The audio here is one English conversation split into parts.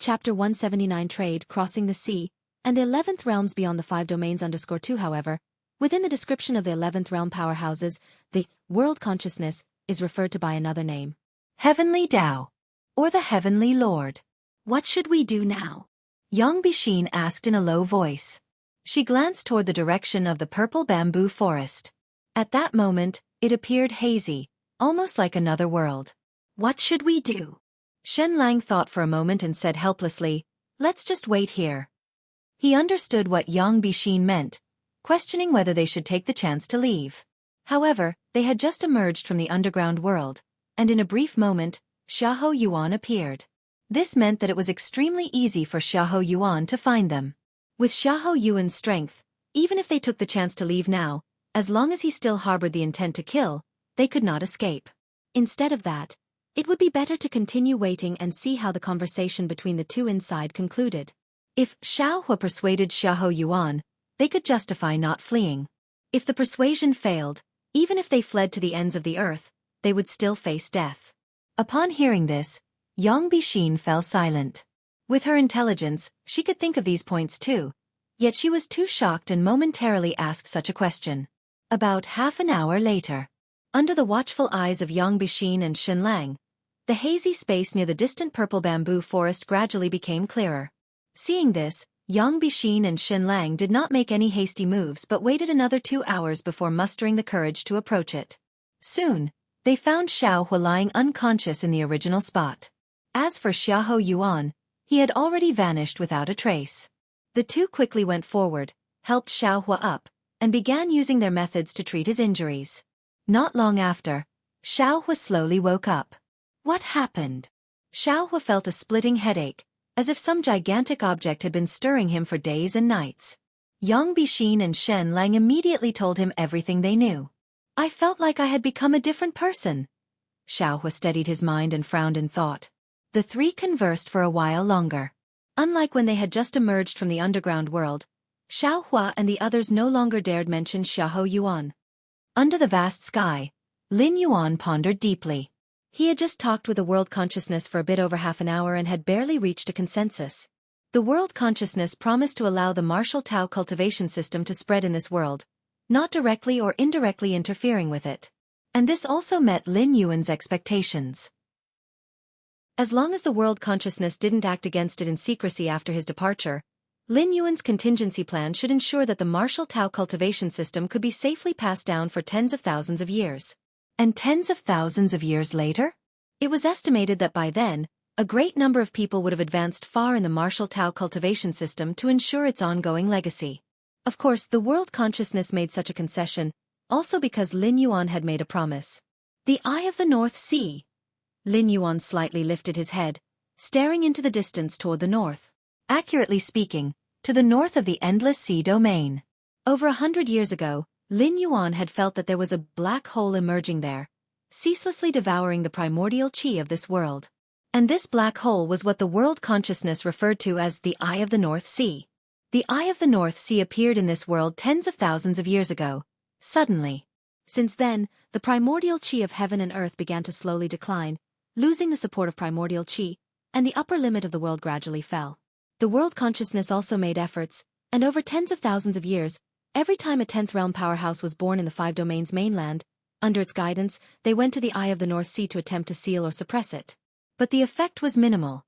Chapter 179 Trade, Crossing the Sea, and the 11th Realms Beyond the 5 Domains _2 However, within the description of the 11th Realm powerhouses, the world consciousness is referred to by another name. Heavenly Tao, or the Heavenly Lord. What should we do now? Yang Bixin asked in a low voice. She glanced toward the direction of the purple bamboo forest. At that moment, it appeared hazy, almost like another world. What should we do? Shen Lang thought for a moment and said helplessly, "Let's just wait here." He understood what Yang Bixin meant, questioning whether they should take the chance to leave. However, they had just emerged from the underground world, and in a brief moment, Xiahou Yuan appeared. This meant that it was extremely easy for Xiahou Yuan to find them. With Xiahou Yuan's strength, even if they took the chance to leave now, as long as he still harbored the intent to kill, they could not escape. Instead of that, it would be better to continue waiting and see how the conversation between the two inside concluded. If Xiahou persuaded Xiahou Yuan, they could justify not fleeing. If the persuasion failed, even if they fled to the ends of the earth, they would still face death. Upon hearing this, Yang Bixin fell silent. With her intelligence, she could think of these points too, yet she was too shocked and momentarily asked such a question. About half an hour later, under the watchful eyes of Yang Bixin and Shen Lang, the hazy space near the distant purple bamboo forest gradually became clearer. Seeing this, Yang Bixin and Shen Lang did not make any hasty moves but waited another 2 hours before mustering the courage to approach it. Soon, they found Xiahou lying unconscious in the original spot. As for Xiahou Yuan, he had already vanished without a trace. The two quickly went forward, helped Xiahou up, and began using their methods to treat his injuries. Not long after, Xiahou slowly woke up. What happened? Xiahou felt a splitting headache, as if some gigantic object had been stirring him for days and nights. Yang Bixin and Shen Lang immediately told him everything they knew. I felt like I had become a different person. Xiahou steadied his mind and frowned in thought. The three conversed for a while longer. Unlike when they had just emerged from the underground world, Xiahou and the others no longer dared mention Xiahou Yuan. Under the vast sky, Lin Yuan pondered deeply. He had just talked with the world consciousness for a bit over half an hour and had barely reached a consensus. The world consciousness promised to allow the martial Tao cultivation system to spread in this world, not directly or indirectly interfering with it. And this also met Lin Yuan's expectations. As long as the world consciousness didn't act against it in secrecy after his departure, Lin Yuan's contingency plan should ensure that the martial Tao cultivation system could be safely passed down for tens of thousands of years. And tens of thousands of years later? It was estimated that by then, a great number of people would have advanced far in the martial Tao cultivation system to ensure its ongoing legacy. Of course, the world consciousness made such a concession, also because Lin Yuan had made a promise. The Eye of the North Sea. Lin Yuan slightly lifted his head, staring into the distance toward the north. Accurately speaking, to the north of the Endless Sea domain. Over 100 years ago, Lin Yuan had felt that there was a black hole emerging there, ceaselessly devouring the primordial qi of this world. And this black hole was what the world consciousness referred to as the Eye of the North Sea. The Eye of the North Sea appeared in this world tens of thousands of years ago, suddenly. Since then, the primordial qi of heaven and earth began to slowly decline, losing the support of primordial qi, and the upper limit of the world gradually fell. The world consciousness also made efforts, and over tens of thousands of years, every time a 10th realm powerhouse was born in the 5 domains mainland, under its guidance, they went to the Eye of the North Sea to attempt to seal or suppress it. But the effect was minimal.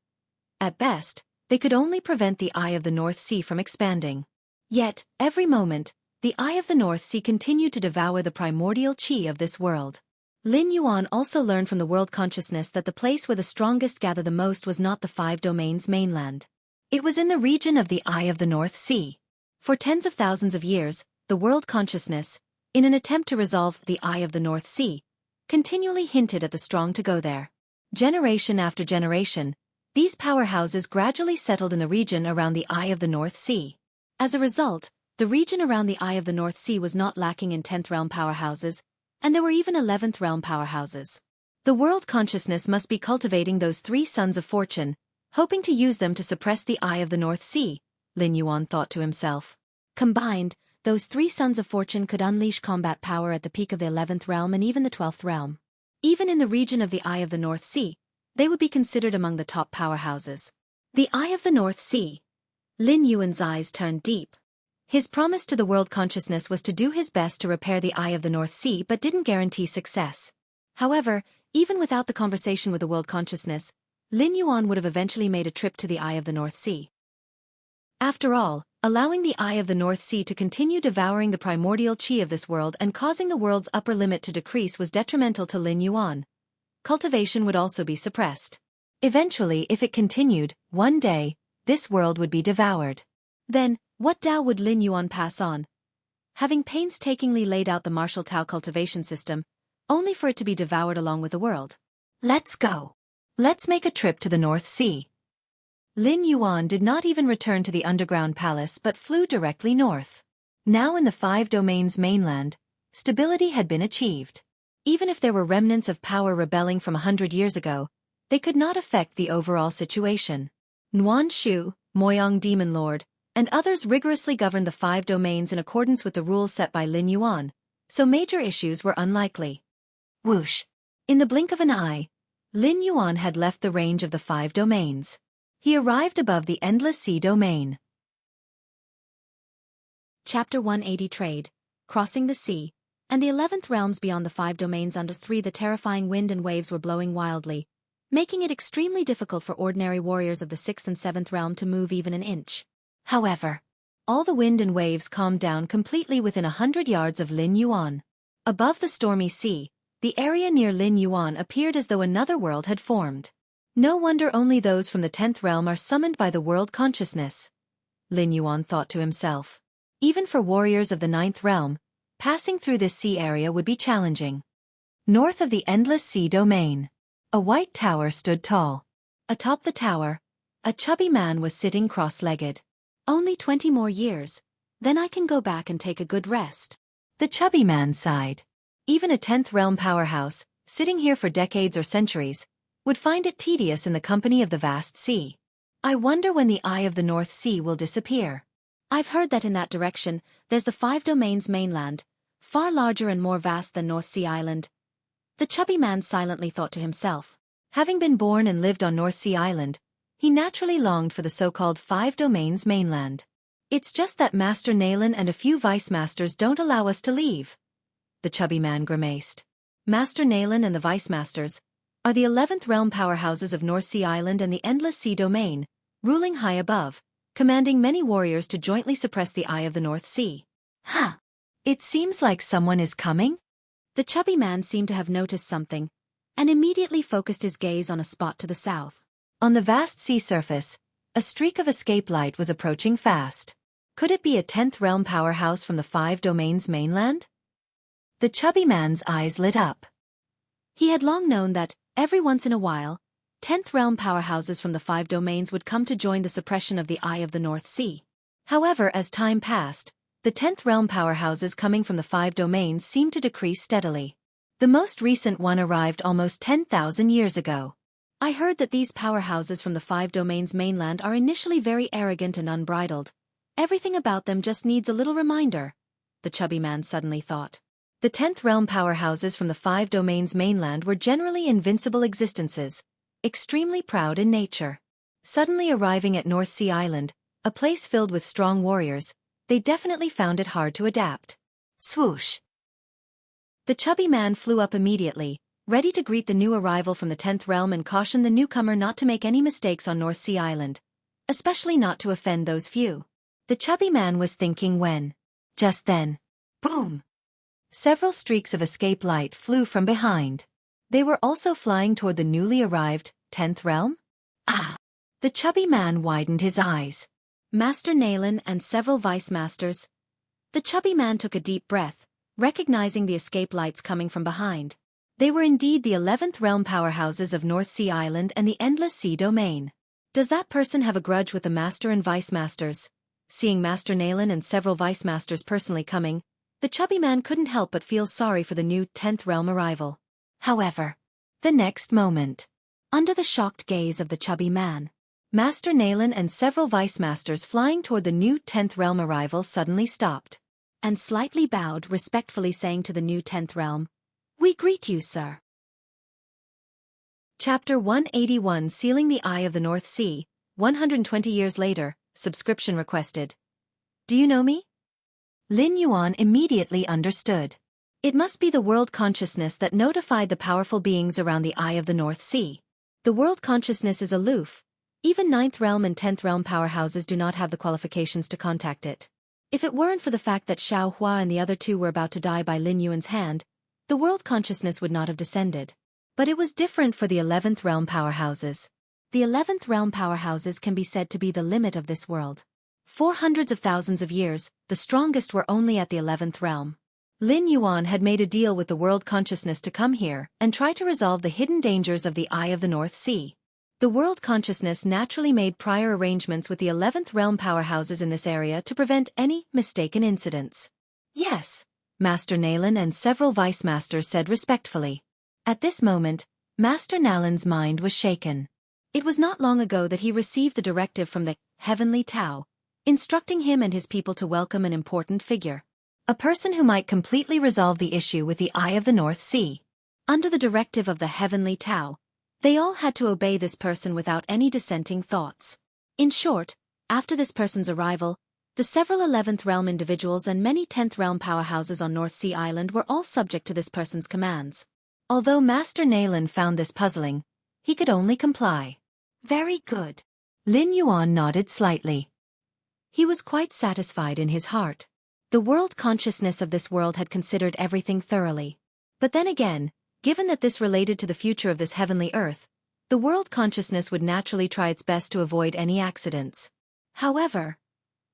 At best, they could only prevent the Eye of the North Sea from expanding. Yet, every moment, the Eye of the North Sea continued to devour the primordial qi of this world. Lin Yuan also learned from the world consciousness that the place where the strongest gather the most was not the 5 domains mainland. It was in the region of the Eye of the North Sea. For tens of thousands of years, the world consciousness, in an attempt to resolve the Eye of the North Sea, continually hinted at the strong to go there. Generation after generation, these powerhouses gradually settled in the region around the Eye of the North Sea. As a result, the region around the Eye of the North Sea was not lacking in 10th realm powerhouses, and there were even 11th realm powerhouses. The world consciousness must be cultivating those 3 sons of fortune, hoping to use them to suppress the Eye of the North Sea, Lin Yuan thought to himself. Combined, those 3 sons of fortune could unleash combat power at the peak of the 11th realm and even the 12th realm. Even in the region of the Eye of the North Sea, they would be considered among the top powerhouses. The Eye of the North Sea. Lin Yuan's eyes turned deep. His promise to the world consciousness was to do his best to repair the Eye of the North Sea but didn't guarantee success. However, even without the conversation with the world consciousness, Lin Yuan would have eventually made a trip to the Eye of the North Sea. After all, allowing the Eye of the North Sea to continue devouring the primordial qi of this world and causing the world's upper limit to decrease was detrimental to Lin Yuan. Cultivation would also be suppressed. Eventually, if it continued, one day, this world would be devoured. Then, what Tao would Lin Yuan pass on? Having painstakingly laid out the martial Tao cultivation system, only for it to be devoured along with the world. Let's go. Let's make a trip to the North Sea. Lin Yuan did not even return to the underground palace but flew directly north. Now in the Five Domains mainland, stability had been achieved. Even if there were remnants of power rebelling from 100 years ago, they could not affect the overall situation. Nuan Shu, Moyang Demon Lord, and others rigorously governed the Five Domains in accordance with the rules set by Lin Yuan, so major issues were unlikely. Whoosh! In the blink of an eye, Lin Yuan had left the range of the Five Domains. He arrived above the Endless Sea Domain. Chapter 180 Trade, Crossing the Sea, and the 11th realms beyond the Five Domains under 3. The terrifying wind and waves were blowing wildly, making it extremely difficult for ordinary warriors of the 6th and 7th realm to move even an inch. However, all the wind and waves calmed down completely within 100 yards of Lin Yuan. Above the stormy sea, the area near Lin Yuan appeared as though another world had formed. No wonder only those from the 10th realm are summoned by the world consciousness, Lin Yuan thought to himself. Even for warriors of the 9th realm, passing through this sea area would be challenging. North of the Endless Sea Domain, a white tower stood tall. Atop the tower, a chubby man was sitting cross-legged. Only 20 more years, then I can go back and take a good rest. The chubby man sighed. Even a 10th realm powerhouse, sitting here for decades or centuries, would find it tedious in the company of the vast sea. I wonder when the Eye of the North Sea will disappear. I've heard that in that direction, there's the Five Domains mainland, far larger and more vast than North Sea Island. The chubby man silently thought to himself. Having been born and lived on North Sea Island, he naturally longed for the so-called Five Domains mainland. It's just that Master Nalen and a few vice-masters don't allow us to leave. The chubby man grimaced. Master Nalen and the vice-masters are the 11th realm powerhouses of North Sea Island and the Endless Sea Domain, ruling high above, commanding many warriors to jointly suppress the Eye of the North Sea. Huh! It seems like someone is coming? The chubby man seemed to have noticed something, and immediately focused his gaze on a spot to the south. On the vast sea surface, a streak of escape light was approaching fast. Could it be a 10th realm powerhouse from the Five Domains mainland? The chubby man's eyes lit up. He had long known that, every once in a while, 10th realm powerhouses from the Five Domains would come to join the suppression of the Eye of the North Sea. However, as time passed, the 10th realm powerhouses coming from the Five Domains seemed to decrease steadily. The most recent one arrived almost 10,000 years ago. I heard that these powerhouses from the Five Domains mainland are initially very arrogant and unbridled. Everything about them just needs a little reminder, the chubby man suddenly thought. The 10th realm powerhouses from the Five Domains mainland were generally invincible existences, extremely proud in nature. Suddenly arriving at North Sea Island, a place filled with strong warriors, they definitely found it hard to adapt. Swoosh! The chubby man flew up immediately, ready to greet the new arrival from the 10th realm and caution the newcomer not to make any mistakes on North Sea Island, especially not to offend those few. The chubby man was thinking when, just then, boom! Several streaks of escape light flew from behind. They were also flying toward the newly arrived 10th realm? Ah! The chubby man widened his eyes. Master Nalen and several vice-masters. The chubby man took a deep breath, recognizing the escape lights coming from behind. They were indeed the 11th realm powerhouses of North Sea Island and the Endless Sea Domain. Does that person have a grudge with the master and vice-masters? Seeing Master Nalen and several vice-masters personally coming, the chubby man couldn't help but feel sorry for the new 10th realm arrival. However, the next moment, under the shocked gaze of the chubby man, Master Nalen and several vice-masters flying toward the new 10th realm arrival suddenly stopped, and slightly bowed, respectfully saying to the new 10th realm, "We greet you, sir." Chapter 181 Sealing the Eye of the North Sea, 120 years later, subscription requested. Do you know me? Lin Yuan immediately understood. It must be the world consciousness that notified the powerful beings around the Eye of the North Sea. The world consciousness is aloof. Even 9th realm and 10th realm powerhouses do not have the qualifications to contact it. If it weren't for the fact that Xiao Hua and the other two were about to die by Lin Yuan's hand, the world consciousness would not have descended. But it was different for the 11th realm powerhouses. The 11th realm powerhouses can be said to be the limit of this world. For hundreds of thousands of years, the strongest were only at the 11th realm. Lin Yuan had made a deal with the world consciousness to come here and try to resolve the hidden dangers of the Eye of the North Sea. The world consciousness naturally made prior arrangements with the 11th realm powerhouses in this area to prevent any mistaken incidents. Yes, Master Nalan and several vice masters said respectfully. At this moment, Master Nalan's mind was shaken. It was not long ago that he received the directive from the Heavenly Tao, instructing him and his people to welcome an important figure. A person who might completely resolve the issue with the Eye of the North Sea. Under the directive of the Heavenly Tao, they all had to obey this person without any dissenting thoughts. In short, after this person's arrival, the several 11th realm individuals and many 10th realm powerhouses on North Sea Island were all subject to this person's commands. Although Master Nalan found this puzzling, he could only comply. Very good. Lin Yuan nodded slightly. He was quite satisfied in his heart. The world consciousness of this world had considered everything thoroughly. But then again, given that this related to the future of this heavenly earth, the world consciousness would naturally try its best to avoid any accidents. However,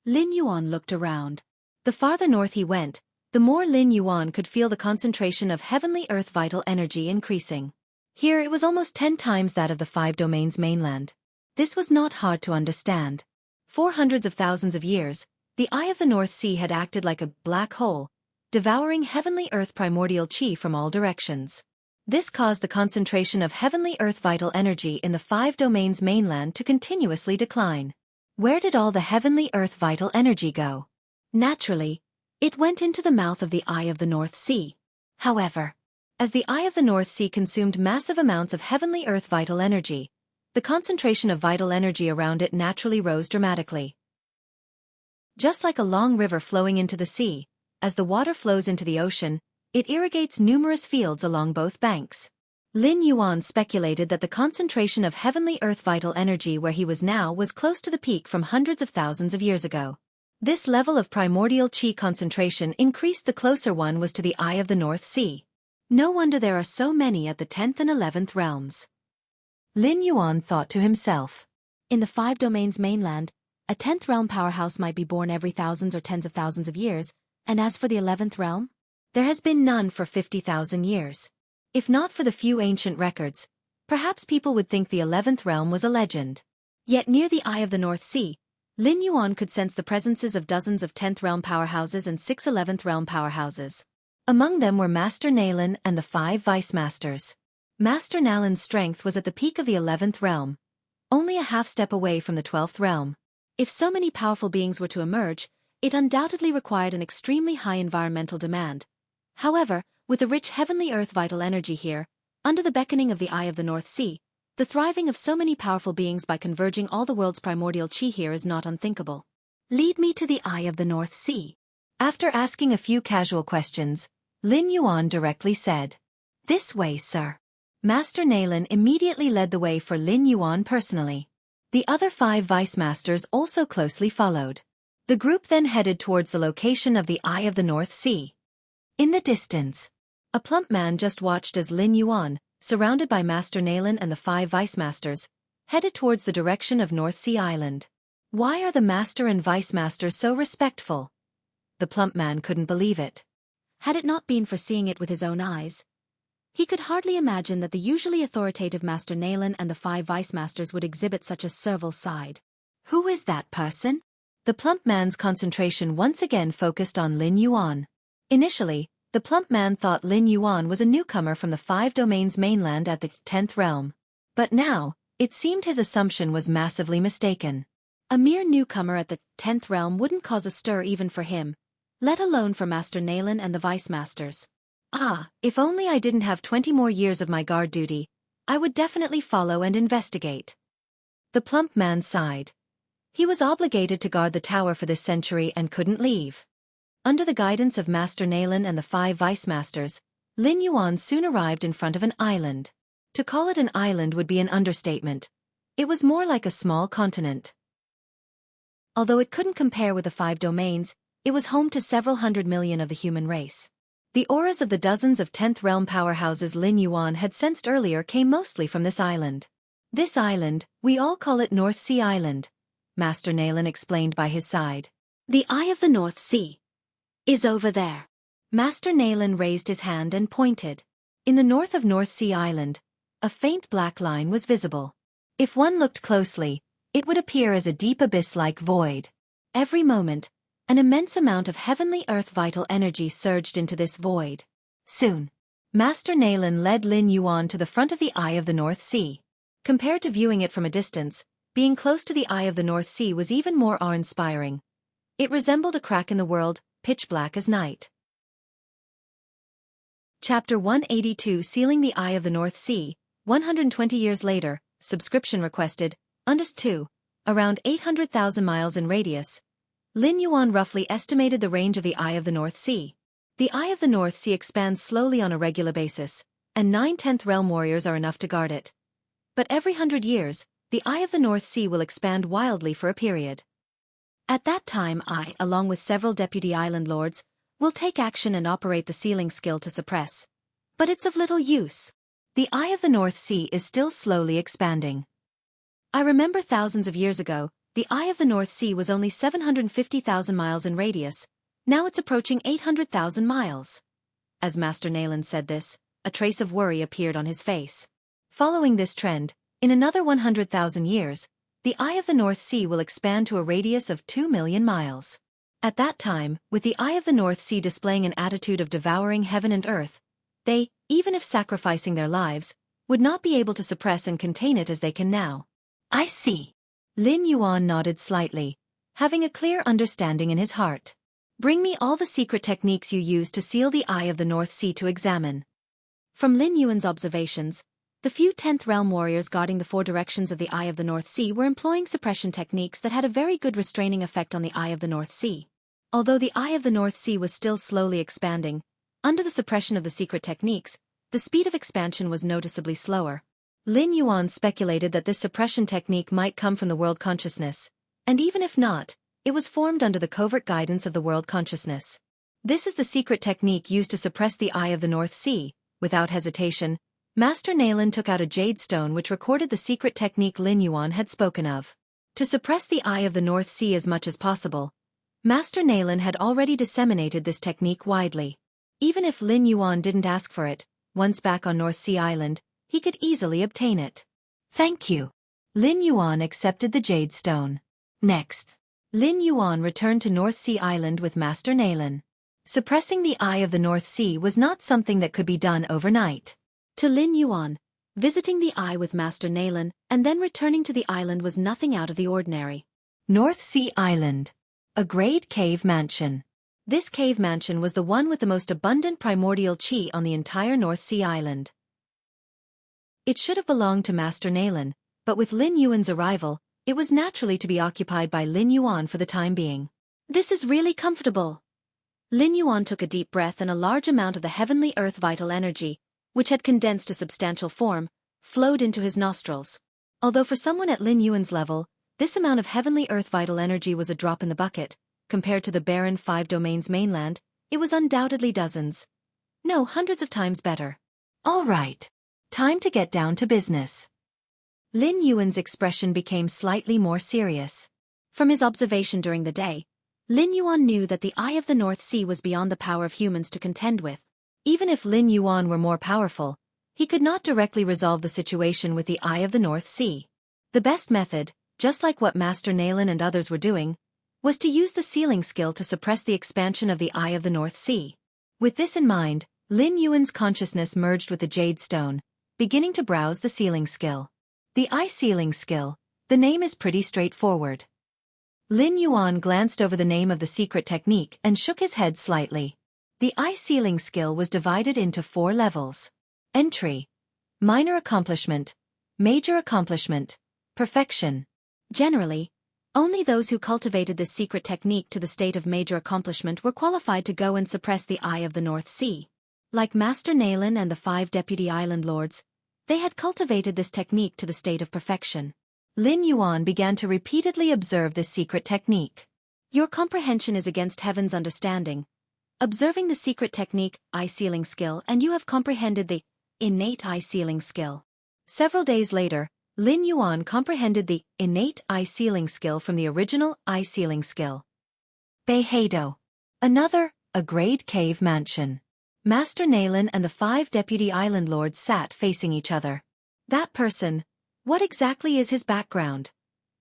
Lin Yuan looked around. The farther north he went, the more Lin Yuan could feel the concentration of heavenly earth vital energy increasing. Here it was almost 10 times that of the 5 domains mainland. This was not hard to understand. For hundreds of thousands of years, the Eye of the North Sea had acted like a black hole, devouring heavenly earth primordial chi from all directions. This caused the concentration of heavenly earth vital energy in the 5 domains mainland to continuously decline. Where did all the heavenly earth vital energy go? Naturally, it went into the mouth of the Eye of the North Sea. However, as the Eye of the North Sea consumed massive amounts of heavenly earth vital energy, the concentration of vital energy around it naturally rose dramatically. Just like a long river flowing into the sea, as the water flows into the ocean, it irrigates numerous fields along both banks. Lin Yuan speculated that the concentration of heavenly earth vital energy where he was now was close to the peak from hundreds of thousands of years ago. This level of primordial chi concentration increased the closer one was to the Eye of the North Sea. No wonder there are so many at the 10th and 11th realms. Lin Yuan thought to himself. In the 5 domains mainland, a 10th realm powerhouse might be born every thousands or tens of thousands of years, and as for the 11th realm, there has been none for 50,000 years. If not for the few ancient records, perhaps people would think the 11th realm was a legend. Yet near the Eye of the North Sea, Lin Yuan could sense the presences of dozens of 10th realm powerhouses and 6 11th realm powerhouses. Among them were Master Nalan and the 5 vice masters. Master Nalan's strength was at the peak of the 11th realm, only a half step away from the 12th realm. If so many powerful beings were to emerge, it undoubtedly required an extremely high environmental demand. However, with the rich heavenly earth vital energy here, under the beckoning of the Eye of the North Sea, the thriving of so many powerful beings by converging all the world's primordial chi here is not unthinkable. Lead me to the Eye of the North Sea. After asking a few casual questions, Lin Yuan directly said, "This way, sir." Master Nalan immediately led the way for Lin Yuan personally. The other 5 vice masters also closely followed. The group then headed towards the location of the Eye of the North Sea. In the distance, a plump man just watched as Lin Yuan, surrounded by Master Nalan and the 5 vice masters, headed towards the direction of North Sea Island. Why are the master and vice masters so respectful? The plump man couldn't believe it. Had it not been for seeing it with his own eyes, he could hardly imagine that the usually authoritative Master Nalan and the 5 vice masters would exhibit such a servile side. Who is that person? The plump man's concentration once again focused on Lin Yuan. Initially, the plump man thought Lin Yuan was a newcomer from the 5 domains mainland at the 10th realm. But now, it seemed his assumption was massively mistaken. A mere newcomer at the 10th realm wouldn't cause a stir even for him, let alone for Master Nalan and the vice masters. Ah, if only I didn't have 20 more years of my guard duty, I would definitely follow and investigate. The plump man sighed. He was obligated to guard the tower for this century and couldn't leave. Under the guidance of Master Naylan and the 5 vice-masters, Lin Yuan soon arrived in front of an island. To call it an island would be an understatement. It was more like a small continent. Although it couldn't compare with the 5 domains, it was home to several hundred million of the human race. The auras of the dozens of 10th realm powerhouses Lin Yuan had sensed earlier came mostly from this island. This island, we all call it North Sea Island, Master Naylan explained by his side. The eye of the North Sea is over there. Master Naylan raised his hand and pointed. In the north of North Sea Island, a faint black line was visible. If one looked closely, it would appear as a deep abyss-like void. Every moment, an immense amount of heavenly earth vital energy surged into this void. Soon, Master Naylan led Lin Yuan to the front of the Eye of the North Sea. Compared to viewing it from a distance, being close to the Eye of the North Sea was even more awe-inspiring. It resembled a crack in the world, pitch black as night. Chapter 182 Sealing the Eye of the North Sea, 120 years later, subscription requested, Undis 2, around 800,000 miles in radius. Lin Yuan roughly estimated the range of the Eye of the North Sea. The Eye of the North Sea expands slowly on a regular basis, and 9 10th realm warriors are enough to guard it. But every 100 years, the Eye of the North Sea will expand wildly for a period. At that time I, along with several deputy island lords, will take action and operate the sealing skill to suppress. But it's of little use. The Eye of the North Sea is still slowly expanding. I remember thousands of years ago, the Eye of the North Sea was only 750,000 miles in radius, now it's approaching 800,000 miles. As Master Naylan said this, a trace of worry appeared on his face. Following this trend, in another 100,000 years, the Eye of the North Sea will expand to a radius of 2 million miles. At that time, with the Eye of the North Sea displaying an attitude of devouring heaven and earth, they, even if sacrificing their lives, would not be able to suppress and contain it as they can now. I see. Lin Yuan nodded slightly, having a clear understanding in his heart. Bring me all the secret techniques you used to seal the Eye of the North Sea to examine. From Lin Yuan's observations, the few 10th realm warriors guarding the 4 directions of the Eye of the North Sea were employing suppression techniques that had a very good restraining effect on the Eye of the North Sea. Although the Eye of the North Sea was still slowly expanding, under the suppression of the secret techniques, the speed of expansion was noticeably slower. Lin Yuan speculated that this suppression technique might come from the world consciousness, and even if not, it was formed under the covert guidance of the world consciousness. This is the secret technique used to suppress the Eye of the North Sea. Without hesitation, Master Naylan took out a jade stone which recorded the secret technique Lin Yuan had spoken of. To suppress the Eye of the North Sea as much as possible, Master Naylan had already disseminated this technique widely. Even if Lin Yuan didn't ask for it, once back on North Sea Island, he could easily obtain it. Thank you. Lin Yuan accepted the jade stone. Next, Lin Yuan returned to North Sea Island with Master Naylan. Suppressing the Eye of the North Sea was not something that could be done overnight. To Lin Yuan, visiting the Eye with Master Naylan and then returning to the island was nothing out of the ordinary. North Sea Island. A great cave mansion. This cave mansion was the one with the most abundant primordial chi on the entire North Sea Island. It should have belonged to Master Naylan, but with Lin Yuan's arrival, it was naturally to be occupied by Lin Yuan for the time being. This is really comfortable. Lin Yuan took a deep breath and a large amount of the heavenly earth vital energy, which had condensed to substantial form, flowed into his nostrils. Although for someone at Lin Yuan's level, this amount of heavenly earth vital energy was a drop in the bucket, compared to the barren 5 domains mainland, it was undoubtedly dozens. No, hundreds of times better. All right. Time to get down to business. Lin Yuan's expression became slightly more serious. From his observation during the day, Lin Yuan knew that the Eye of the North Sea was beyond the power of humans to contend with. Even if Lin Yuan were more powerful, he could not directly resolve the situation with the Eye of the North Sea. The best method, just like what Master Naylan and others were doing, was to use the sealing skill to suppress the expansion of the Eye of the North Sea. With this in mind, Lin Yuan's consciousness merged with the jade stone, beginning to browse the sealing skill. The Eye Sealing Skill. The name is pretty straightforward. Lin Yuan glanced over the name of the secret technique and shook his head slightly. The Eye Sealing Skill was divided into 4 levels. Entry. Minor Accomplishment. Major Accomplishment. perfection. Generally, only those who cultivated this secret technique to the state of major accomplishment were qualified to go and suppress the Eye of the North Sea. Like Master Nalen and the 5 deputy island lords, they had cultivated this technique to the state of perfection. Lin Yuan began to repeatedly observe this secret technique. Your comprehension is against heaven's understanding. Observing the secret technique, eye-sealing skill, and you have comprehended the innate eye-sealing skill. Several days later, Lin Yuan comprehended the innate eye-sealing skill from the original eye-sealing skill. Beiheido. Another, a great cave mansion. Master Nalen and the 5 deputy island lords sat facing each other. That person, what exactly is his background?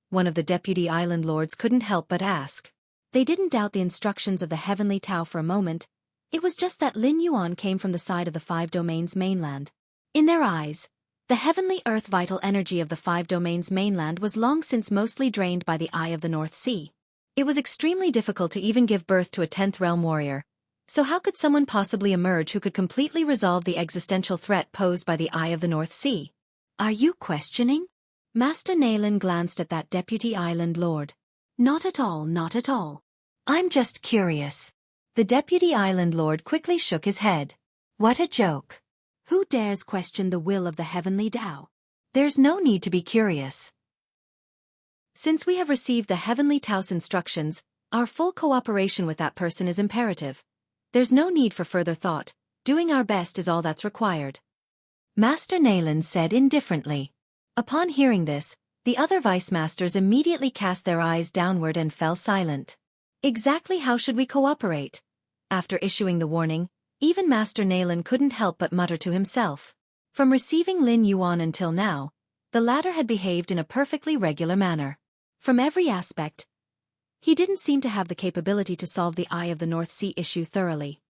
One of the deputy island lords couldn't help but ask. They didn't doubt the instructions of the heavenly Tao for a moment. It was just that Lin Yuan came from the side of the 5 domains mainland. In their eyes, the heavenly earth vital energy of the 5 domains mainland was long since mostly drained by the Eye of the North Sea. It was extremely difficult to even give birth to a 10th realm warrior. So how could someone possibly emerge who could completely resolve the existential threat posed by the Eye of the North Sea? Are you questioning? Master Nalen glanced at that deputy island lord. Not at all, not at all. I'm just curious. The deputy island lord quickly shook his head. What a joke. Who dares question the will of the heavenly Tao? There's no need to be curious. Since we have received the heavenly Tao's instructions, our full cooperation with that person is imperative. There's no need for further thought. Doing our best is all that's required. Master Nalen said indifferently. Upon hearing this, the other vice masters immediately cast their eyes downward and fell silent. Exactly how should we cooperate? After issuing the warning, even Master Nalen couldn't help but mutter to himself. From receiving Lin Yuan until now, the latter had behaved in a perfectly regular manner. From every aspect, he didn't seem to have the capability to solve the Eye of the North Sea issue thoroughly.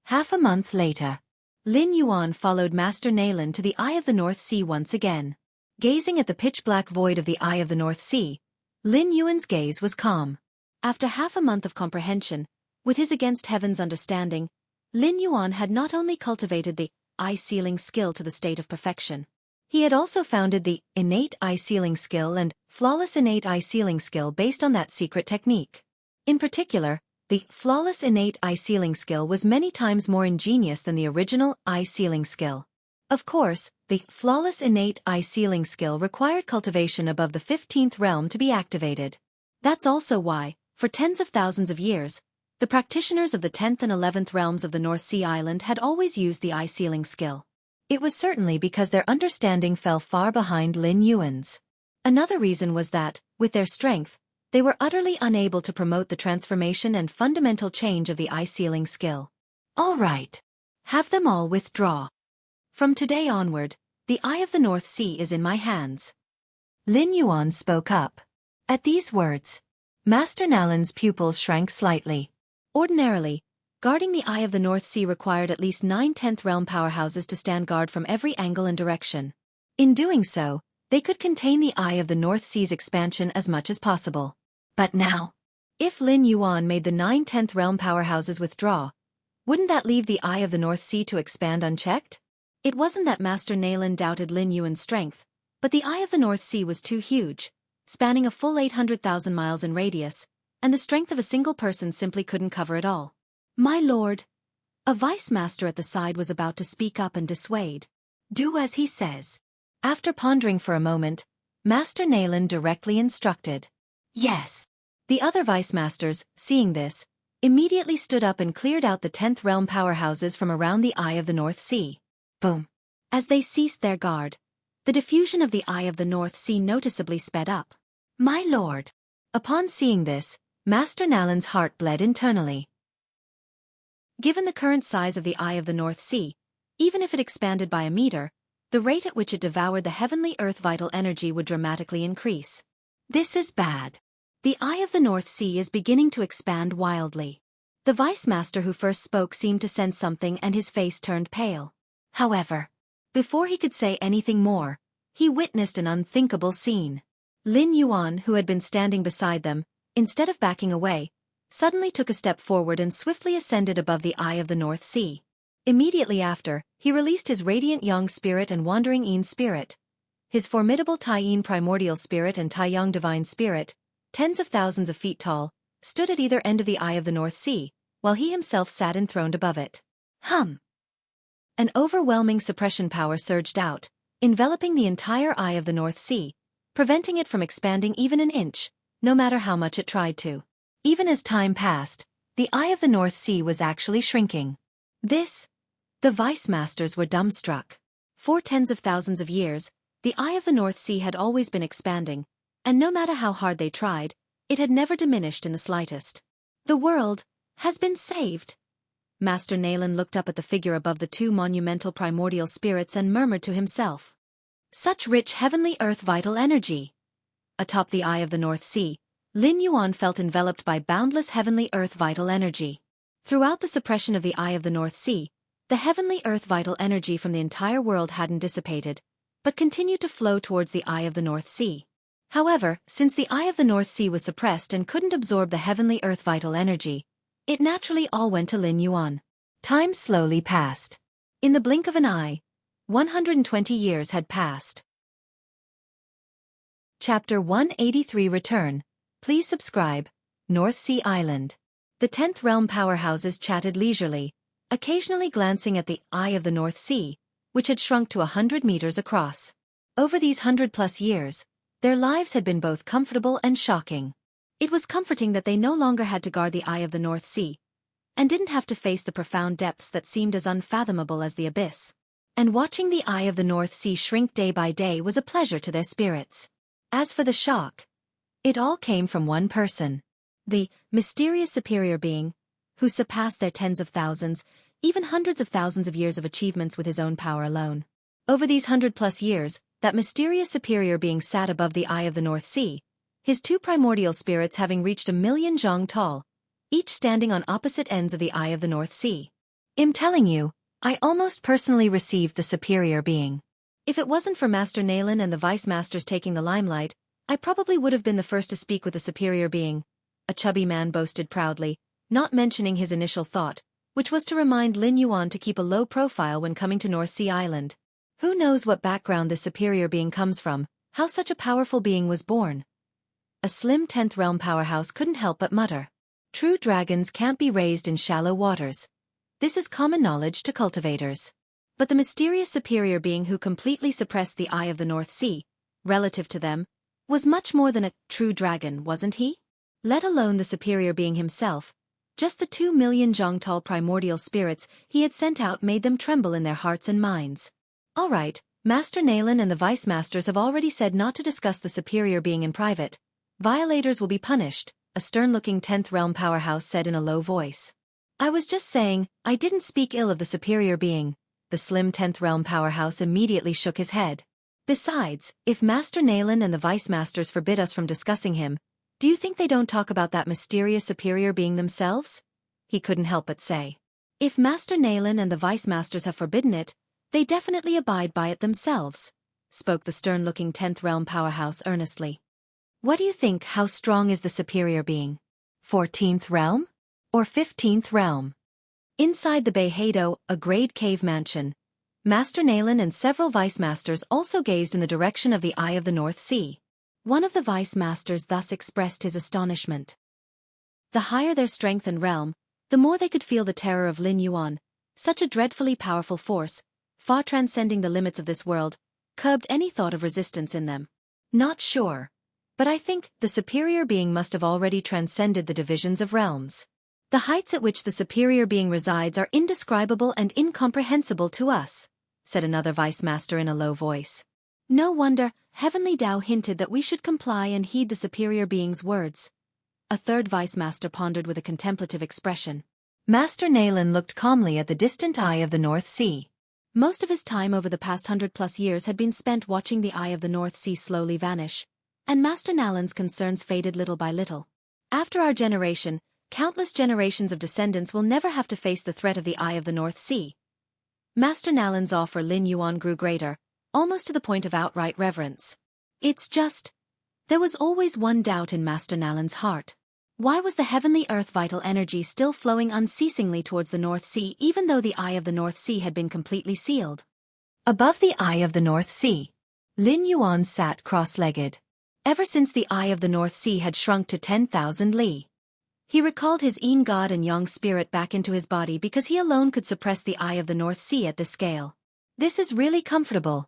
Half a month later, Lin Yuan followed Master Nalen to the Eye of the North Sea once again. Gazing at the pitch-black void of the Eye of the North Sea, Lin Yuan's gaze was calm. After half a month of comprehension, with his against heaven's understanding, Lin Yuan had not only cultivated the eye-sealing skill to the state of perfection. He had also founded the innate eye-sealing skill and flawless innate eye-sealing skill based on that secret technique. In particular, the flawless innate eye-sealing skill was many times more ingenious than the original eye-sealing skill. Of course, the flawless innate eye-sealing skill required cultivation above the 15th realm to be activated. That's also why, for tens of thousands of years, the practitioners of the 10th and 11th realms of the North Sea Island had always used the eye-sealing skill. It was certainly because their understanding fell far behind Lin Yuan's. Another reason was that, with their strength, they were utterly unable to promote the transformation and fundamental change of the eye-sealing skill. All right. Have them all withdraw. From today onward, the Eye of the North Sea is in my hands. Lin Yuan spoke up. At these words, Master Nalen's pupils shrank slightly. Ordinarily, guarding the Eye of the North Sea required at least 9 10th realm powerhouses to stand guard from every angle and direction. In doing so, they could contain the Eye of the North Sea's expansion as much as possible. But now, if Lin Yuan made the 9 10th realm powerhouses withdraw, wouldn't that leave the Eye of the North Sea to expand unchecked? It wasn't that Master Nalen doubted Lin Yuan's strength, but the Eye of the North Sea was too huge, spanning a full 800,000 miles in radius, and the strength of a single person simply couldn't cover it all. My lord, a vice master at the side was about to speak up and dissuade. Do as he says. After pondering for a moment, Master Nalen directly instructed. Yes. The other vice masters, seeing this, immediately stood up and cleared out the 10th realm powerhouses from around the Eye of the North Sea. Boom. As they ceased their guard, the diffusion of the Eye of the North Sea noticeably sped up. My lord. Upon seeing this, Master Nalen's heart bled internally. Given the current size of the Eye of the North Sea, even if it expanded by a meter, the rate at which it devoured the heavenly earth vital energy would dramatically increase. This is bad. The Eye of the North Sea is beginning to expand wildly. The vice master who first spoke seemed to sense something and his face turned pale. However, before he could say anything more, he witnessed an unthinkable scene. Lin Yuan, who had been standing beside them, instead of backing away, suddenly took a step forward and swiftly ascended above the Eye of the North Sea. Immediately after, he released his radiant Yang spirit and wandering Yin spirit. his formidable Taiyin primordial spirit and Taiyang divine spirit, tens of thousands of feet tall, stood at either end of the Eye of the North Sea, while he himself sat enthroned above it. An overwhelming suppression power surged out, enveloping the entire Eye of the North Sea, preventing it from expanding even an inch, no matter how much it tried to. Even as time passed, the Eye of the North Sea was actually shrinking. The Vice Masters were dumbstruck. For tens of thousands of years, the Eye of the North Sea had always been expanding, and no matter how hard they tried, it had never diminished in the slightest. The world has been saved. Master Nayland looked up at the figure above the two monumental primordial spirits and murmured to himself. Such rich heavenly earth vital energy. Atop the Eye of the North Sea, Lin Yuan felt enveloped by boundless heavenly earth vital energy. Throughout the suppression of the Eye of the North Sea, the heavenly earth vital energy from the entire world hadn't dissipated, but continued to flow towards the Eye of the North Sea. However, since the Eye of the North Sea was suppressed and couldn't absorb the heavenly earth vital energy, it naturally all went to Lin Yuan. Time slowly passed. In the blink of an eye, 120 years had passed. Chapter 183 Return. Please subscribe. North Sea Island. The 10th Realm powerhouses chatted leisurely, occasionally glancing at the Eye of the North Sea, which had shrunk to 100 meters across. Over these 100+ years, their lives had been both comfortable and shocking. It was comforting that they no longer had to guard the Eye of the North Sea, and didn't have to face the profound depths that seemed as unfathomable as the abyss. And watching the Eye of the North Sea shrink day by day was a pleasure to their spirits. As for the shock, it all came from one person. The mysterious superior being, who surpassed their tens of thousands, even hundreds of thousands of years of achievements with his own power alone. Over these 100+ years, that mysterious superior being sat above the Eye of the North Sea, his two primordial spirits having reached 1,000,000 zhang tall, each standing on opposite ends of the Eye of the North Sea. I'm telling you, I almost personally received the superior being. If it wasn't for Master Nayland and the Vice Masters taking the limelight, I probably would have been the first to speak with the superior being, a chubby man boasted proudly, not mentioning his initial thought, which was to remind Lin Yuan to keep a low profile when coming to North Sea Island. Who knows what background this superior being comes from, how such a powerful being was born? A slim 10th Realm powerhouse couldn't help but mutter. True dragons can't be raised in shallow waters. This is common knowledge to cultivators. But the mysterious superior being who completely suppressed the Eye of the North Sea, relative to them, was much more than a true dragon, wasn't he? Let alone the superior being himself, just the 2,000,000 zhang tall primordial spirits he had sent out made them tremble in their hearts and minds. All right, Master Nayland and the Vice Masters have already said not to discuss the superior being in private. Violators will be punished, a stern-looking 10th Realm powerhouse said in a low voice. I was just saying, I didn't speak ill of the superior being. The slim 10th Realm powerhouse immediately shook his head. Besides, if Master Nayland and the Vice Masters forbid us from discussing him, do you think they don't talk about that mysterious superior being themselves? He couldn't help but say. If Master Nayland and the Vice Masters have forbidden it, they definitely abide by it themselves, spoke the stern-looking 10th Realm powerhouse earnestly. What do you think? How strong is the superior being? 14th Realm? Or 15th Realm? Inside the Beihado, a grade cave mansion, Master Nayland and several Vice Masters also gazed in the direction of the Eye of the North Sea. One of the Vice Masters thus expressed his astonishment. The higher their strength and realm, the more they could feel the terror of Lin Yuan. Such a dreadfully powerful force, far transcending the limits of this world, curbed any thought of resistance in them. Not sure. But I think the superior being must have already transcended the divisions of realms. The heights at which the superior being resides are indescribable and incomprehensible to us, said another Vice Master in a low voice. No wonder, Heavenly Tao hinted that we should comply and heed the superior being's words. A third Vice Master pondered with a contemplative expression. Master Nayland looked calmly at the distant Eye of the North Sea. Most of his time over the past 100+ years had been spent watching the Eye of the North Sea slowly vanish, and Master Nayland's concerns faded little by little. After our generation, countless generations of descendants will never have to face the threat of the Eye of the North Sea. Master Nayland's awe for Lin Yuan grew greater, almost to the point of outright reverence. It's just, there was always one doubt in Master Nayland's heart. Why was the heavenly earth vital energy still flowing unceasingly towards the North Sea even though the Eye of the North Sea had been completely sealed? Above the Eye of the North Sea, Lin Yuan sat cross-legged. Ever since the Eye of the North Sea had shrunk to 10,000 li, he recalled his Yin God and Yang spirit back into his body because he alone could suppress the Eye of the North Sea at this scale. This is really comfortable.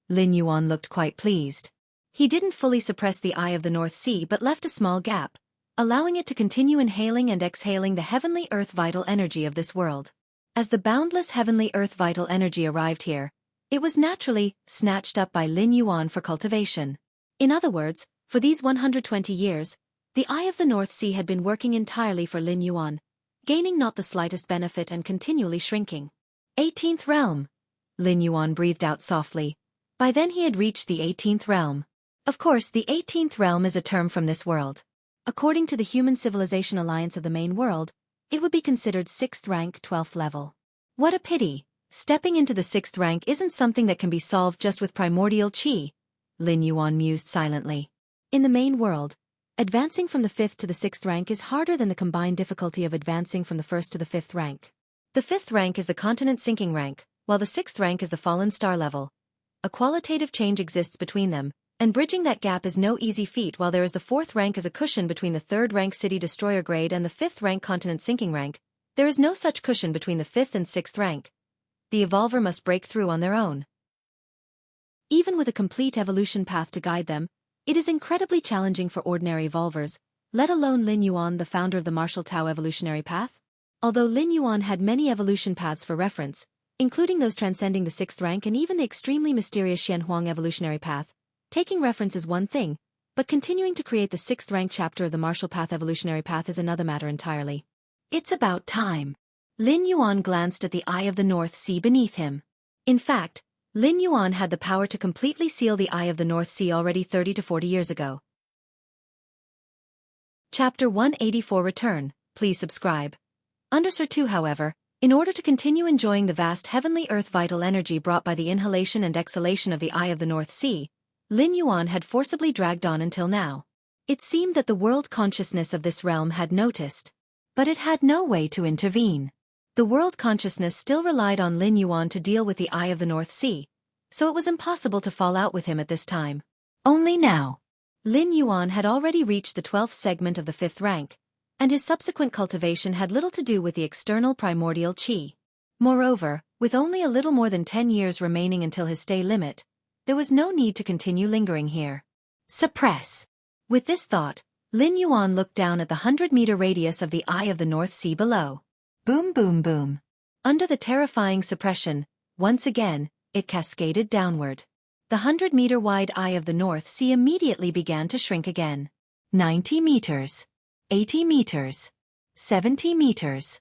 Lin Yuan looked quite pleased. He didn't fully suppress the Eye of the North Sea but left a small gap, allowing it to continue inhaling and exhaling the heavenly earth vital energy of this world. As the boundless heavenly earth vital energy arrived here, it was naturally snatched up by Lin Yuan for cultivation. In other words, for these 120 years, the Eye of the North Sea had been working entirely for Lin Yuan, gaining not the slightest benefit and continually shrinking. 18th realm. Lin Yuan breathed out softly. By then he had reached the 18th realm. Of course, the 18th realm is a term from this world. According to the Human Civilization Alliance of the main world, it would be considered 6th rank, 12th level. What a pity. Stepping into the 6th rank isn't something that can be solved just with primordial qi, Lin Yuan mused silently. In the main world, advancing from the 5th to the 6th rank is harder than the combined difficulty of advancing from the 1st to the 5th rank. The 5th rank is the continent sinking rank, while the 6th rank is the fallen star level. A qualitative change exists between them, and bridging that gap is no easy feat. While there is the 4th rank as a cushion between the 3rd rank city destroyer grade and the 5th rank continent sinking rank, there is no such cushion between the 5th and 6th rank. The evolver must break through on their own. Even with a complete evolution path to guide them, it is incredibly challenging for ordinary evolvers, let alone Lin Yuan, the founder of the martial Tao evolutionary path. Although Lin Yuan had many evolution paths for reference, including those transcending the 6th rank and even the extremely mysterious Xianxia evolutionary path, taking reference is one thing, but continuing to create the 6th rank chapter of the martial path evolutionary path is another matter entirely. It's about time. Lin Yuan glanced at the Eye of the North Sea beneath him. In fact, Lin Yuan had the power to completely seal the Eye of the North Sea already 30 to 40 years ago. Chapter 184 Return. Please subscribe. Under Sir 2, however, in order to continue enjoying the vast heavenly earth vital energy brought by the inhalation and exhalation of the Eye of the North Sea, Lin Yuan had forcibly dragged on until now. It seemed that the world consciousness of this realm had noticed, but it had no way to intervene. The world consciousness still relied on Lin Yuan to deal with the Eye of the North Sea, so it was impossible to fall out with him at this time. Only now. Lin Yuan had already reached the 12th segment of the 5th rank, and his subsequent cultivation had little to do with the external primordial qi. Moreover, with only a little more than 10 years remaining until his stay limit, there was no need to continue lingering here. Suppress. With this thought, Lin Yuan looked down at the 100-meter radius of the Eye of the North Sea below. Boom boom boom. Under the terrifying suppression, once again, it cascaded downward. The 100-meter wide Eye of the North Sea immediately began to shrink again. 90 meters. 80 meters. 70 meters.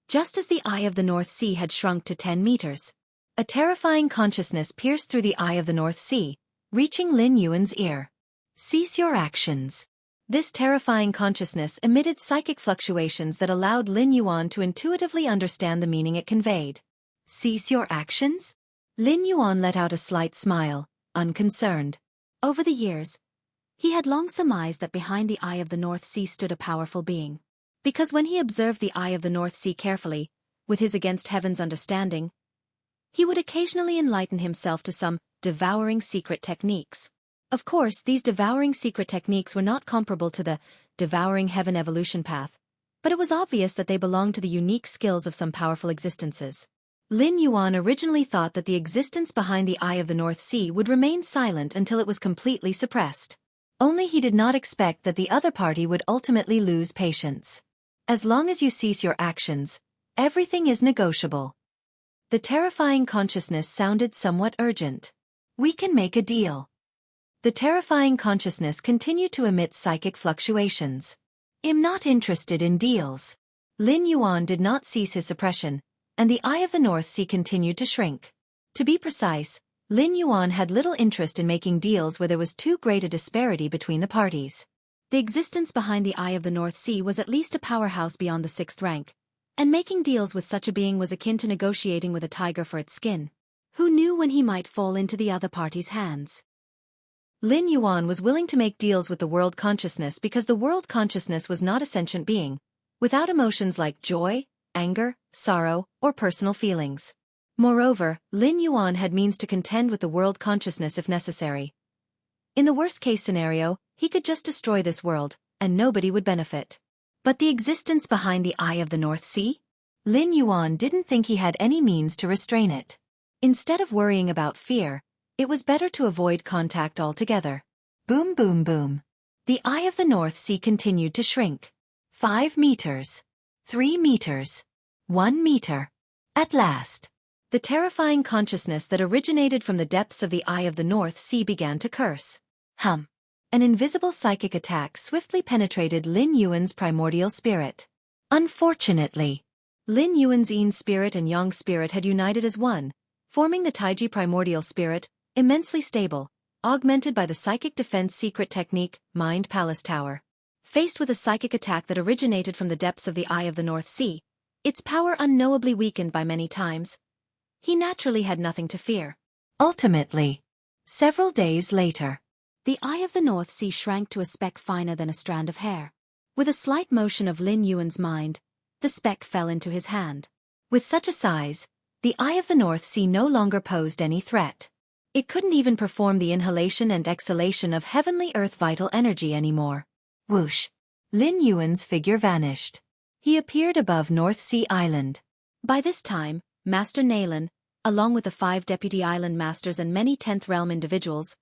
Just as the Eye of the North Sea had shrunk to 10 meters, a terrifying consciousness pierced through the Eye of the North Sea, reaching Lin Yuan's ear. Cease your actions. This terrifying consciousness emitted psychic fluctuations that allowed Lin Yuan to intuitively understand the meaning it conveyed. Cease your actions? Lin Yuan let out a slight smile, unconcerned. Over the years, he had long surmised that behind the Eye of the North Sea stood a powerful being. Because when he observed the Eye of the North Sea carefully, with his against heaven's understanding, he would occasionally enlighten himself to some devouring secret techniques. Of course, these devouring secret techniques were not comparable to the devouring heaven evolution path, but it was obvious that they belonged to the unique skills of some powerful existences. Lin Yuan originally thought that the existence behind the Eye of the North Sea would remain silent until it was completely suppressed. Only he did not expect that the other party would ultimately lose patience. As long as you cease your actions, everything is negotiable. The terrifying consciousness sounded somewhat urgent. We can make a deal. The terrifying consciousness continued to emit psychic fluctuations. I'm not interested in deals. Lin Yuan did not cease his suppression, and the Eye of the North Sea continued to shrink. To be precise, Lin Yuan had little interest in making deals where there was too great a disparity between the parties. The existence behind the Eye of the North Sea was at least a powerhouse beyond the 6th rank, and making deals with such a being was akin to negotiating with a tiger for its skin. Who knew when he might fall into the other party's hands? Lin Yuan was willing to make deals with the world consciousness because the world consciousness was not a sentient being, without emotions like joy, anger, sorrow, or personal feelings. Moreover, Lin Yuan had means to contend with the world consciousness if necessary. In the worst-case scenario, he could just destroy this world, and nobody would benefit. But the existence behind the Eye of the North Sea? Lin Yuan didn't think he had any means to restrain it. Instead of worrying about fear, it was better to avoid contact altogether. Boom boom boom. The Eye of the North Sea continued to shrink. 5 meters. 3 meters. 1 meter. At last, the terrifying consciousness that originated from the depths of the Eye of the North Sea began to curse. Hum. An invisible psychic attack swiftly penetrated Lin Yuan's primordial spirit. Unfortunately, Lin Yuan's Yin spirit and Yang spirit had united as one, forming the Taiji primordial spirit, immensely stable, augmented by the psychic defense secret technique, Mind Palace Tower. Faced with a psychic attack that originated from the depths of the Eye of the North Sea, its power unknowably weakened by many times, he naturally had nothing to fear. Ultimately, several days later, the Eye of the North Sea shrank to a speck finer than a strand of hair. With a slight motion of Lin Yuan's mind, the speck fell into his hand. With such a size, the Eye of the North Sea no longer posed any threat. It couldn't even perform the inhalation and exhalation of heavenly earth vital energy anymore. Whoosh! Lin Yuan's figure vanished. He appeared above North Sea Island. By this time, Master Nalan, along with the 5 deputy island masters and many 10th realm individuals,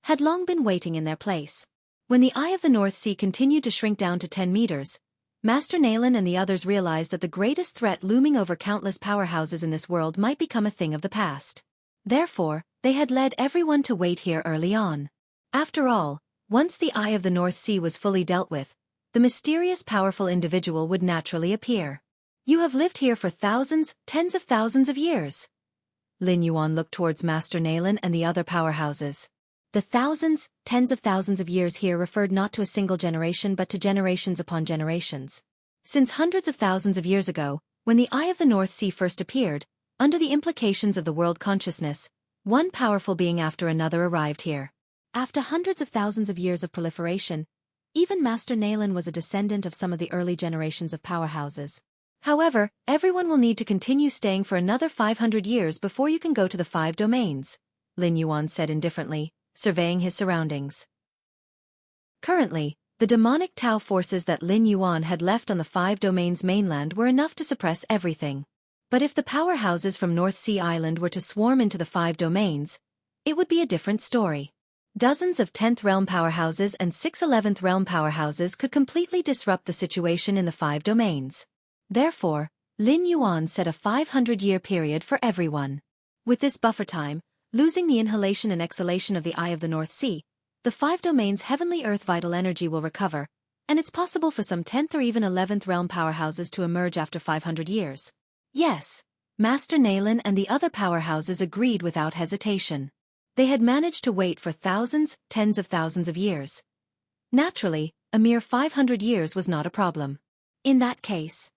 had long been waiting in their place. When the Eye of the North Sea continued to shrink down to 10 meters, Master Nalan and the others realized that the greatest threat looming over countless powerhouses in this world might become a thing of the past. Therefore, they had led everyone to wait here early on. After all, once the Eye of the North Sea was fully dealt with, the mysterious powerful individual would naturally appear. You have lived here for thousands, tens of thousands of years. Lin Yuan looked towards Master Nalan and the other powerhouses. The thousands, tens of thousands of years here referred not to a single generation but to generations upon generations. Since hundreds of thousands of years ago, when the Eye of the North Sea first appeared, under the implications of the world consciousness, one powerful being after another arrived here. After hundreds of thousands of years of proliferation, even Master Nalan was a descendant of some of the early generations of powerhouses. However, everyone will need to continue staying for another 500 years before you can go to the 5 domains, Lin Yuan said indifferently, surveying his surroundings. Currently, the demonic Tao forces that Lin Yuan had left on the 5 domains mainland were enough to suppress everything. But if the powerhouses from North Sea Island were to swarm into the 5 domains, it would be a different story. Dozens of 10th realm powerhouses and 6 11th realm powerhouses could completely disrupt the situation in the 5 domains. Therefore, Lin Yuan set a 500-year period for everyone. With this buffer time, losing the inhalation and exhalation of the Eye of the North Sea, the 5 domains' heavenly earth vital energy will recover, and it's possible for some 10th or even 11th realm powerhouses to emerge after 500 years. Yes, Master Nalan and the other powerhouses agreed without hesitation. They had managed to wait for thousands, tens of thousands of years. Naturally, a mere 500 years was not a problem. In that case,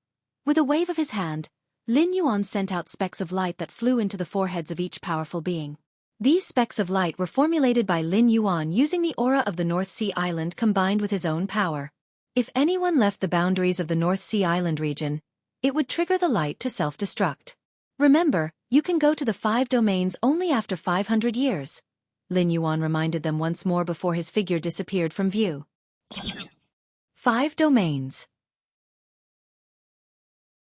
with a wave of his hand, Lin Yuan sent out specks of light that flew into the foreheads of each powerful being. These specks of light were formulated by Lin Yuan using the aura of the North Sea Island combined with his own power. If anyone left the boundaries of the North Sea Island region, it would trigger the light to self-destruct. Remember, you can go to the 5 domains only after 500 years. Lin Yuan reminded them once more before his figure disappeared from view. 5 domains.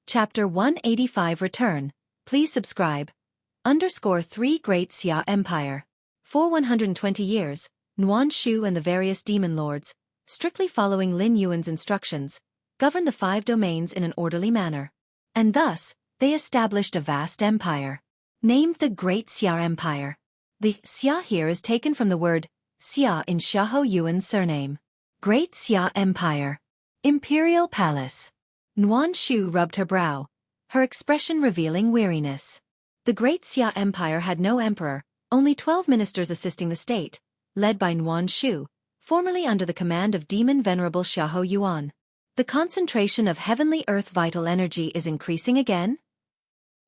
Chapter 185 Return. Please subscribe. _3 Great Xia Empire. For 120 years, Nuan Shu and the various demon lords, strictly following Lin Yuan's instructions, governed the 5 domains in an orderly manner. And thus, they established a vast empire, named the Great Xia Empire. The Xia here is taken from the word Xia in Xiahou Yuan's surname. Great Xia Empire. Imperial Palace. Nuan Shu rubbed her brow, her expression revealing weariness. The Great Xia Empire had no emperor, only 12 ministers assisting the state, led by Nuan Shu, formerly under the command of Demon Venerable Xiahou Yuan. The concentration of heavenly earth vital energy is increasing again?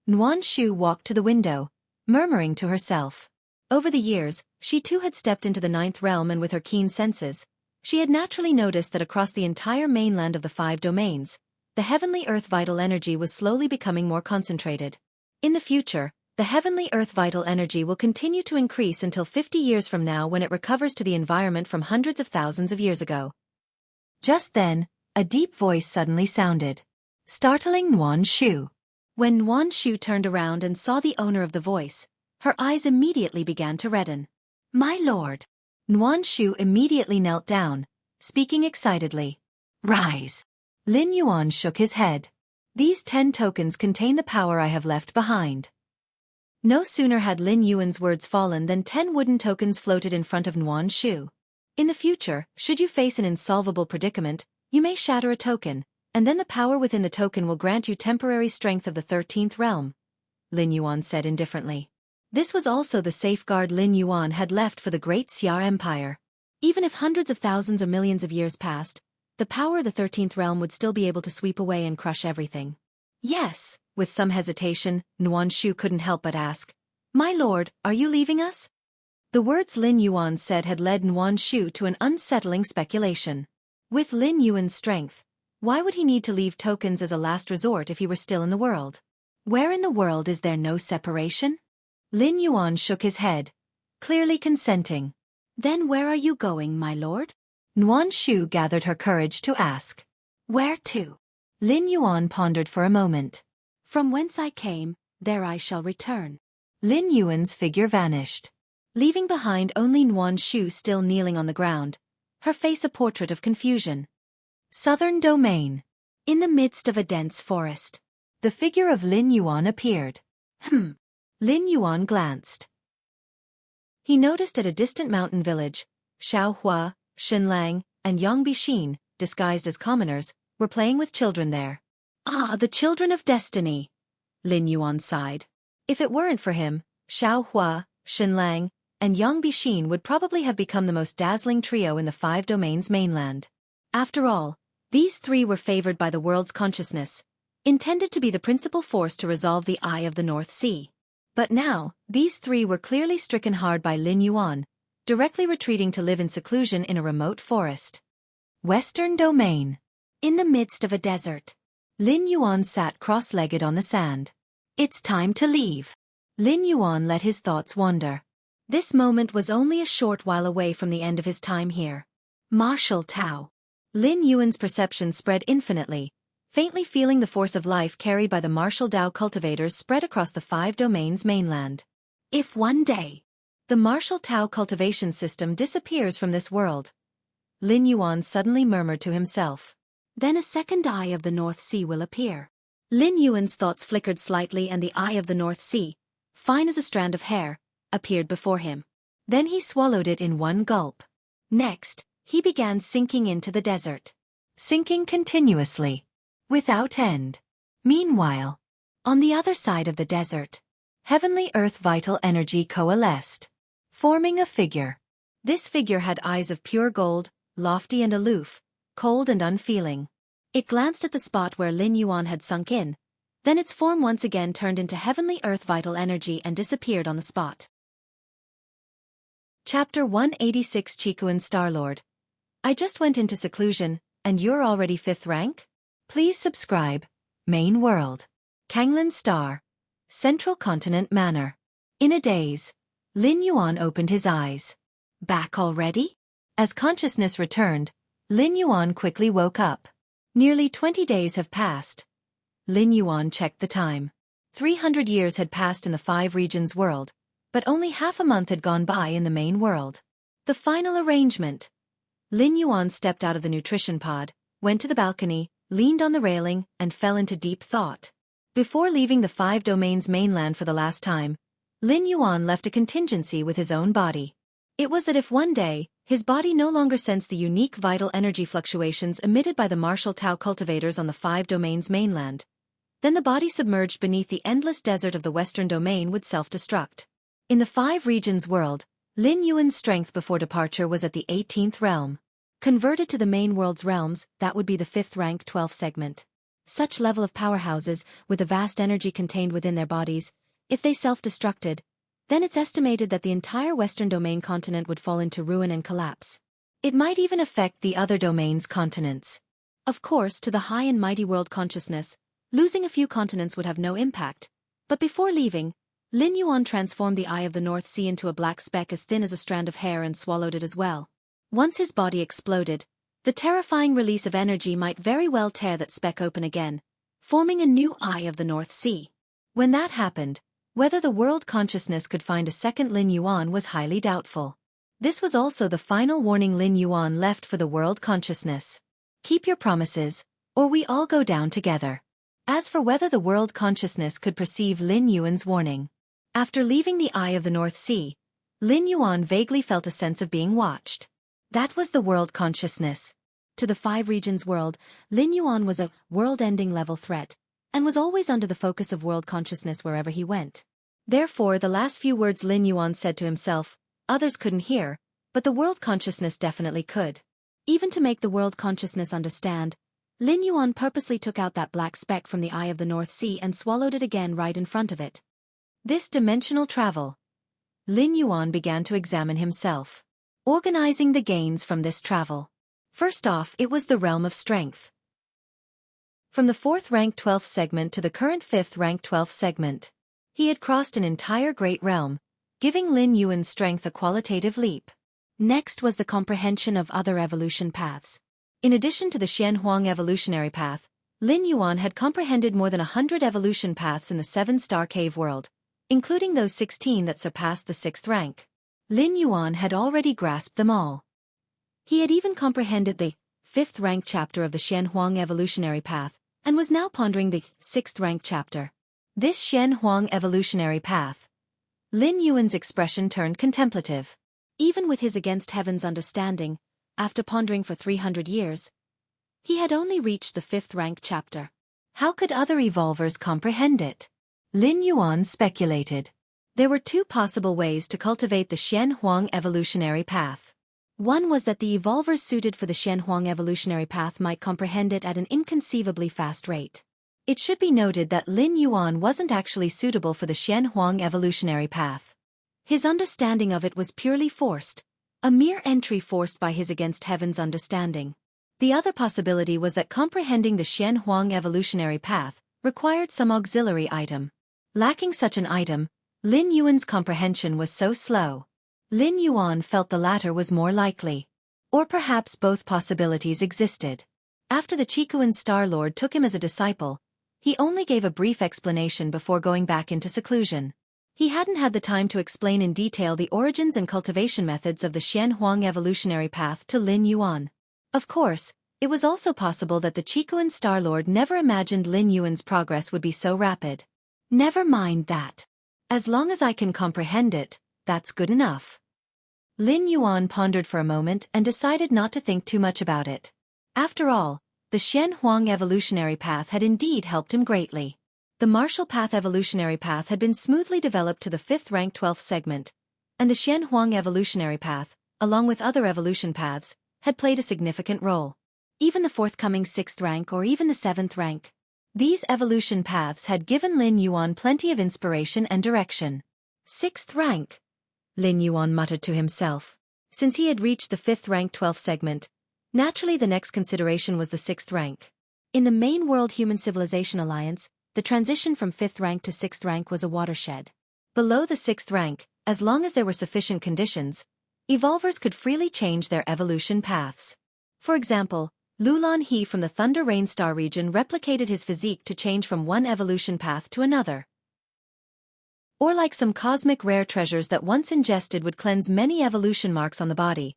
Nuan Shu walked to the window, murmuring to herself. Over the years, she too had stepped into the 9th realm, and with her keen senses, she had naturally noticed that across the entire mainland of the 5 domains, the heavenly earth vital energy was slowly becoming more concentrated. In the future, The heavenly earth vital energy will continue to increase until 50 years from now when it recovers to the environment from hundreds of thousands of years ago. Just then, a deep voice suddenly sounded, startling Nuan Shu. When Nuan Shu turned around and saw the owner of the voice, her eyes immediately began to redden. My lord! Nuan Shu immediately knelt down, speaking excitedly. Rise! Lin Yuan shook his head. These 10 tokens contain the power I have left behind. No sooner had Lin Yuan's words fallen than 10 wooden tokens floated in front of Nuan Shu. In the future, should you face an insolvable predicament, you may shatter a token, and then the power within the token will grant you temporary strength of the 13th realm, Lin Yuan said indifferently. This was also the safeguard Lin Yuan had left for the great Xia Empire. Even if hundreds of thousands or millions of years passed, the power of the 13th realm would still be able to sweep away and crush everything. Yes, with some hesitation, Nuan Shu couldn't help but ask, My lord, are you leaving us? The words Lin Yuan said had led Nuan Shu to an unsettling speculation. With Lin Yuan's strength, why would he need to leave tokens as a last resort if he were still in the world? Where in the world is there no separation? Lin Yuan shook his head, clearly consenting. Then where are you going, my lord? Nuan Shu gathered her courage to ask. Where to? Lin Yuan pondered for a moment. From whence I came, there I shall return. Lin Yuan's figure vanished, leaving behind only Nuan Shu still kneeling on the ground, her face a portrait of confusion. Southern Domain. In the midst of a dense forest, the figure of Lin Yuan appeared. Lin Yuan glanced. He noticed at a distant mountain village, Xiaohua, Xinlang, and Yang Bixin, disguised as commoners, were playing with children there. Ah, the children of destiny, Lin Yuan sighed. If it weren't for him, Xiaohua, Xinlang, and Yang Bixin would probably have become the most dazzling trio in the 5 domains mainland. After all, these 3 were favored by the world's consciousness, intended to be the principal force to resolve the Eye of the North Sea. But now, these 3 were clearly stricken hard by Lin Yuan, directly retreating to live in seclusion in a remote forest. Western Domain. In the midst of a desert, Lin Yuan sat cross-legged on the sand. It's time to leave. Lin Yuan let his thoughts wander. This moment was only a short while away from the end of his time here. Martial Tao. Lin Yuan's perception spread infinitely, faintly feeling the force of life carried by the martial Tao cultivators spread across the 5 domains mainland. If one day, the martial Tao cultivation system disappears from this world, Lin Yuan suddenly murmured to himself, then a second Eye of the North Sea will appear. Lin Yuan's thoughts flickered slightly and the Eye of the North Sea, fine as a strand of hair, appeared before him. Then he swallowed it in one gulp. Next, he began sinking into the desert. Sinking continuously, without end. Meanwhile, on the other side of the desert, heavenly earth vital energy coalesced, forming a figure. This figure had eyes of pure gold, lofty and aloof, cold and unfeeling. It glanced at the spot where Lin Yuan had sunk in, then its form once again turned into heavenly earth vital energy and disappeared on the spot. Chapter 186 Chikuan Starlord. I just went into seclusion, and you're already 5th rank? Please subscribe. Main World. Kanglin Star. Central Continent Manor. In a daze, Lin Yuan opened his eyes. Back already? As consciousness returned, Lin Yuan quickly woke up. Nearly 20 days have passed. Lin Yuan checked the time. 300 years had passed in the 5 regions world, but only half a month had gone by in the main world. The final arrangement. Lin Yuan stepped out of the nutrition pod, went to the balcony, leaned on the railing, and fell into deep thought. Before leaving the 5 domains mainland for the last time, Lin Yuan left a contingency with his own body. It was that if one day, his body no longer sensed the unique vital energy fluctuations emitted by the martial Tao cultivators on the 5 domains mainland, then the body submerged beneath the endless desert of the Western Domain would self-destruct. In the 5 regions world, Lin Yuan's strength before departure was at the 18th realm. Converted to the main world's realms, that would be the 5th rank 12th segment. Such level of powerhouses, with the vast energy contained within their bodies, if they self-destructed, then it's estimated that the entire Western Domain continent would fall into ruin and collapse. It might even affect the other domains' continents. Of course, to the high and mighty world consciousness, losing a few continents would have no impact, but before leaving, Lin Yuan transformed the eye of the North Sea into a black speck as thin as a strand of hair and swallowed it as well. Once his body exploded, the terrifying release of energy might very well tear that speck open again, forming a new eye of the North Sea. When that happened, whether the world consciousness could find a second Lin Yuan was highly doubtful. This was also the final warning Lin Yuan left for the world consciousness. Keep your promises, or we all go down together. As for whether the world consciousness could perceive Lin Yuan's warning, after leaving the eye of the North Sea, Lin Yuan vaguely felt a sense of being watched. That was the world consciousness. To the Five Regions world, Lin Yuan was a world-ending level threat, and was always under the focus of world consciousness wherever he went. Therefore, the last few words Lin Yuan said to himself, others couldn't hear, but the world consciousness definitely could. Even to make the world consciousness understand, Lin Yuan purposely took out that black speck from the eye of the North Sea and swallowed it again right in front of it. This dimensional travel. Lin Yuan began to examine himself, organizing the gains from this travel. First off, it was the realm of strength. From the 4th rank 12th segment to the current 5th rank 12th segment, he had crossed an entire great realm, giving Lin Yuan's strength a qualitative leap. Next was the comprehension of other evolution paths. In addition to the Xianhuang evolutionary path, Lin Yuan had comprehended more than 100 evolution paths in the 7-star cave world, including those 16 that surpassed the 6th rank. Lin Yuan had already grasped them all. He had even comprehended the 5th rank chapter of the Xianhuang evolutionary path, and was now pondering the 6th rank chapter. This Xianhuang evolutionary path. Lin Yuan's expression turned contemplative. Even with his against heaven's understanding, after pondering for 300 years, he had only reached the 5th rank chapter. How could other evolvers comprehend it? Lin Yuan speculated. There were two possible ways to cultivate the Xianhuang evolutionary path. One was that the evolvers suited for the Xianhuang evolutionary path might comprehend it at an inconceivably fast rate. It should be noted that Lin Yuan wasn't actually suitable for the Xianhuang evolutionary path. His understanding of it was purely forced, a mere entry forced by his against heaven's understanding. The other possibility was that comprehending the Xianhuang evolutionary path required some auxiliary item. Lacking such an item, Lin Yuan's comprehension was so slow. Lin Yuan felt the latter was more likely. Or perhaps both possibilities existed. After the Qikuan Star Lord took him as a disciple, he only gave a brief explanation before going back into seclusion. He hadn't had the time to explain in detail the origins and cultivation methods of the Xianhuang evolutionary path to Lin Yuan. Of course, it was also possible that the Qikuan Star Lord never imagined Lin Yuan's progress would be so rapid. Never mind that. As long as I can comprehend it, that's good enough. Lin Yuan pondered for a moment and decided not to think too much about it. After all, the Xianhuang evolutionary path had indeed helped him greatly. The martial path evolutionary path had been smoothly developed to the 5th rank 12th segment, and the Xianhuang evolutionary path, along with other evolution paths, had played a significant role. Even the forthcoming 6th rank or even the 7th rank. These evolution paths had given Lin Yuan plenty of inspiration and direction. 6th rank, Lin Yuan muttered to himself. Since he had reached the 5th rank 12th segment, naturally the next consideration was the 6th rank. In the main World Human Civilization Alliance, the transition from 5th rank to 6th rank was a watershed. Below the 6th rank, as long as there were sufficient conditions, evolvers could freely change their evolution paths. For example, Lulan He from the Thunder Rain Star region replicated his physique to change from one evolution path to another. Or like some cosmic rare treasures that once ingested would cleanse many evolution marks on the body,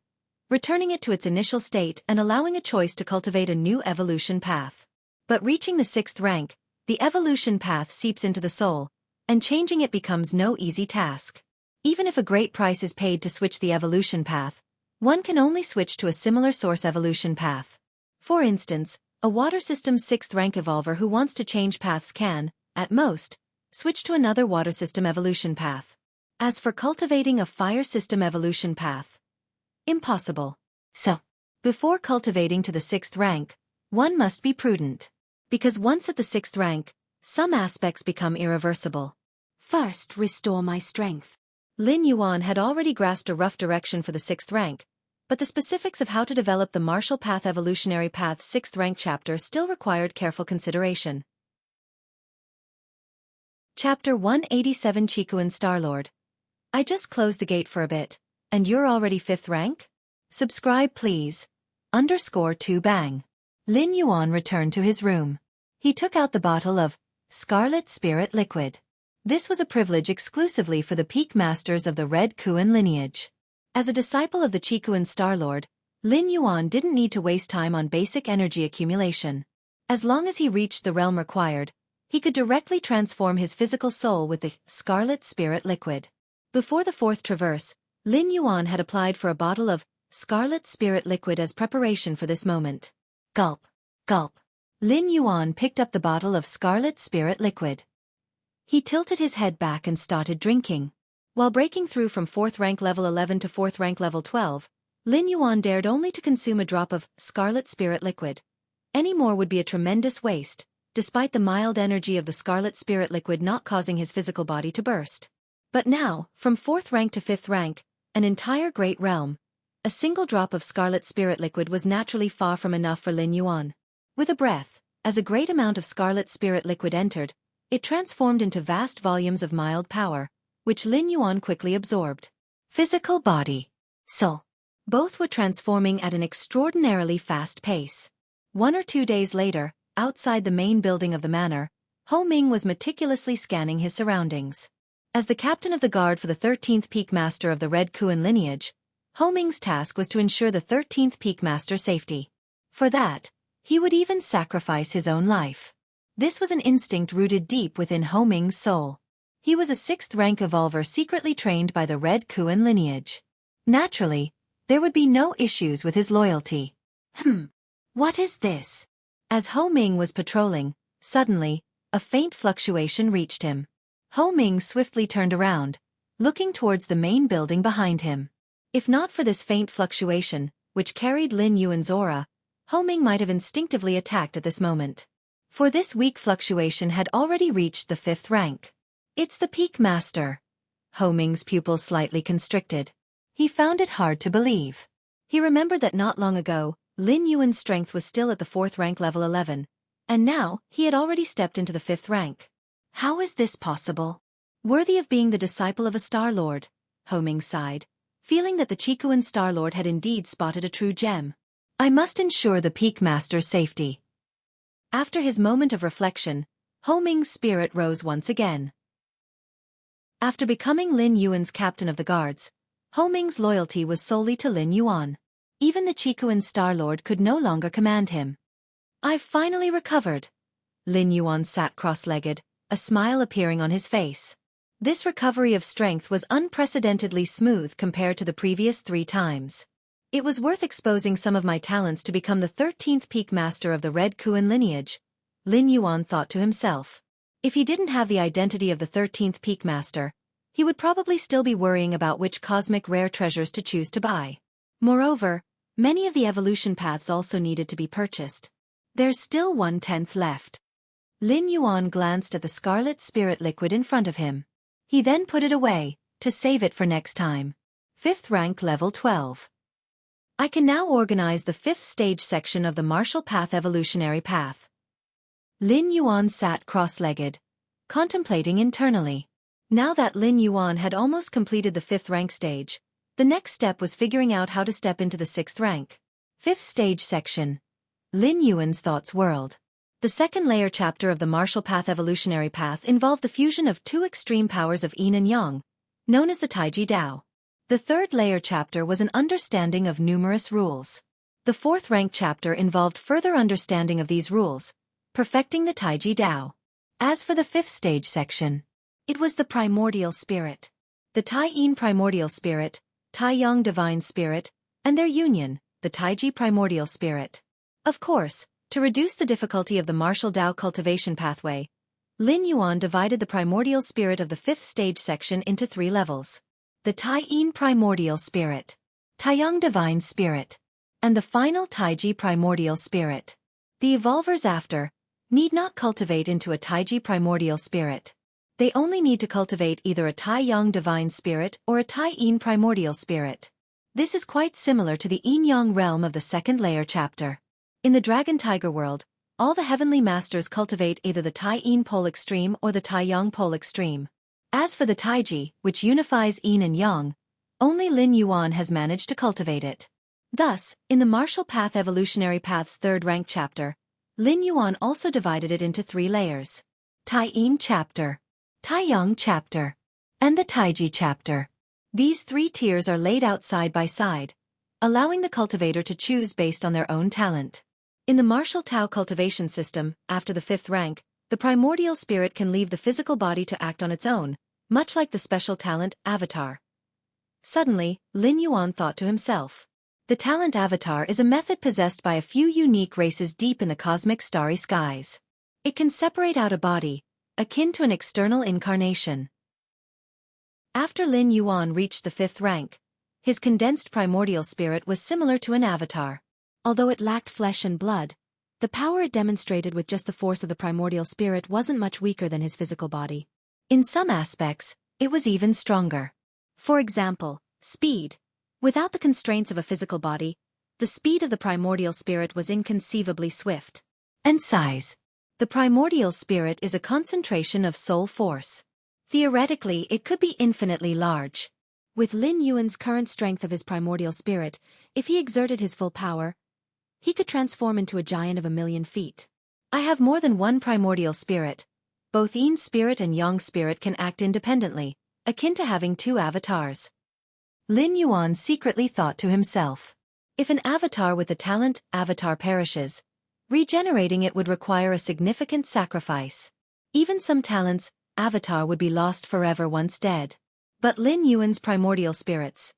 returning it to its initial state and allowing a choice to cultivate a new evolution path. But reaching the 6th rank, the evolution path seeps into the soul, and changing it becomes no easy task. Even if a great price is paid to switch the evolution path, one can only switch to a similar source evolution path. For instance, a water system 6th rank evolver who wants to change paths can, at most, switch to another water system evolution path. As for cultivating a fire system evolution path, impossible. So, before cultivating to the 6th rank, one must be prudent. Because once at the 6th rank, some aspects become irreversible. First, restore my strength. Lin Yuan had already grasped a rough direction for the 6th rank, but the specifics of how to develop the Martial Path Evolutionary Path 6th rank chapter still required careful consideration. Chapter 187 Chikuan Starlord. I just closed the gate for a bit, and you're already 5th rank? Subscribe please. _2 bang. Lin Yuan returned to his room. He took out the bottle of Scarlet Spirit Liquid. This was a privilege exclusively for the peak masters of the Red Kuan lineage. As a disciple of the Chikuan Starlord, Lin Yuan didn't need to waste time on basic energy accumulation. As long as he reached the realm required, he could directly transform his physical soul with the Scarlet Spirit Liquid. Before the 4th traverse, Lin Yuan had applied for a bottle of Scarlet Spirit Liquid as preparation for this moment. Gulp. Gulp. Lin Yuan picked up the bottle of Scarlet Spirit Liquid. He tilted his head back and started drinking. While breaking through from 4th rank level 11 to 4th rank level 12, Lin Yuan dared only to consume a drop of Scarlet Spirit Liquid. Any more would be a tremendous waste, despite the mild energy of the Scarlet Spirit Liquid not causing his physical body to burst. But now, from 4th rank to 5th rank, an entire great realm, a single drop of Scarlet Spirit Liquid was naturally far from enough for Lin Yuan. With a breath, as a great amount of Scarlet Spirit Liquid entered, it transformed into vast volumes of mild power, which Lin Yuan quickly absorbed. Physical body. Soul. Both were transforming at an extraordinarily fast pace. 1 or 2 days later, outside the main building of the manor, Ho Ming was meticulously scanning his surroundings. As the captain of the guard for the 13th peak master of the Red Kuan lineage, Ho Ming's task was to ensure the 13th peak master's safety. For that, he would even sacrifice his own life. This was an instinct rooted deep within Ho Ming's soul. He was a 6th rank evolver secretly trained by the Red Kuan lineage. Naturally, there would be no issues with his loyalty. What is this? As Ho Ming was patrolling, suddenly, a faint fluctuation reached him. Ho Ming swiftly turned around, looking towards the main building behind him. If not for this faint fluctuation, which carried Lin Yuan's aura, Ho Ming might have instinctively attacked at this moment. For this weak fluctuation had already reached the 5th rank. It's the peak master. Ho Ming's pupils slightly constricted. He found it hard to believe. He remembered that not long ago, Lin Yuan's strength was still at the 4th rank level 11, and now he had already stepped into the 5th rank. How is this possible? Worthy of being the disciple of a Star Lord, Ho Ming sighed, feeling that the Chikuan Star Lord had indeed spotted a true gem. I must ensure the peak master's safety. After his moment of reflection, Ho Ming's spirit rose once again. After becoming Lin Yuan's captain of the guards, Ho Ming's loyalty was solely to Lin Yuan. Even the Chikuan Star Lord could no longer command him. I've finally recovered. Lin Yuan sat cross-legged, a smile appearing on his face. This recovery of strength was unprecedentedly smooth compared to the previous 3 times. It was worth exposing some of my talents to become the 13th peak master of the Red Kuan lineage, Lin Yuan thought to himself. If he didn't have the identity of the 13th peak master, he would probably still be worrying about which cosmic rare treasures to choose to buy. Moreover, many of the evolution paths also needed to be purchased. There's still 1/10 left. Lin Yuan glanced at the Scarlet Spirit Liquid in front of him. He then put it away, to save it for next time. 5th rank level 12. I can now organize the 5th stage section of the Martial Path evolutionary path. Lin Yuan sat cross-legged, contemplating internally. Now that Lin Yuan had almost completed the 5th rank stage, the next step was figuring out how to step into the 6th rank. 5th stage section. Lin Yuan's thoughts whirled. The second layer chapter of the Martial Path evolutionary path involved the fusion of 2 extreme powers of yin and yang, known as the Taiji Dao. The third layer chapter was an understanding of numerous rules. The 4th rank chapter involved further understanding of these rules, perfecting the Taiji Dao. As for the 5th stage section, it was the primordial spirit. The Tai Yin primordial spirit, Tai Yang divine spirit, and their union, the Taiji primordial spirit. Of course, to reduce the difficulty of the martial Dao cultivation pathway, Lin Yuan divided the primordial spirit of the 5th stage section into 3 levels. The Tai Yin primordial spirit, Tai Yang divine spirit, and the final Taiji primordial spirit. The evolvers after need not cultivate into a Taiji primordial spirit. They only need to cultivate either a Tai Yang divine spirit or a Tai Yin primordial spirit. This is quite similar to the Yin Yang realm of the second layer chapter. In the Dragon Tiger world, all the heavenly masters cultivate either the Tai-Yin pole extreme or the Tai-Yang pole extreme. As for the Taiji, which unifies Yin and Yang, only Lin Yuan has managed to cultivate it. Thus, in the Martial Path Evolutionary Path's third rank chapter, Lin Yuan also divided it into 3 layers. Tai-Yin chapter, Tai-Yang chapter, and the Taiji chapter. These 3 tiers are laid out side by side, allowing the cultivator to choose based on their own talent. In the martial Tao cultivation system, after the 5th rank, the primordial spirit can leave the physical body to act on its own, much like the special talent avatar. Suddenly, Lin Yuan thought to himself. The talent avatar is a method possessed by a few unique races deep in the cosmic starry skies. It can separate out a body, akin to an external incarnation. After Lin Yuan reached the 5th rank, his condensed primordial spirit was similar to an avatar. Although it lacked flesh and blood, the power it demonstrated with just the force of the primordial spirit wasn't much weaker than his physical body. In some aspects, it was even stronger. For example, speed. Without the constraints of a physical body, the speed of the primordial spirit was inconceivably swift. And size. The primordial spirit is a concentration of soul force. Theoretically, it could be infinitely large. With Lin Yuan's current strength of his primordial spirit, if he exerted his full power, he could transform into a giant of 1,000,000 feet. I have more than one primordial spirit. Both Yin spirit and Yang spirit can act independently, akin to having 2 avatars. Lin Yuan secretly thought to himself. If an avatar with the talent avatar perishes, regenerating it would require a significant sacrifice. Even some talents avatar would be lost forever once dead. But Lin Yuan's primordial spirits.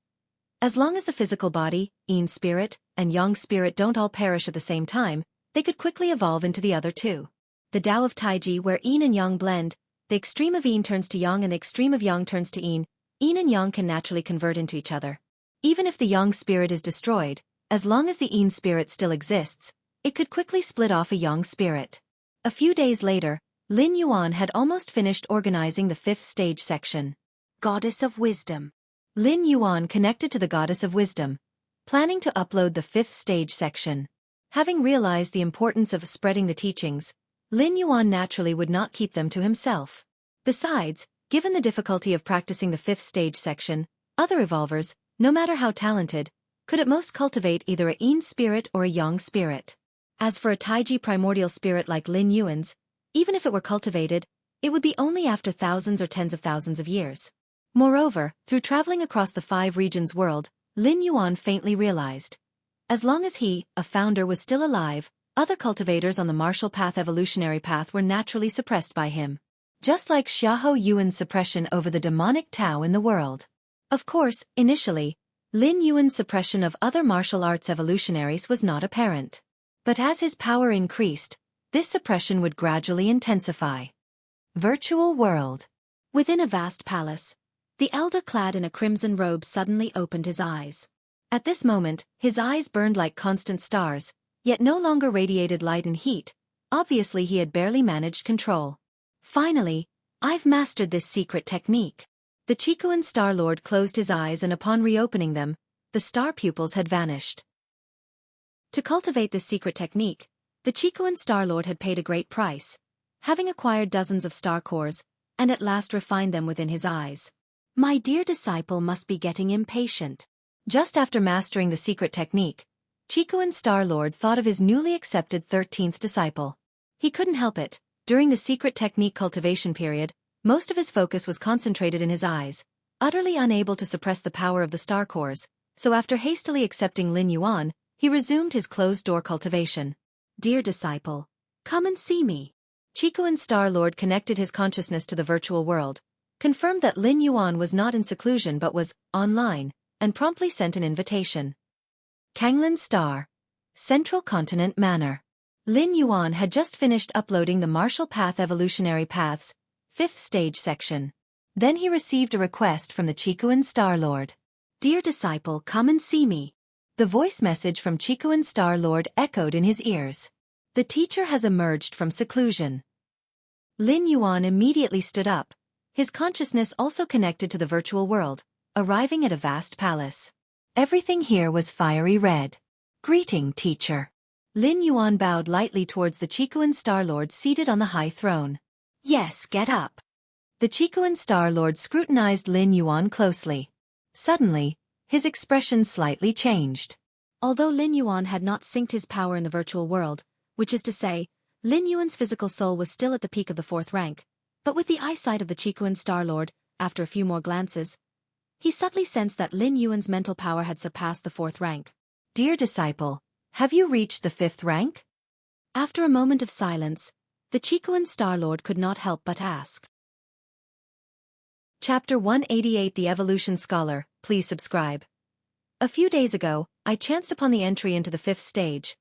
As long as the physical body, Yin spirit, and Yang spirit don't all perish at the same time, they could quickly evolve into the other 2. The Tao of Taiji, where Yin and Yang blend, the extreme of Yin turns to Yang and the extreme of Yang turns to Yin. Yin and Yang can naturally convert into each other. Even if the Yang spirit is destroyed, as long as the Yin spirit still exists, it could quickly split off a Yang spirit. A few days later, Lin Yuan had almost finished organizing the 5th stage section. Goddess of Wisdom. Lin Yuan connected to the Goddess of Wisdom, planning to upload the 5th stage section. Having realized the importance of spreading the teachings, Lin Yuan naturally would not keep them to himself. Besides, given the difficulty of practicing the 5th stage section, other evolvers, no matter how talented, could at most cultivate either a Yin spirit or a Yang spirit. As for a Taiji primordial spirit like Lin Yuan's, even if it were cultivated, it would be only after thousands or tens of thousands of years. Moreover, through traveling across the 5 regions world, Lin Yuan faintly realized. As long as he, a founder, was still alive, other cultivators on the martial path evolutionary path were naturally suppressed by him. Just like Xiahou Yuan's suppression over the demonic Tao in the world. Of course, initially, Lin Yuan's suppression of other martial arts evolutionaries was not apparent. But as his power increased, this suppression would gradually intensify. Virtual world. Within a vast palace, the elder clad in a crimson robe suddenly opened his eyes. At this moment, his eyes burned like constant stars, yet no longer radiated light and heat. Obviously he had barely managed control. Finally, I've mastered this secret technique. The Chicoan Star Lord closed his eyes and upon reopening them, the star pupils had vanished. To cultivate this secret technique, the Chicoan Star Lord had paid a great price, having acquired dozens of star cores, and at last refined them within his eyes. My dear disciple must be getting impatient. Just after mastering the secret technique, Chicoan Star Lord thought of his newly accepted 13th disciple. He couldn't help it. During the secret technique cultivation period, most of his focus was concentrated in his eyes, utterly unable to suppress the power of the star cores, so after hastily accepting Lin Yuan, he resumed his closed-door cultivation. Dear disciple, come and see me. Chicoan Star Lord connected his consciousness to the virtual world, confirmed that Lin Yuan was not in seclusion but was online, and promptly sent an invitation. Kanglan Star, Central Continent Manor. Lin Yuan had just finished uploading the Martial Path Evolutionary Path's 5th stage section. Then he received a request from the Chicoan Star Lord. Dear disciple, come and see me. The voice message from Chicoan Star Lord echoed in his ears. The teacher has emerged from seclusion. Lin Yuan immediately stood up, his consciousness also connected to the virtual world, arriving at a vast palace. Everything here was fiery red. Greeting, teacher. Lin Yuan bowed lightly towards the Chiquan Star Lord seated on the high throne. Yes, get up. The Chiquan Star Lord scrutinized Lin Yuan closely. Suddenly, his expression slightly changed. Although Lin Yuan had not synced his power in the virtual world, which is to say, Lin Yuan's physical soul was still at the peak of the 4th rank, but with the eyesight of the Chiquan Star Lord, after a few more glances, he subtly sensed that Lin Yuan's mental power had surpassed the 4th rank. Dear disciple, have you reached the 5th rank? After a moment of silence, the Chiquan Star Lord could not help but ask. Chapter 188 The Evolution Scholar, please subscribe. A few days ago, I chanced upon the entry into the 5th stage.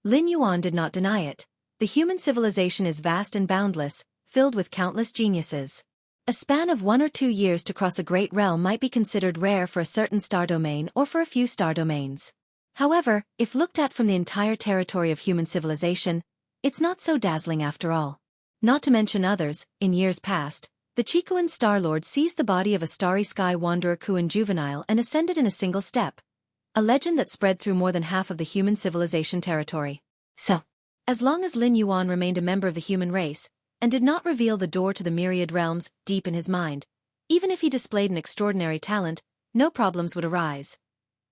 Lin Yuan did not deny it. The human civilization is vast and boundless, filled with countless geniuses. A span of 1 or 2 years to cross a great realm might be considered rare for a certain star domain or for a few star domains. However, if looked at from the entire territory of human civilization, it's not so dazzling after all. Not to mention others, in years past, the Chiquan Star Lord seized the body of a starry sky wanderer Kuan juvenile and ascended in a single step. A legend that spread through more than half of the human civilization territory. So, as long as Lin Yuan remained a member of the human race, and did not reveal the door to the myriad realms deep in his mind, even if he displayed an extraordinary talent, no problems would arise.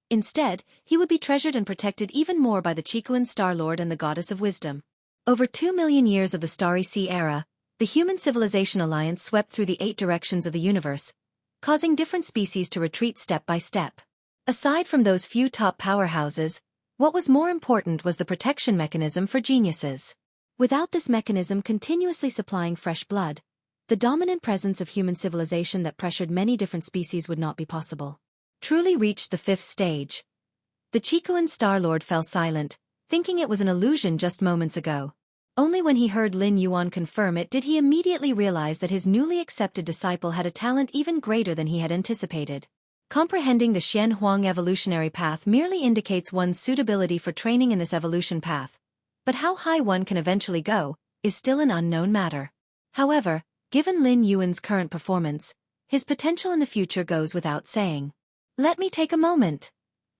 Instead, he would be treasured and protected even more by the Chiquan Star Lord and the Goddess of Wisdom. Over 2 million years of the Starry Sea era, the Human Civilization Alliance swept through the 8 directions of the universe, causing different species to retreat step by step. Aside from those few top powerhouses, what was more important was the protection mechanism for geniuses. Without this mechanism continuously supplying fresh blood, the dominant presence of human civilization that pressured many different species would not be possible. Truly reached the 5th stage. The Chiquan Star Lord fell silent, thinking it was an illusion just moments ago. Only when he heard Lin Yuan confirm it did he immediately realize that his newly accepted disciple had a talent even greater than he had anticipated. Comprehending the Xianxia evolutionary path merely indicates one's suitability for training in this evolution path, but how high one can eventually go is still an unknown matter. However, given Lin Yuan's current performance, his potential in the future goes without saying. Let me take a moment.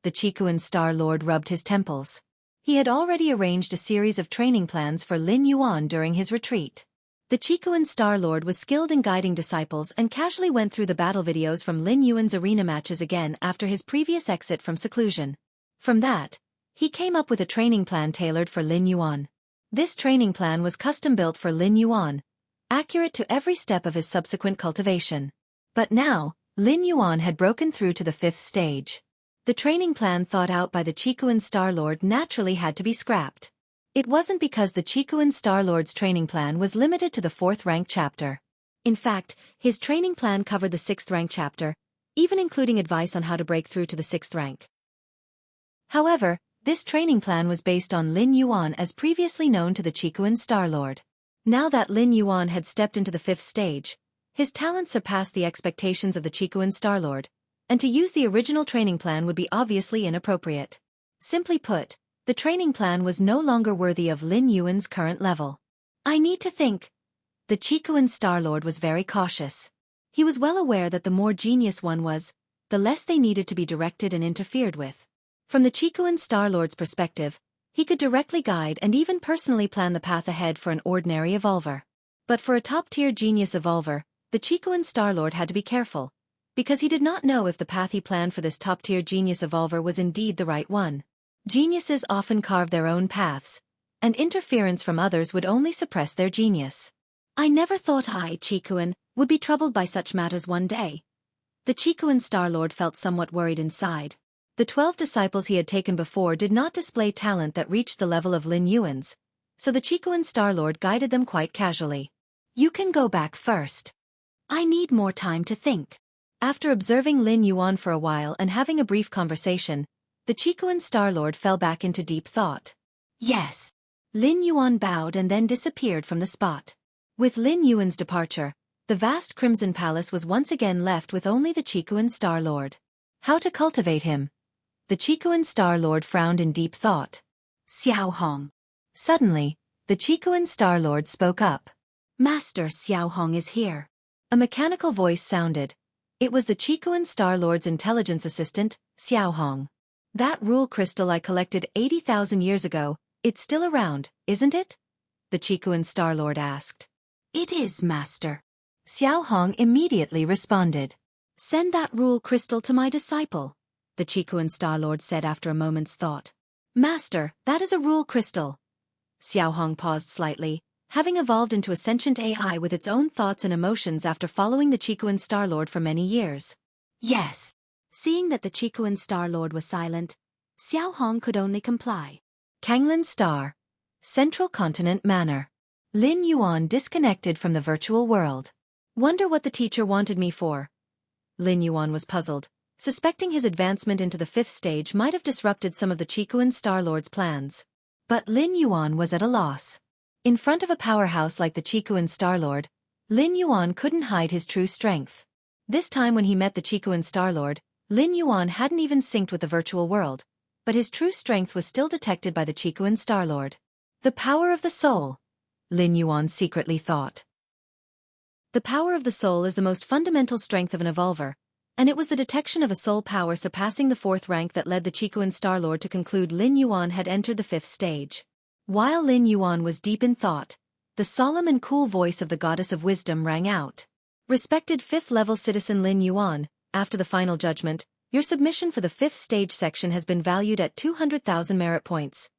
The Chiquan Star Lord rubbed his temples. He had already arranged a series of training plans for Lin Yuan during his retreat. The Chiquan Star Lord was skilled in guiding disciples and casually went through the battle videos from Lin Yuan's arena matches again after his previous exit from seclusion. From that, he came up with a training plan tailored for Lin Yuan. This training plan was custom-built for Lin Yuan, accurate to every step of his subsequent cultivation. But now, Lin Yuan had broken through to the 5th stage. The training plan thought out by the Chiquan Star Lord naturally had to be scrapped. It wasn't because the Chiquan Star Lord's training plan was limited to the 4th rank chapter. In fact, his training plan covered the 6th rank chapter, even including advice on how to break through to the 6th rank. However, this training plan was based on Lin Yuan as previously known to the Chiquan Star Lord. Now that Lin Yuan had stepped into the 5th stage, his talent surpassed the expectations of the Chiquan Star Lord, and to use the original training plan would be obviously inappropriate. Simply put, the training plan was no longer worthy of Lin Yuan's current level. I need to think. The Chiquan Star Lord was very cautious. He was well aware that the more genius one was, the less they needed to be directed and interfered with. From the Chiquan Star Lord's perspective, he could directly guide and even personally plan the path ahead for an ordinary evolver. But for a top-tier genius evolver, the Chiquan Star Lord had to be careful, because he did not know if the path he planned for this top-tier genius evolver was indeed the right one. Geniuses often carve their own paths, and interference from others would only suppress their genius. I never thought I, Chiquan, would be troubled by such matters one day. The Chiquan Star Lord felt somewhat worried inside. The 12 disciples he had taken before did not display talent that reached the level of Lin Yuan's, so the Chiquan Star Lord guided them quite casually. You can go back first. I need more time to think. After observing Lin Yuan for a while and having a brief conversation, the Chiquan Star Lord fell back into deep thought. Yes. Lin Yuan bowed and then disappeared from the spot. With Lin Yuan's departure, the vast Crimson Palace was once again left with only the Chiquan Star Lord. How to cultivate him? The Chiquan Star Lord frowned in deep thought. Xiao Hong. Suddenly, the Chiquan Star Lord spoke up. Master Xiao Hong is here. A mechanical voice sounded. It was the Chiquan Star Lord's intelligence assistant, Xiao Hong. That rule crystal I collected 80,000 years ago, It's still around, isn't it? The Qikuan Star Lord asked. It is, Master. Xiao Hong immediately responded. Send that rule crystal to my disciple, the Qikuan Star Lord said after a moment's thought. Master, that is a rule crystal. Xiao Hong paused slightly, having evolved into a sentient AI with its own thoughts and emotions after following the Qikuan Star Lord for many years. Yes. Seeing that the Qikuan Star Lord was silent, Xiao Hong could only comply. Kanglin Star. Central Continent Manor. Lin Yuan disconnected from the virtual world. Wonder what the teacher wanted me for. Lin Yuan was puzzled, suspecting his advancement into the 5th stage might have disrupted some of the Qikuan Star Lord's plans. But Lin Yuan was at a loss. In front of a powerhouse like the Qikuan Star Lord, Lin Yuan couldn't hide his true strength. This time when he met the Qikuan Star Lord, Lin Yuan hadn't even synced with the virtual world, but his true strength was still detected by the Qikuan Star Lord. The power of the soul, Lin Yuan secretly thought. The power of the soul is the most fundamental strength of an evolver, and it was the detection of a soul power surpassing the 4th rank that led the Qikuan Star Lord to conclude Lin Yuan had entered the 5th stage. While Lin Yuan was deep in thought, the solemn and cool voice of the Goddess of Wisdom rang out. Respected 5th-level citizen Lin Yuan, after the final judgment, your submission for the 5th stage section has been valued at 200,000 merit points.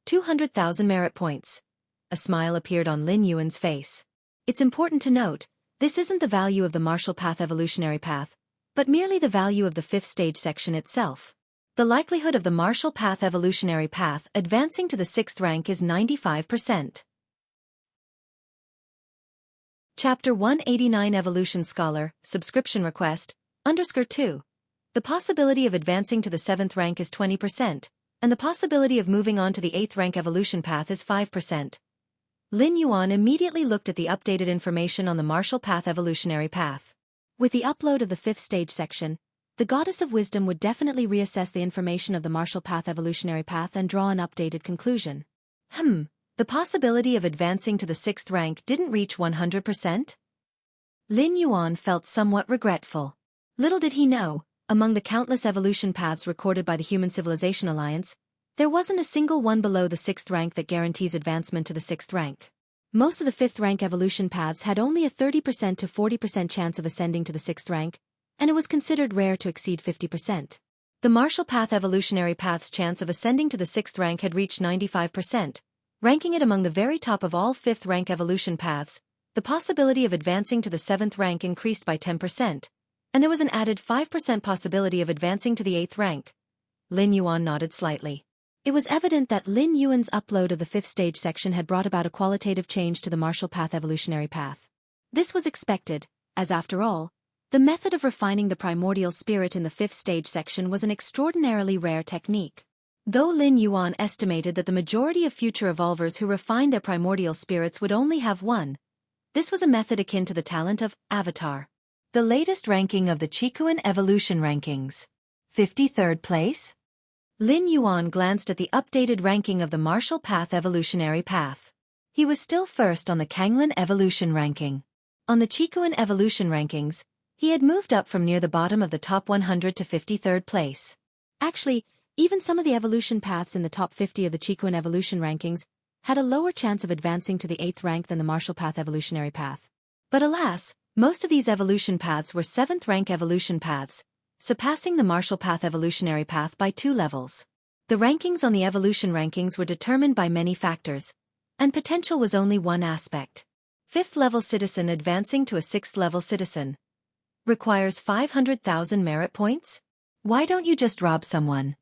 200,000 merit points. A smile appeared on Lin Yuan's face. It's important to note, this isn't the value of the martial path evolutionary path, but merely the value of the 5th stage section itself. The likelihood of the martial path evolutionary path advancing to the 6th rank is 95%. Chapter 189 Evolution Scholar, Subscription Request, _2. The possibility of advancing to the 7th rank is 20%, and the possibility of moving on to the 8th rank evolution path is 5%. Lin Yuan immediately looked at the updated information on the martial path evolutionary path. With the upload of the 5th stage section, the Goddess of Wisdom would definitely reassess the information of the martial path evolutionary path and draw an updated conclusion. The possibility of advancing to the 6th rank didn't reach 100%? Lin Yuan felt somewhat regretful. Little did he know, among the countless evolution paths recorded by the Human Civilization Alliance, there wasn't a single one below the 6th rank that guarantees advancement to the 6th rank. Most of the 5th rank evolution paths had only a 30% to 40% chance of ascending to the 6th rank, and it was considered rare to exceed 50%. The martial path evolutionary path's chance of ascending to the 6th rank had reached 95%, ranking it among the very top of all 5th rank evolution paths. The possibility of advancing to the 7th rank increased by 10%, and there was an added 5% possibility of advancing to the 8th rank. Lin Yuan nodded slightly. It was evident that Lin Yuan's upload of the 5th stage section had brought about a qualitative change to the martial path evolutionary path. This was expected, as after all, the method of refining the primordial spirit in the 5th stage section was an extraordinarily rare technique. Though Lin Yuan estimated that the majority of future evolvers who refined their primordial spirits would only have one, this was a method akin to the talent of Avatar. The latest ranking of the Qikuan Evolution Rankings. 53rd place? Lin Yuan glanced at the updated ranking of the martial path evolutionary path. He was still first on the Kanglin Evolution Ranking. On the Qikuan Evolution Rankings, he had moved up from near the bottom of the top 100 to 53rd place. Actually, even some of the evolution paths in the top 50 of the Qikuan Evolution Rankings had a lower chance of advancing to the 8th rank than the martial path evolutionary path. But alas, most of these evolution paths were 7th rank evolution paths, surpassing the martial path evolutionary path by 2 levels. The rankings on the evolution rankings were determined by many factors, and potential was only one aspect. 5th level citizen advancing to a 6th level citizen requires 500,000 merit points? Why don't you just rob someone?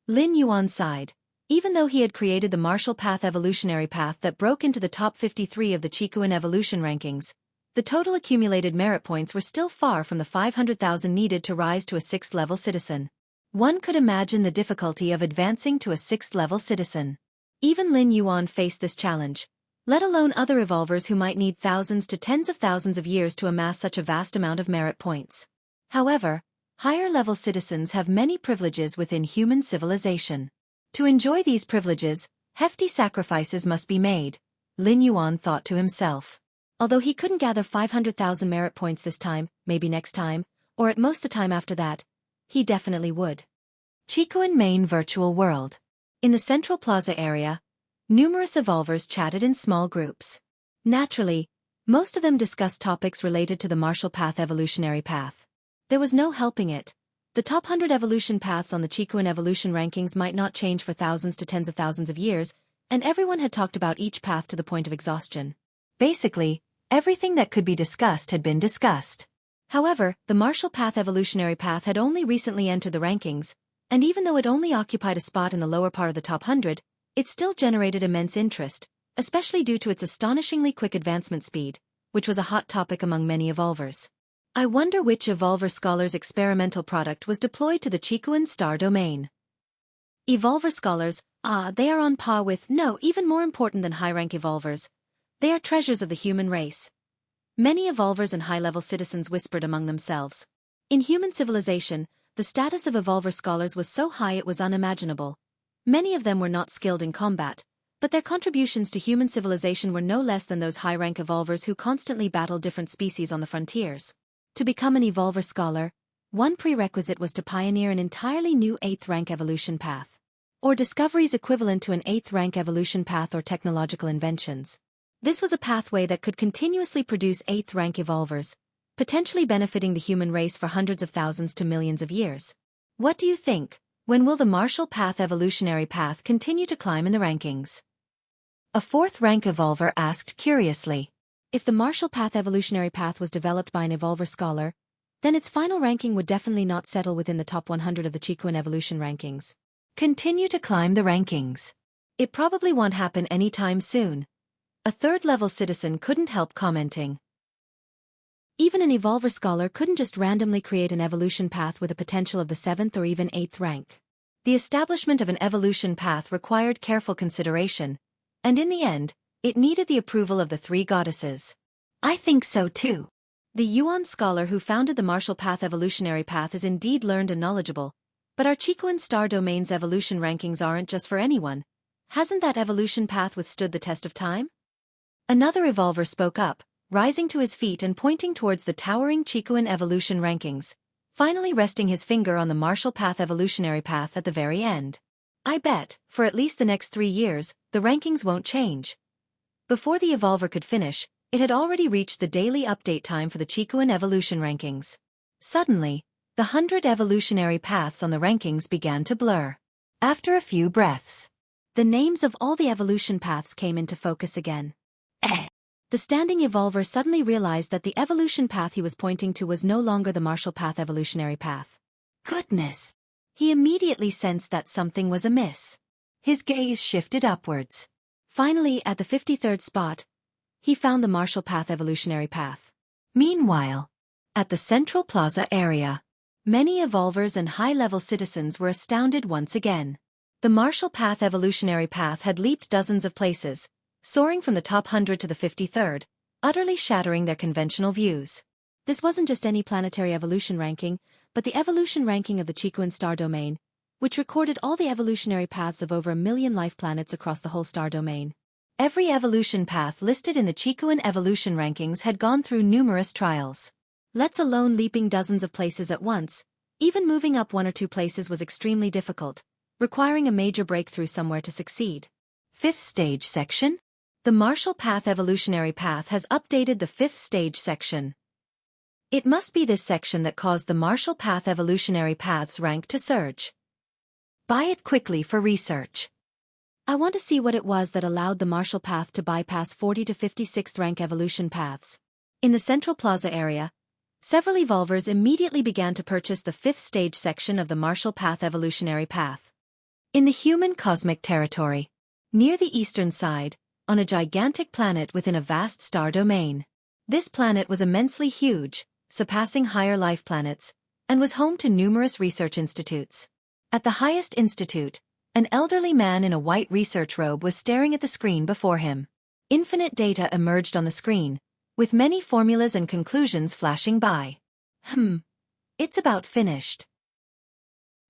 Lin Yuan sighed. Even though he had created the martial path evolutionary path that broke into the top 53 of the Qikuan evolution rankings, the total accumulated merit points were still far from the 500,000 needed to rise to a 6th level citizen. One could imagine the difficulty of advancing to a 6th level citizen. Even Lin Yuan faced this challenge, let alone other evolvers who might need thousands to tens of thousands of years to amass such a vast amount of merit points. However, higher-level citizens have many privileges within human civilization. To enjoy these privileges, hefty sacrifices must be made, Lin Yuan thought to himself. Although he couldn't gather 500,000 merit points this time, maybe next time, or at most the time after that, he definitely would. Qikuan Main Virtual World. In the Central Plaza area, numerous evolvers chatted in small groups. Naturally, most of them discussed topics related to the martial path evolutionary path. There was no helping it. The top 100 evolution paths on the Chicoan evolution rankings might not change for thousands to tens of thousands of years, and everyone had talked about each path to the point of exhaustion. Basically, everything that could be discussed had been discussed. However, the martial path evolutionary path had only recently entered the rankings, and even though it only occupied a spot in the lower part of the top 100, it still generated immense interest, especially due to its astonishingly quick advancement speed, which was a hot topic among many evolvers. I wonder which evolver scholar's experimental product was deployed to the Chicoan star domain. Evolver scholars, they are on par with, no, even more important than high-rank evolvers. They are treasures of the human race. Many evolvers and high-level citizens whispered among themselves. In human civilization, the status of evolver scholars was so high it was unimaginable. Many of them were not skilled in combat, but their contributions to human civilization were no less than those high-rank evolvers who constantly battled different species on the frontiers. To become an evolver scholar, one prerequisite was to pioneer an entirely new 8th rank evolution path, or discoveries equivalent to an 8th rank evolution path or technological inventions. This was a pathway that could continuously produce 8th rank evolvers, potentially benefiting the human race for hundreds of thousands to millions of years. What do you think? When will the martial path evolutionary path continue to climb in the rankings? A 4th rank evolver asked curiously. If the martial path evolutionary path was developed by an evolver scholar, then its final ranking would definitely not settle within the top 100 of the Chicoan evolution rankings. Continue to climb the rankings. It probably won't happen anytime soon. A 3rd-level citizen couldn't help commenting. Even an evolver scholar couldn't just randomly create an evolution path with a potential of the 7th or even 8th rank. The establishment of an evolution path required careful consideration, and in the end, it needed the approval of the 3 goddesses. I think so too. The Yuan scholar who founded the martial path evolutionary path is indeed learned and knowledgeable, but our Chicoan star domain's evolution rankings aren't just for anyone. Hasn't that evolution path withstood the test of time? Another evolver spoke up, rising to his feet and pointing towards the towering Chicoan evolution rankings, finally resting his finger on the martial path evolutionary path at the very end. I bet, for at least the next 3 years, the rankings won't change. Before the evolver could finish, it had already reached the daily update time for the Chicoan evolution rankings. Suddenly, the 100 evolutionary paths on the rankings began to blur. After a few breaths, the names of all the evolution paths came into focus again. The standing evolver suddenly realized that the evolution path he was pointing to was no longer the martial path evolutionary path. Goodness! He immediately sensed that something was amiss. His gaze shifted upwards. Finally, at the 53rd spot, he found the martial path evolutionary path. Meanwhile, at the Central Plaza area, many evolvers and high-level citizens were astounded once again. The martial path evolutionary path had leaped dozens of places, soaring from the top 100 to the 53rd, utterly shattering their conventional views. This wasn't just any planetary evolution ranking, but the evolution ranking of the Chicoan star domain, which recorded all the evolutionary paths of over 1 million life planets across the whole star domain. Every evolution path listed in the Chicoan evolution rankings had gone through numerous trials. Let alone leaping dozens of places at once, even moving up 1 or 2 places was extremely difficult, requiring a major breakthrough somewhere to succeed. 5th stage section? The martial path evolutionary path has updated the 5th stage section. It must be this section that caused the martial path evolutionary path's rank to surge. Buy it quickly for research. I want to see what it was that allowed the martial path to bypass 40 to 56th rank evolution paths. In the Central Plaza area, several evolvers immediately began to purchase the 5th stage section of the martial path evolutionary path. In the human cosmic territory, near the eastern side, on a gigantic planet within a vast star domain. This planet was immensely huge, surpassing higher life planets, and was home to numerous research institutes. At the highest institute, an elderly man in a white research robe was staring at the screen before him. Infinite data emerged on the screen, with many formulas and conclusions flashing by. It's about finished.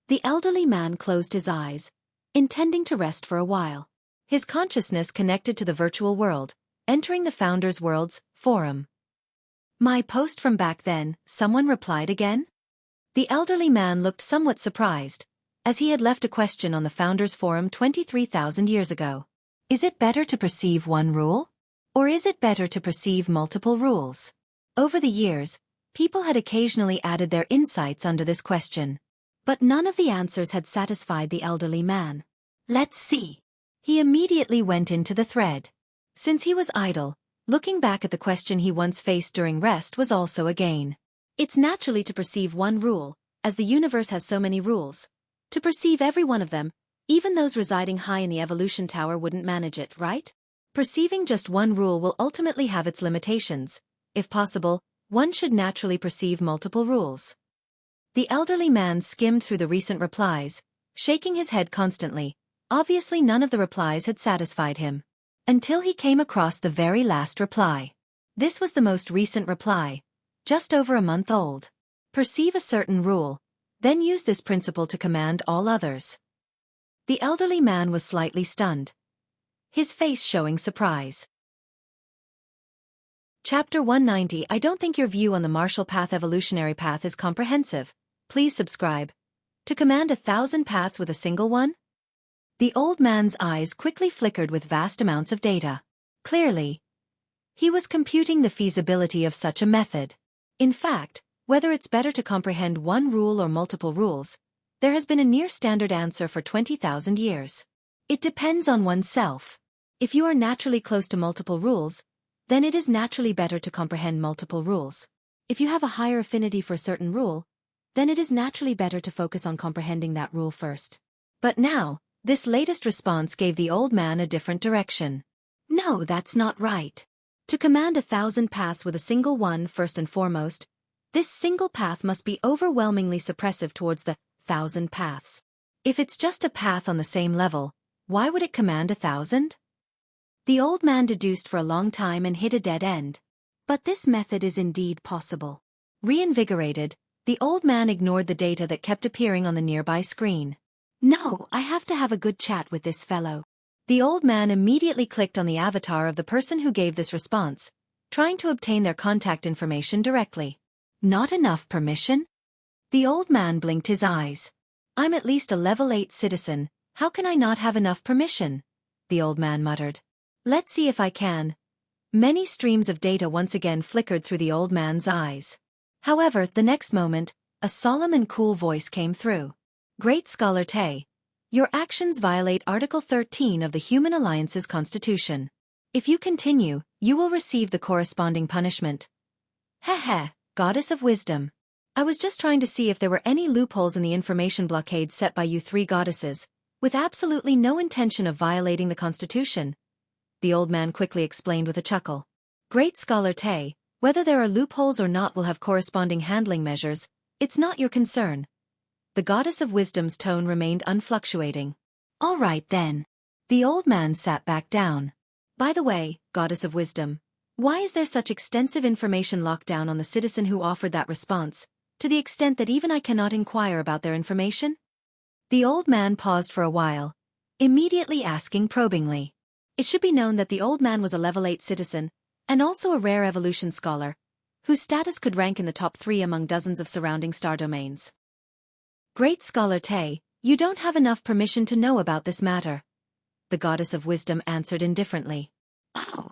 The elderly man closed his eyes, intending to rest for a while. His consciousness connected to the virtual world, entering the Founders World's forum. My post from back then, someone replied again? The elderly man looked somewhat surprised, as he had left a question on the Founders Forum 23,000 years ago. Is it better to perceive one rule? Or is it better to perceive multiple rules? Over the years, people had occasionally added their insights under this question. But none of the answers had satisfied the elderly man. Let's see. He immediately went into the thread. Since he was idle, looking back at the question he once faced during rest was also a gain. It's naturally to perceive one rule, as the universe has so many rules. To perceive every one of them, even those residing high in the evolution tower wouldn't manage it, right? Perceiving just one rule will ultimately have its limitations. If possible, one should naturally perceive multiple rules. The elderly man skimmed through the recent replies, shaking his head constantly. Obviously none of the replies had satisfied him. Until he came across the very last reply. This was the most recent reply, just over a month old. Perceive a certain rule, then use this principle to command all others. The elderly man was slightly stunned, his face showing surprise. Chapter 190. I don't think your view on the martial path evolutionary path is comprehensive. Please subscribe. To command 1,000 paths with a single one? The old man's eyes quickly flickered with vast amounts of data. Clearly, he was computing the feasibility of such a method. In fact, whether it's better to comprehend one rule or multiple rules, there has been a near-standard answer for 20,000 years. It depends on oneself. If you are naturally close to multiple rules, then it is naturally better to comprehend multiple rules. If you have a higher affinity for a certain rule, then it is naturally better to focus on comprehending that rule first. But now, this latest response gave the old man a different direction. No, that's not right. To command 1,000 paths with a single one, first and foremost, this single path must be overwhelmingly suppressive towards the 1,000 paths. If it's just a path on the same level, why would it command 1,000? The old man deduced for a long time and hit a dead end. But this method is indeed possible. Reinvigorated, the old man ignored the data that kept appearing on the nearby screen. No, I have to have a good chat with this fellow. The old man immediately clicked on the avatar of the person who gave this response, trying to obtain their contact information directly. Not enough permission? The old man blinked his eyes. I'm at least a level 8 citizen, how can I not have enough permission? The old man muttered. Let's see if I can. Many streams of data once again flickered through the old man's eyes. However, the next moment, a solemn and cool voice came through. Great Scholar Tay, your actions violate Article 13 of the Human Alliance's Constitution. If you continue, you will receive the corresponding punishment. Heh, Goddess of Wisdom. I was just trying to see if there were any loopholes in the information blockade set by you three goddesses, with absolutely no intention of violating the Constitution. The old man quickly explained with a chuckle. Great Scholar Tay, whether there are loopholes or not will have corresponding handling measures, it's not your concern. The Goddess of Wisdom's tone remained unfluctuating. All right then. The old man sat back down. By the way, Goddess of Wisdom, why is there such extensive information locked down on the citizen who offered that response, to the extent that even I cannot inquire about their information? The old man paused for a while, immediately asking probingly. It should be known that the old man was a level 8 citizen, and also a rare evolution scholar, whose status could rank in the top 3 among dozens of surrounding star domains. Great Scholar Tay, you don't have enough permission to know about this matter. The Goddess of Wisdom answered indifferently. Oh.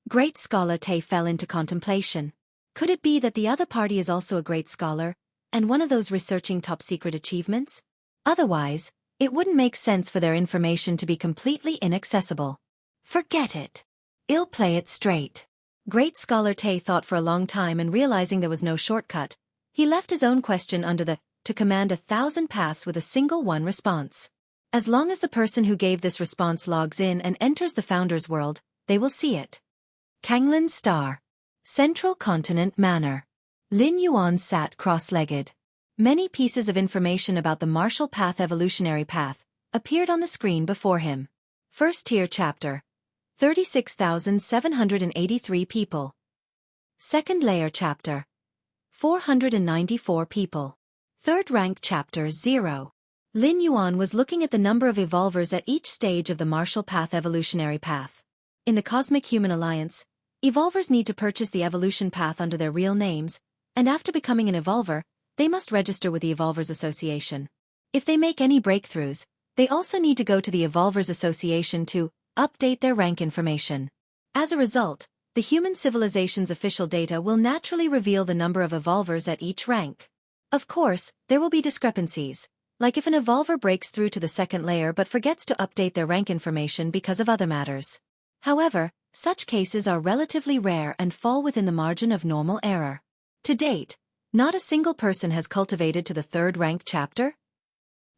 Great Scholar Tay fell into contemplation. Could it be that the other party is also a great scholar, and one of those researching top-secret achievements? Otherwise, it wouldn't make sense for their information to be completely inaccessible. Forget it. I'll play it straight. Great Scholar Tay thought for a long time, and realizing there was no shortcut, he left his own question under the to command 1,000 paths with a single one response. As long as the person who gave this response logs in and enters the Founder's world, they will see it. Kanglan Star. Central Continent Manor. Lin Yuan sat cross-legged. Many pieces of information about the martial path evolutionary path appeared on the screen before him. First tier chapter. 36,783 people. Second layer chapter. 494 people. Third rank chapter 0. Lin Yuan was looking at the number of evolvers at each stage of the martial path evolutionary path. In the Cosmic Human Alliance, evolvers need to purchase the evolution path under their real names, and after becoming an evolver, they must register with the Evolvers Association. If they make any breakthroughs, they also need to go to the Evolvers Association to update their rank information. As a result, the human civilization's official data will naturally reveal the number of evolvers at each rank. Of course, there will be discrepancies, like if an evolver breaks through to the second layer but forgets to update their rank information because of other matters. However, such cases are relatively rare and fall within the margin of normal error. To date, not a single person has cultivated to the third rank chapter.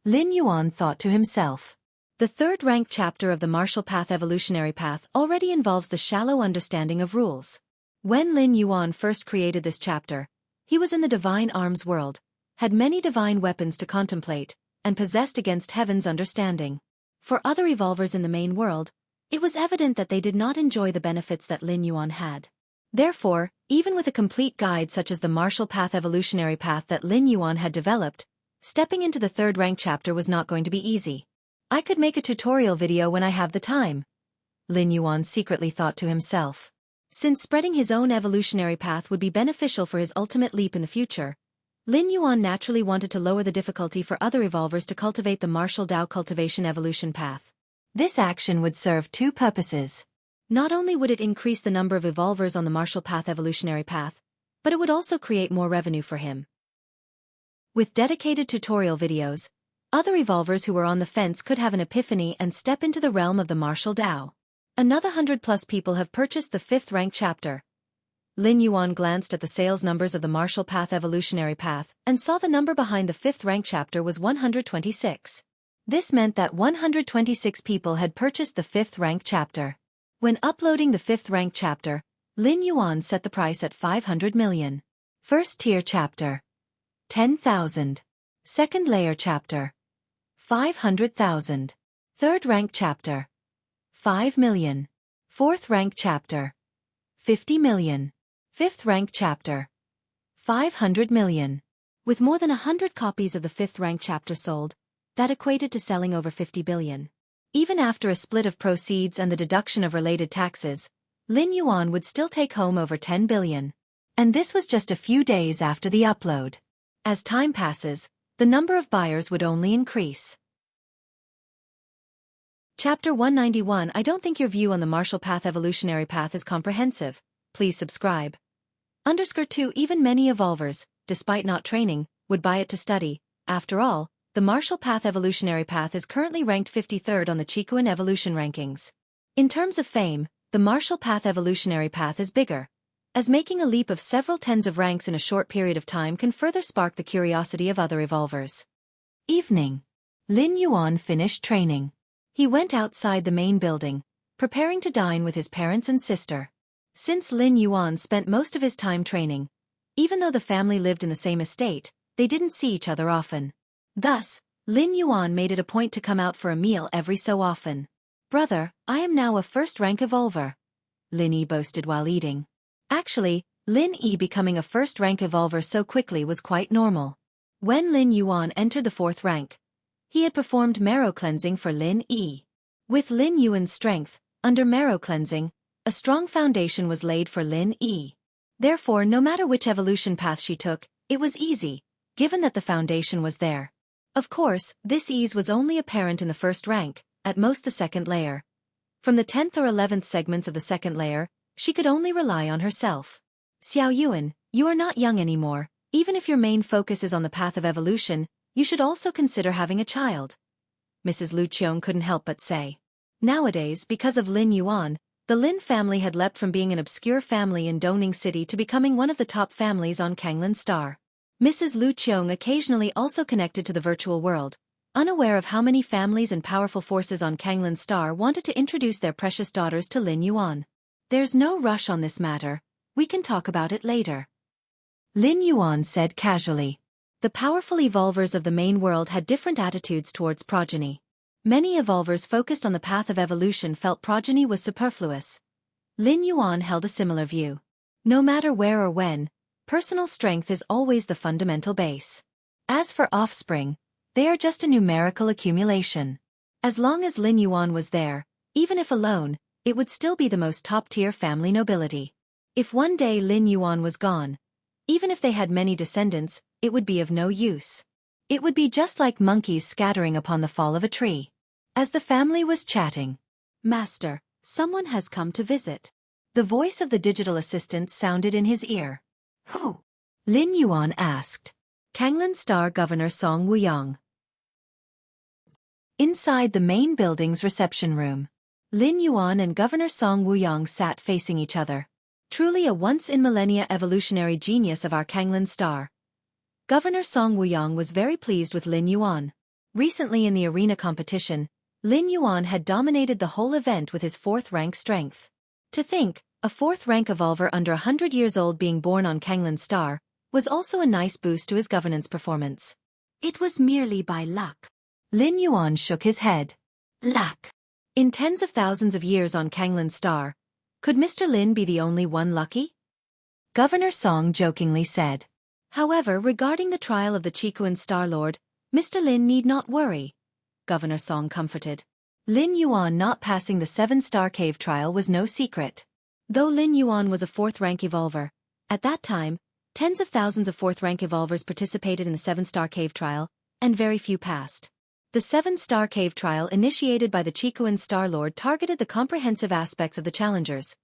Lin Yuan thought to himself. The third rank chapter of the martial path evolutionary path already involves the shallow understanding of rules. When Lin Yuan first created this chapter, he was in the divine arms world, had many divine weapons to contemplate, and possessed against heaven's understanding. For other evolvers in the main world, it was evident that they did not enjoy the benefits that Lin Yuan had. Therefore, even with a complete guide such as the martial path evolutionary path that Lin Yuan had developed, stepping into the third rank chapter was not going to be easy. I could make a tutorial video when I have the time, Lin Yuan secretly thought to himself. Since spreading his own evolutionary path would be beneficial for his ultimate leap in the future, Lin Yuan naturally wanted to lower the difficulty for other evolvers to cultivate the martial Dao cultivation evolution path. This action would serve two purposes. Not only would it increase the number of evolvers on the martial path evolutionary path, but it would also create more revenue for him. With dedicated tutorial videos, other evolvers who were on the fence could have an epiphany and step into the realm of the martial Dao. Another 100+ people have purchased the 5th rank chapter. Lin Yuan glanced at the sales numbers of the martial path evolutionary path and saw the number behind the 5th rank chapter was 126. This meant that 126 people had purchased the 5th rank chapter. When uploading the 5th rank chapter, Lin Yuan set the price at 500 million. First tier chapter, 10,000. Second layer chapter, 500,000. Third rank chapter, 5 million. Fourth rank chapter, 50 million. Fifth rank chapter, 500 million. With more than 100 copies of the 5th rank chapter sold, that equated to selling over 50 billion. Even after a split of proceeds and the deduction of related taxes, Lin Yuan would still take home over 10 billion. And this was just a few days after the upload. As time passes, the number of buyers would only increase. Chapter 191. I don't think your view on the martial path evolutionary path is comprehensive. Please subscribe. _2 Even many evolvers, despite not training, would buy it to study. After all, the martial path evolutionary path is currently ranked 53rd on the Qikuan evolution rankings. In terms of fame, the martial path evolutionary path is bigger, as making a leap of several tens of ranks in a short period of time can further spark the curiosity of other evolvers. Evening. Lin Yuan finished training. He went outside the main building, preparing to dine with his parents and sister. Since Lin Yuan spent most of his time training, even though the family lived in the same estate, they didn't see each other often. Thus, Lin Yuan made it a point to come out for a meal every so often. Brother, I am now a first-rank evolver, Lin Yi boasted while eating. Actually, Lin Yi becoming a first-rank evolver so quickly was quite normal. When Lin Yuan entered the 4th rank, he had performed marrow cleansing for Lin Yi. With Lin Yuan's strength, under marrow cleansing, a strong foundation was laid for Lin Yi. Therefore, no matter which evolution path she took, it was easy, given that the foundation was there. Of course, this ease was only apparent in the 1st rank, at most the 2nd layer. From the 10th or 11th segments of the 2nd layer, she could only rely on herself. Xiao Yuan, you are not young anymore. Even if your main focus is on the path of evolution, you should also consider having a child, Mrs. Lu Qiong couldn't help but say. Nowadays, because of Lin Yuan, the Lin family had leapt from being an obscure family in Dongning City to becoming one of the top families on Kanglin Star. Mrs. Lu Qiong occasionally also connected to the virtual world, unaware of how many families and powerful forces on Kanglin Star wanted to introduce their precious daughters to Lin Yuan. There's no rush on this matter, we can talk about it later, Lin Yuan said casually. The powerful evolvers of the main world had different attitudes towards progeny. Many evolvers focused on the path of evolution felt progeny was superfluous. Lin Yuan held a similar view. No matter where or when, personal strength is always the fundamental base. As for offspring, they are just a numerical accumulation. As long as Lin Yuan was there, even if alone, it would still be the most top-tier family nobility. If one day Lin Yuan was gone, even if they had many descendants, it would be of no use. It would be just like monkeys scattering upon the fall of a tree. As the family was chatting, Master, someone has come to visit. the voice of the digital assistant sounded in his ear. Who? Lin Yuan asked. Kanglan Star Governor Song Wuyang. Inside the main building's reception room, Lin Yuan and Governor Song Wuyang sat facing each other. Truly a once-in-millennia evolutionary genius of our Kanglan Star. Governor Song Wuyang was very pleased with Lin Yuan. Recently in the arena competition, Lin Yuan had dominated the whole event with his 4th rank strength. To think, a 4th rank evolver under 100 years old being born on Kanglan Star was also a nice boost to his governance performance. It was merely by luck. Lin Yuan shook his head. Luck. In tens of thousands of years on Kanglan Star, could Mr. Lin be the only one lucky? Governor Song jokingly said. However, regarding the trial of the Qikuan Star Lord, Mr. Lin need not worry. Governor Song comforted. Lin Yuan not passing the 7-star cave trial was no secret. Though Lin Yuan was a 4th rank evolver, at that time, tens of thousands of 4th rank evolvers participated in the 7-star cave trial, and very few passed. The 7-star cave trial initiated by the Qikuan Star Lord targeted the comprehensive aspects of the challengers,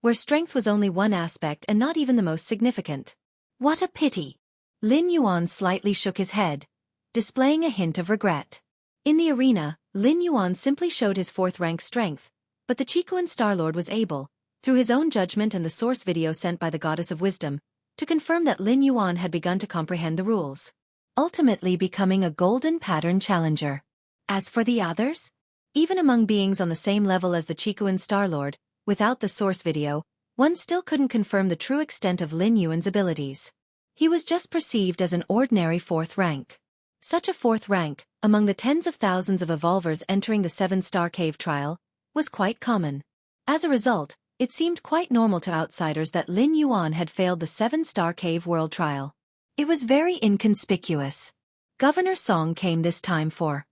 where strength was only one aspect and not even the most significant. What a pity! Lin Yuan slightly shook his head, displaying a hint of regret. In the arena, Lin Yuan simply showed his 4th rank strength, but the Qikuan Star Lord was able, through his own judgment and the source video sent by the Goddess of Wisdom, to confirm that Lin Yuan had begun to comprehend the rules, ultimately becoming a golden pattern challenger. As for the others, even among beings on the same level as the Qikuan Star Lord, without the source video, one still couldn't confirm the true extent of Lin Yuan's abilities. He was just perceived as an ordinary 4th rank. Such a 4th rank, among the tens of thousands of evolvers entering the 7-star cave trial, was quite common. As a result, it seemed quite normal to outsiders that Lin Yuan had failed the 7-star cave world trial. It was very inconspicuous. Governor Song came this time for.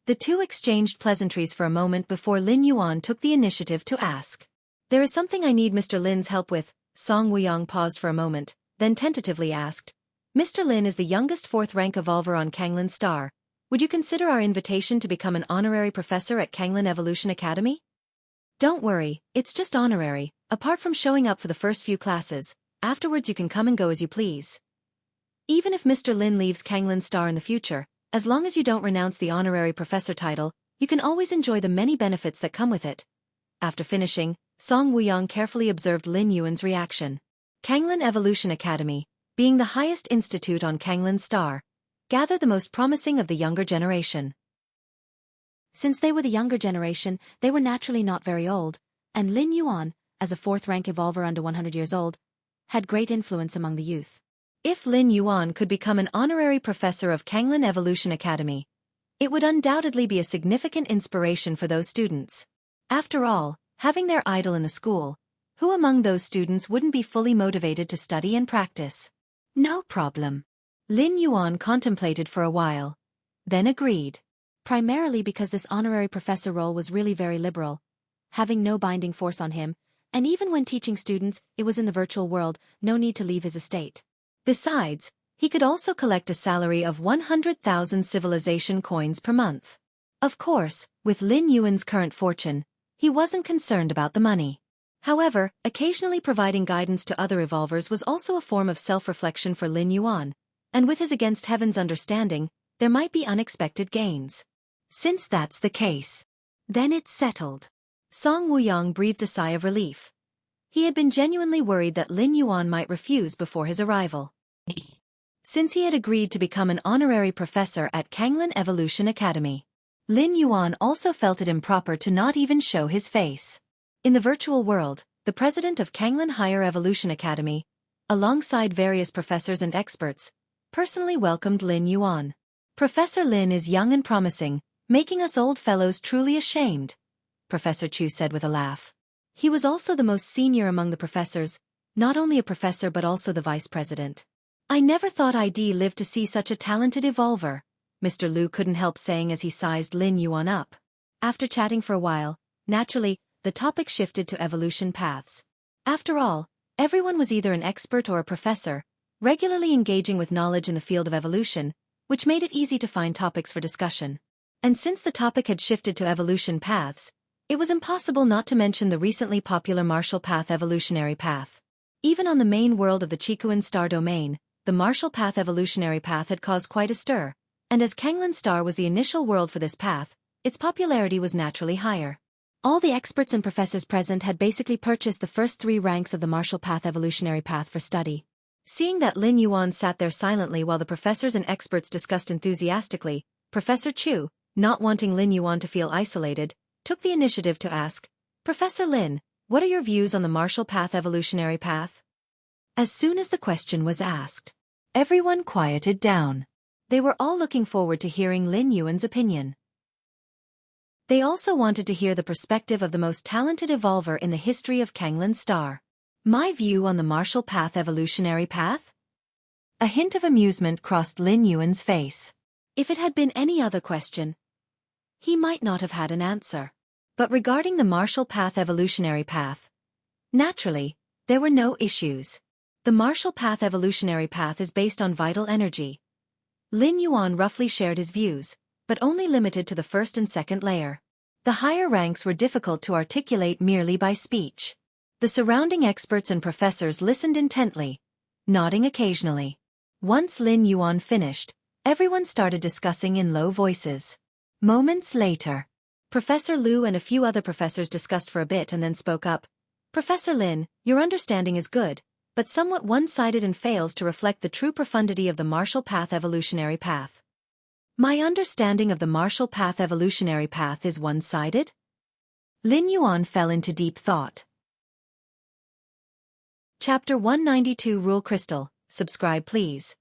The two exchanged pleasantries for a moment before Lin Yuan took the initiative to ask. There is something I need Mr. Lin's help with. Song Wuyang paused for a moment, then tentatively asked. Mr. Lin is the youngest 4th rank evolver on Kanglan Star. Would you consider our invitation to become an honorary professor at Kanglan Evolution Academy? Don't worry, it's just honorary, apart from showing up for the first few classes. Afterwards you can come and go as you please. Even if Mr. Lin leaves Kanglan Star in the future, as long as you don't renounce the honorary professor title, you can always enjoy the many benefits that come with it. After finishing, Song Wuyang carefully observed Lin Yuan's reaction. Kanglan Evolution Academy, being the highest institute on Kanglan Star, gathered the most promising of the younger generation. Since they were the younger generation, they were naturally not very old, and Lin Yuan, as a 4th rank evolver under 100 years old, had great influence among the youth. If Lin Yuan could become an honorary professor of Kanglan Evolution Academy, it would undoubtedly be a significant inspiration for those students. After all, having their idol in the school, who among those students wouldn't be fully motivated to study and practice? No problem. Lin Yuan contemplated for a while, then agreed. Primarily because this honorary professor role was really very liberal, having no binding force on him, and even when teaching students, it was in the virtual world, no need to leave his estate. Besides, he could also collect a salary of 100,000 civilization coins per month. Of course, with Lin Yuan's current fortune, he wasn't concerned about the money. However, occasionally providing guidance to other evolvers was also a form of self-reflection for Lin Yuan, and with his against heaven's understanding, there might be unexpected gains. Since that's the case, then it's settled. Song Wuyang breathed a sigh of relief. He had been genuinely worried that Lin Yuan might refuse before his arrival. Since he had agreed to become an honorary professor at Kanglan Evolution Academy, Lin Yuan also felt it improper to not even show his face. In the virtual world, the president of Kanglan Higher Evolution Academy, alongside various professors and experts, personally welcomed Lin Yuan. Professor Lin is young and promising, making us old fellows truly ashamed, Professor Chu said with a laugh. He was also the most senior among the professors, not only a professor but also the vice president. I never thought I'd live to see such a talented evolver, Mr. Liu couldn't help saying as he sized Lin Yuan up. After chatting for a while, naturally, the topic shifted to evolution paths. After all, everyone was either an expert or a professor, regularly engaging with knowledge in the field of evolution, which made it easy to find topics for discussion. And since the topic had shifted to evolution paths, it was impossible not to mention the recently popular Martial Path evolutionary path. Even on the main world of the Qikuan star domain, the Martial Path evolutionary path had caused quite a stir, and as Kanglan star was the initial world for this path, its popularity was naturally higher. All the experts and professors present had basically purchased the first 3 ranks of the Martial Path evolutionary path for study. Seeing that Lin Yuan sat there silently while the professors and experts discussed enthusiastically, Professor Chu, not wanting Lin Yuan to feel isolated, took the initiative to ask, "Professor Lin, what are your views on the Martial Path evolutionary path?" As soon as the question was asked, everyone quieted down. They were all looking forward to hearing Lin Yuan's opinion. They also wanted to hear the perspective of the most talented evolver in the history of Kanglan Star. My view on the Martial Path evolutionary path? A hint of amusement crossed Lin Yuan's face. If it had been any other question, he might not have had an answer. But regarding the Martial Path evolutionary path, naturally, there were no issues. The Martial Path evolutionary path is based on vital energy. Lin Yuan roughly shared his views, but only limited to the first and second layer. The higher ranks were difficult to articulate merely by speech. The surrounding experts and professors listened intently, nodding occasionally. Once Lin Yuan finished, everyone started discussing in low voices. Moments later, Professor Liu and a few other professors discussed for a bit and then spoke up. "Professor Lin, your understanding is good, but somewhat one-sided and fails to reflect the true profundity of the Martial Path evolutionary path." My understanding of the Martial Path evolutionary path is one-sided? Lin Yuan fell into deep thought. Chapter 192 Rule Crystal, subscribe please.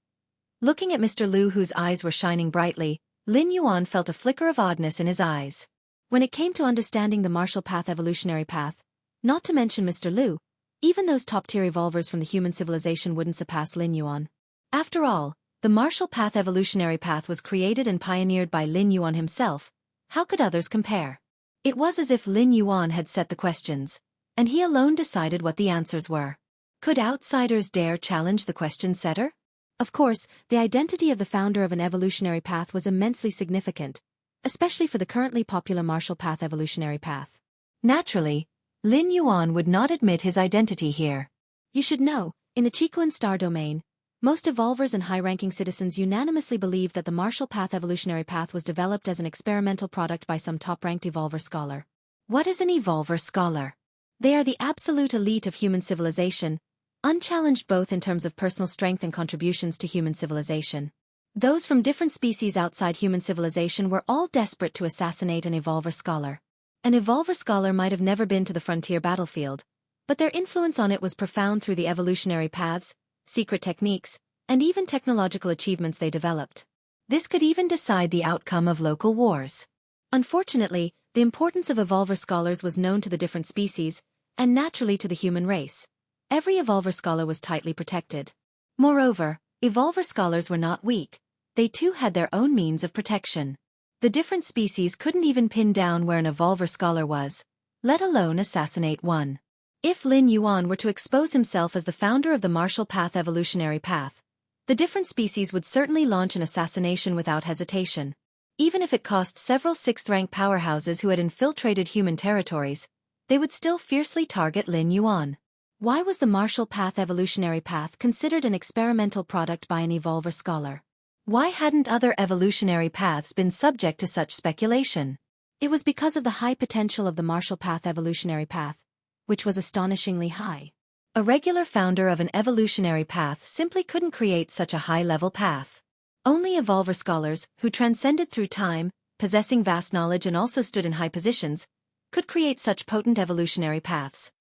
Looking at Mr. Liu, whose eyes were shining brightly, Lin Yuan felt a flicker of oddness in his eyes. When it came to understanding the Martial Path evolutionary path, not to mention Mr. Liu, even those top-tier evolvers from the human civilization wouldn't surpass Lin Yuan. After all, the Martial Path evolutionary path was created and pioneered by Lin Yuan himself. How could others compare? It was as if Lin Yuan had set the questions, and he alone decided what the answers were. Could outsiders dare challenge the question setter? Of course, the identity of the founder of an evolutionary path was immensely significant, especially for the currently popular Martial Path evolutionary path. Naturally, Lin Yuan would not admit his identity here. You should know, in the Qikuan star domain, most evolvers and high-ranking citizens unanimously believe that the Martial Path evolutionary path was developed as an experimental product by some top-ranked evolver scholar. What is an evolver scholar? They are the absolute elite of human civilization, unchallenged both in terms of personal strength and contributions to human civilization. Those from different species outside human civilization were all desperate to assassinate an evolver scholar. An evolver scholar might have never been to the frontier battlefield, but their influence on it was profound through the evolutionary paths, secret techniques, and even technological achievements they developed. This could even decide the outcome of local wars. Unfortunately, the importance of evolver scholars was known to the different species, and naturally to the human race. Every evolver scholar was tightly protected. Moreover, evolver scholars were not weak. They too had their own means of protection. The different species couldn't even pin down where an evolver scholar was, let alone assassinate one. If Lin Yuan were to expose himself as the founder of the Martial Path evolutionary path, the different species would certainly launch an assassination without hesitation. Even if it cost several sixth-rank powerhouses who had infiltrated human territories, they would still fiercely target Lin Yuan. Why was the Martial Path evolutionary path considered an experimental product by an evolver scholar? Why hadn't other evolutionary paths been subject to such speculation? It was because of the high potential of the Martial Path evolutionary path, which was astonishingly high. A regular founder of an evolutionary path simply couldn't create such a high-level path. Only evolver scholars, who transcended through time, possessing vast knowledge and also stood in high positions, could create such potent evolutionary paths.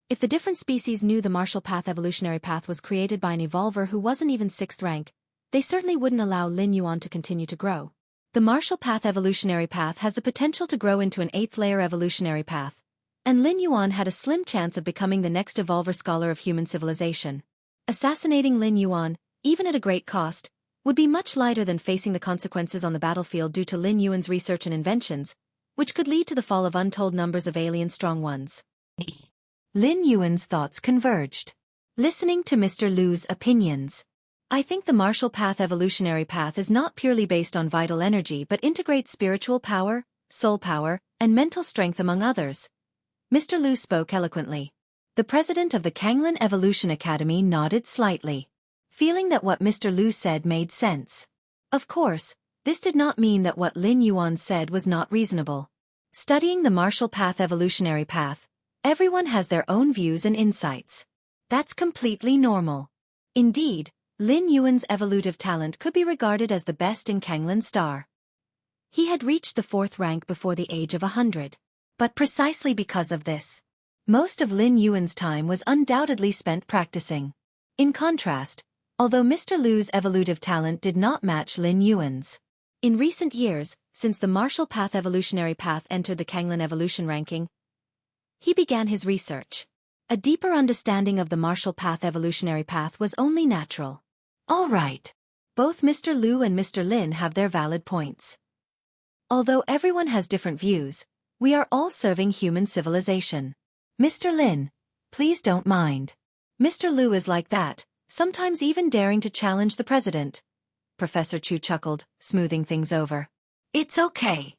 If the different species knew the Martial Path evolutionary path was created by an evolver who wasn't even 6th rank, they certainly wouldn't allow Lin Yuan to continue to grow. The Martial Path evolutionary path has the potential to grow into an 8th-layer evolutionary path, and Lin Yuan had a slim chance of becoming the next evolver scholar of human civilization. Assassinating Lin Yuan, even at a great cost, would be much lighter than facing the consequences on the battlefield due to Lin Yuan's research and inventions, which could lead to the fall of untold numbers of alien strong ones. Lin Yuan's thoughts converged. Listening to Mr. Liu's opinions, I think the martial path evolutionary path is not purely based on vital energy but integrates spiritual power, soul power, and mental strength among others. Mr. Liu spoke eloquently. The president of the Kanglan Evolution Academy nodded slightly, feeling that what Mr. Liu said made sense. Of course, this did not mean that what Lin Yuan said was not reasonable. Studying the martial path evolutionary path, everyone has their own views and insights. That's completely normal. Indeed, Lin Yuan's evolutive talent could be regarded as the best in Kanglan Star. He had reached the 4th rank before the age of 100. But precisely because of this, most of Lin Yuan's time was undoubtedly spent practicing. In contrast, although Mr. Liu's evolutive talent did not match Lin Yuan's, in recent years, since the martial path evolutionary path entered the Kanglan evolution ranking, he began his research. A deeper understanding of the martial path evolutionary path was only natural. All right. Both Mr. Liu and Mr. Lin have their valid points. Although everyone has different views, we are all serving human civilization. Mr. Lin, please don't mind. Mr. Liu is like that, sometimes even daring to challenge the president. Professor Chu chuckled, smoothing things over. It's okay.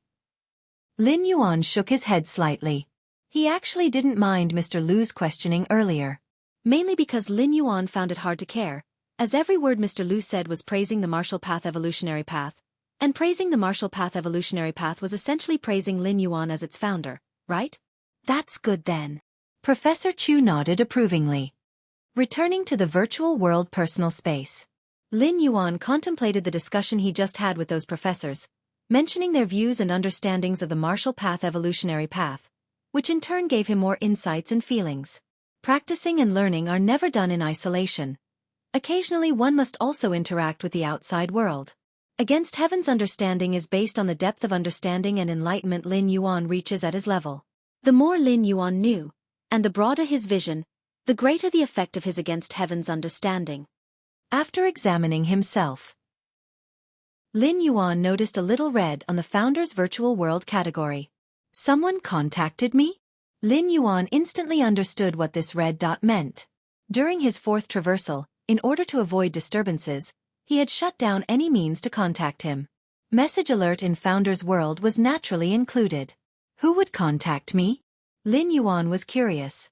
Lin Yuan shook his head slightly. He actually didn't mind Mr. Liu's questioning earlier. Mainly because Lin Yuan found it hard to care, as every word Mr. Liu said was praising the martial path evolutionary path. And praising the martial path evolutionary path was essentially praising Lin Yuan as its founder, right? That's good then. Professor Chu nodded approvingly. Returning to the virtual world personal space, Lin Yuan contemplated the discussion he just had with those professors, mentioning their views and understandings of the martial path evolutionary path, which in turn gave him more insights and feelings. Practicing and learning are never done in isolation. Occasionally one must also interact with the outside world. Against Heaven's understanding is based on the depth of understanding and enlightenment Lin Yuan reaches at his level. The more Lin Yuan knew, and the broader his vision, the greater the effect of his Against Heaven's understanding. After examining himself, Lin Yuan noticed a little red on the Founder's Virtual World category. Someone contacted me? Lin Yuan instantly understood what this red dot meant. During his 4th traversal, in order to avoid disturbances, he had shut down any means to contact him. Message alert in Founder's World was naturally included. Who would contact me? Lin Yuan was curious.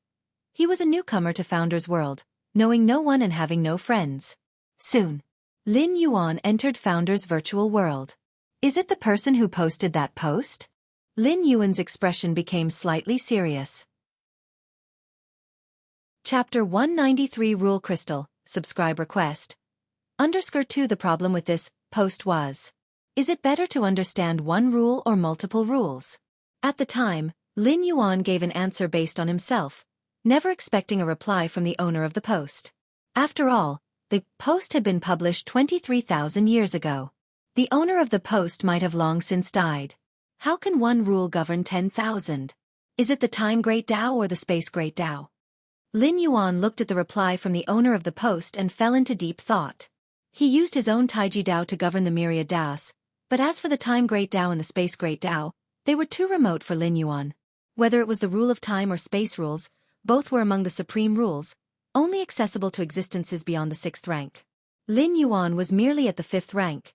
He was a newcomer to Founder's World, knowing no one and having no friends. Soon, Lin Yuan entered Founder's Virtual World. Is it the person who posted that post? Lin Yuan's expression became slightly serious. Chapter 193 Rule Crystal, Subscribe Request. _2 The problem with this post was, is it better to understand one rule or multiple rules? At the time, Lin Yuan gave an answer based on himself, never expecting a reply from the owner of the post. After all, the post had been published 23,000 years ago. The owner of the post might have long since died. How can one rule govern 10,000? Is it the Time Great Tao or the Space Great Tao? Lin Yuan looked at the reply from the owner of the post and fell into deep thought. He used his own Taiji Dao to govern the myriad Daos, but as for the Time Great Tao and the Space Great Tao, they were too remote for Lin Yuan. Whether it was the rule of time or space rules, both were among the supreme rules, only accessible to existences beyond the 6th rank. Lin Yuan was merely at the 5th rank.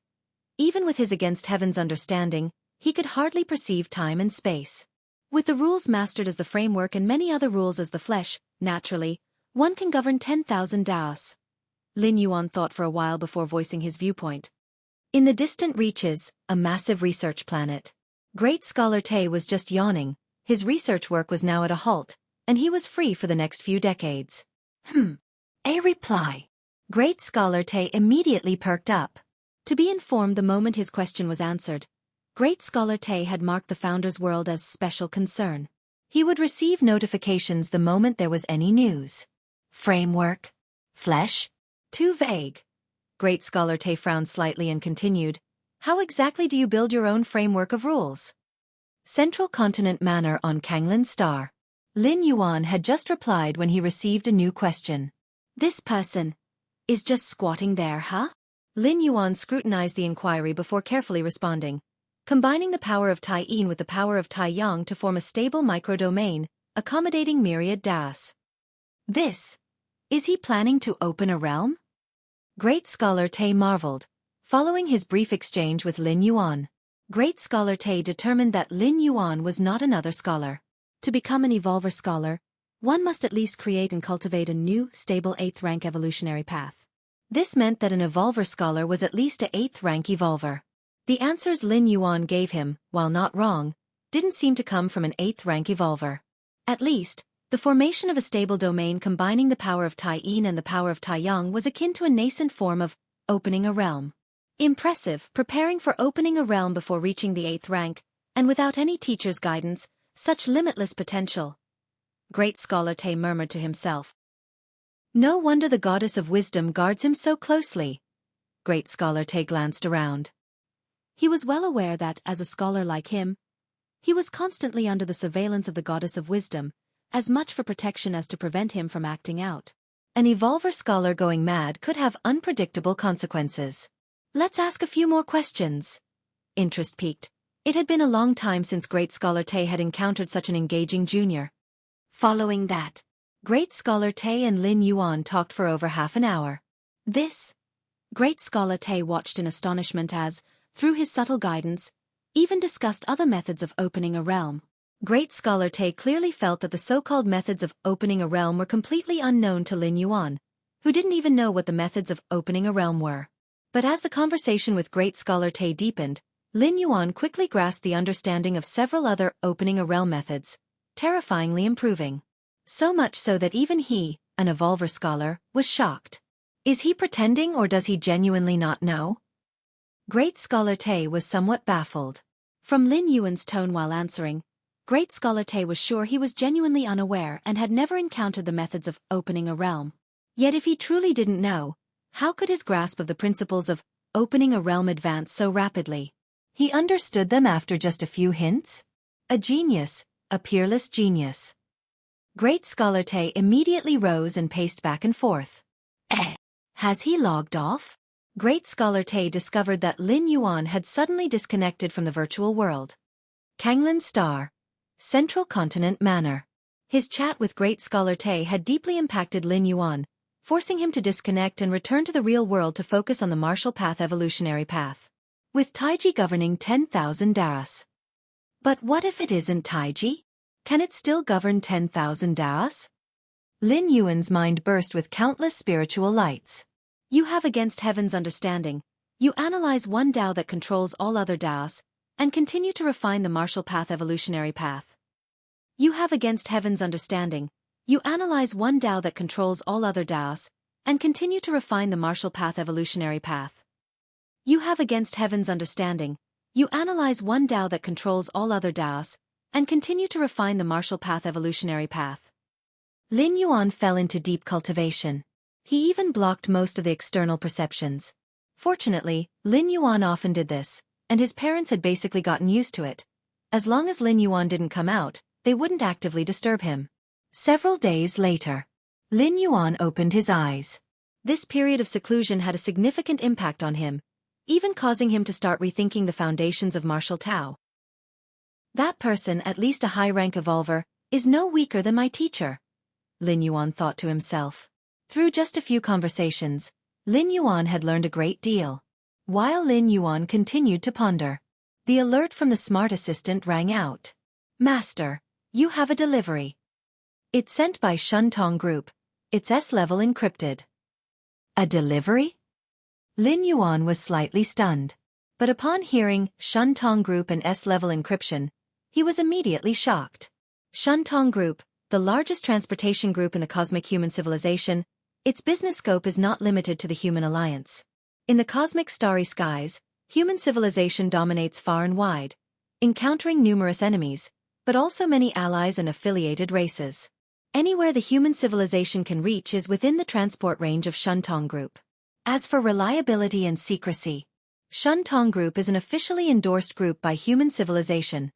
Even with his Against Heaven's understanding, he could hardly perceive time and space. With the rules mastered as the framework and many other rules as the flesh, naturally, one can govern 10,000 Daos. Lin Yuan thought for a while before voicing his viewpoint. In the distant reaches, a massive research planet. Great Scholar Te was just yawning, his research work was now at a halt, and he was free for the next few decades. A reply. Great Scholar Te immediately perked up. To be informed the moment his question was answered, Great Scholar Te had marked the Founder's World as special concern. He would receive notifications the moment there was any news. Framework? Flesh? Too vague. Great Scholar Te frowned slightly and continued, how exactly do you build your own framework of rules? Central Continent Manor on Kanglan Star. Lin Yuan had just replied when he received a new question. This person is just squatting there, huh? Lin Yuan scrutinized the inquiry before carefully responding, combining the power of Tai Yin with the power of Tai Yang to form a stable microdomain, accommodating myriad Daos. Is he planning to open a realm? Great Scholar Tay marveled, following his brief exchange with Lin Yuan. Great Scholar Tay determined that Lin Yuan was not another scholar. To become an evolver scholar, one must at least create and cultivate a new, stable 8th rank evolutionary path. This meant that an evolver scholar was at least a 8th rank evolver. The answers Lin Yuan gave him, while not wrong, didn't seem to come from an 8th rank evolver. At least, the formation of a stable domain combining the power of Tai Yin and the power of Tai Yang was akin to a nascent form of opening a realm. Impressive, preparing for opening a realm before reaching the 8th rank, and without any teacher's guidance, such limitless potential. Great Scholar Tay murmured to himself. No wonder the goddess of wisdom guards him so closely. Great Scholar Tay glanced around. He was well aware that, as a scholar like him, he was constantly under the surveillance of the goddess of wisdom, as much for protection as to prevent him from acting out. An evolver scholar going mad could have unpredictable consequences. Let's ask a few more questions. Interest piqued. It had been a long time since Great Scholar Tay had encountered such an engaging junior. Following that, Great Scholar Tay and Lin Yuan talked for over half an hour. Great Scholar Tay watched in astonishment as, through his subtle guidance, even discussed other methods of opening a realm. Great Scholar Tay clearly felt that the so-called methods of opening a realm were completely unknown to Lin Yuan, who didn't even know what the methods of opening a realm were. But as the conversation with Great Scholar Tay deepened, Lin Yuan quickly grasped the understanding of several other opening a realm methods, terrifyingly improving. So much so that even he, an evolver scholar, was shocked. Is he pretending or does he genuinely not know? Great Scholar Tay was somewhat baffled. From Lin Yuan's tone while answering, Great Scholar Tay was sure he was genuinely unaware and had never encountered the methods of opening a realm. Yet if he truly didn't know, how could his grasp of the principles of opening a realm advance so rapidly? He understood them after just a few hints? A genius, a peerless genius. Great Scholar Tay immediately rose and paced back and forth. Has he logged off? Great Scholar Tay discovered that Lin Yuan had suddenly disconnected from the virtual world. Kanglin Star, Central Continent Manor. His chat with Great Scholar Tay had deeply impacted Lin Yuan, forcing him to disconnect and return to the real world to focus on the martial path evolutionary path. With Taiji governing 10,000 daras. But what if it isn't Taiji? Can it still govern 10,000 daras? Lin Yuan's mind burst with countless spiritual lights. You have against heaven's understanding. You analyze one Tao that controls all other Taos, and continue to refine the martial path evolutionary path. You have against heaven's understanding. You analyze one Tao that controls all other Taos, and continue to refine the martial path evolutionary path. You have against heaven's understanding. You analyze one Tao that controls all other Taos, and continue to refine the martial path evolutionary path. Lin Yuan fell into deep cultivation. He even blocked most of the external perceptions. Fortunately, Lin Yuan often did this, and his parents had basically gotten used to it. As long as Lin Yuan didn't come out, they wouldn't actively disturb him. Several days later, Lin Yuan opened his eyes. This period of seclusion had a significant impact on him, even causing him to start rethinking the foundations of martial Tao. That person, at least a high-rank evolver, is no weaker than my teacher, Lin Yuan thought to himself. Through just a few conversations, Lin Yuan had learned a great deal. While Lin Yuan continued to ponder, the alert from the smart assistant rang out. Master, you have a delivery. It's sent by Shuntong Group. It's S-level encrypted. A delivery? Lin Yuan was slightly stunned. But upon hearing Shuntong Group and S-level encryption, he was immediately shocked. Shuntong Group, the largest transportation group in the cosmic human civilization, its business scope is not limited to the human alliance. In the cosmic starry skies, human civilization dominates far and wide, encountering numerous enemies, but also many allies and affiliated races. Anywhere the human civilization can reach is within the transport range of Shuntong Group. As for reliability and secrecy, Shuntong Group is an officially endorsed group by human civilization,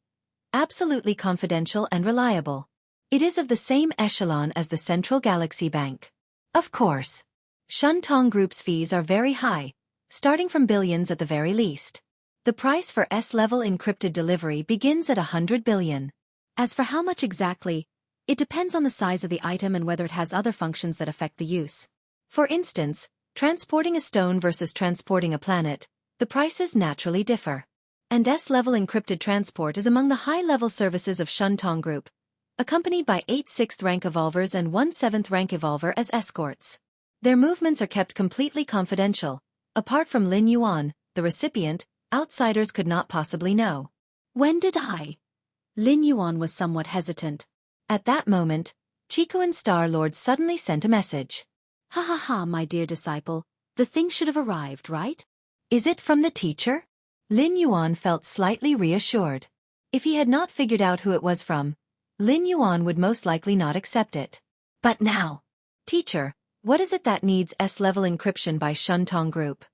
absolutely confidential and reliable. It is of the same echelon as the Central Galaxy Bank. Of course, Shuntong Group's fees are very high, starting from billions at the very least. The price for S-level encrypted delivery begins at 100 billion. As for how much exactly, it depends on the size of the item and whether it has other functions that affect the use. For instance, Transporting a stone versus transporting a planet, the prices naturally differ. And S-level encrypted transport is among the high-level services of Shuntong Group, accompanied by 8 6th rank evolvers and 1 7th rank evolver as escorts. Their movements are kept completely confidential. Apart from Lin Yuan, the recipient, outsiders could not possibly know. When did I? Lin Yuan was somewhat hesitant. At that moment, Chicoan Star Lord suddenly sent a message. Ha ha ha, my dear disciple, the thing should have arrived, right? Is it from the teacher? Lin Yuan felt slightly reassured. If he had not figured out who it was from, Lin Yuan would most likely not accept it. But now, teacher, what is it that needs S-level encryption by Shuntong Group?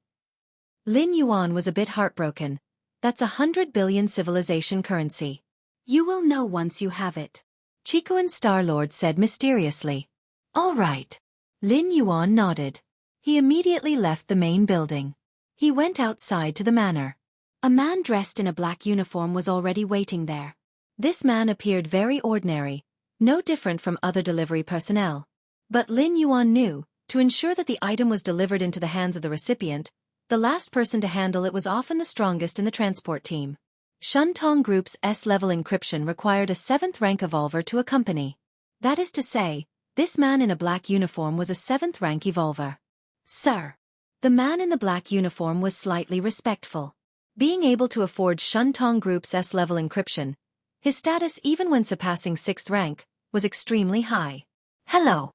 Lin Yuan was a bit heartbroken. That's 100 billion civilization currency. You will know once you have it. Chicoan Star Lord said mysteriously. All right. Lin Yuan nodded. He immediately left the main building. He went outside to the manor. A man dressed in a black uniform was already waiting there. This man appeared very ordinary, no different from other delivery personnel. But Lin Yuan knew, to ensure that the item was delivered into the hands of the recipient, the last person to handle it was often the strongest in the transport team. Shuntong Group's S-level encryption required a 7th rank evolver to accompany. That is to say, this man in a black uniform was a 7th rank evolver. Sir. The man in the black uniform was slightly respectful. Being able to afford Shuntong Group's S-level encryption, his status even when surpassing 6th rank, was extremely high. Hello.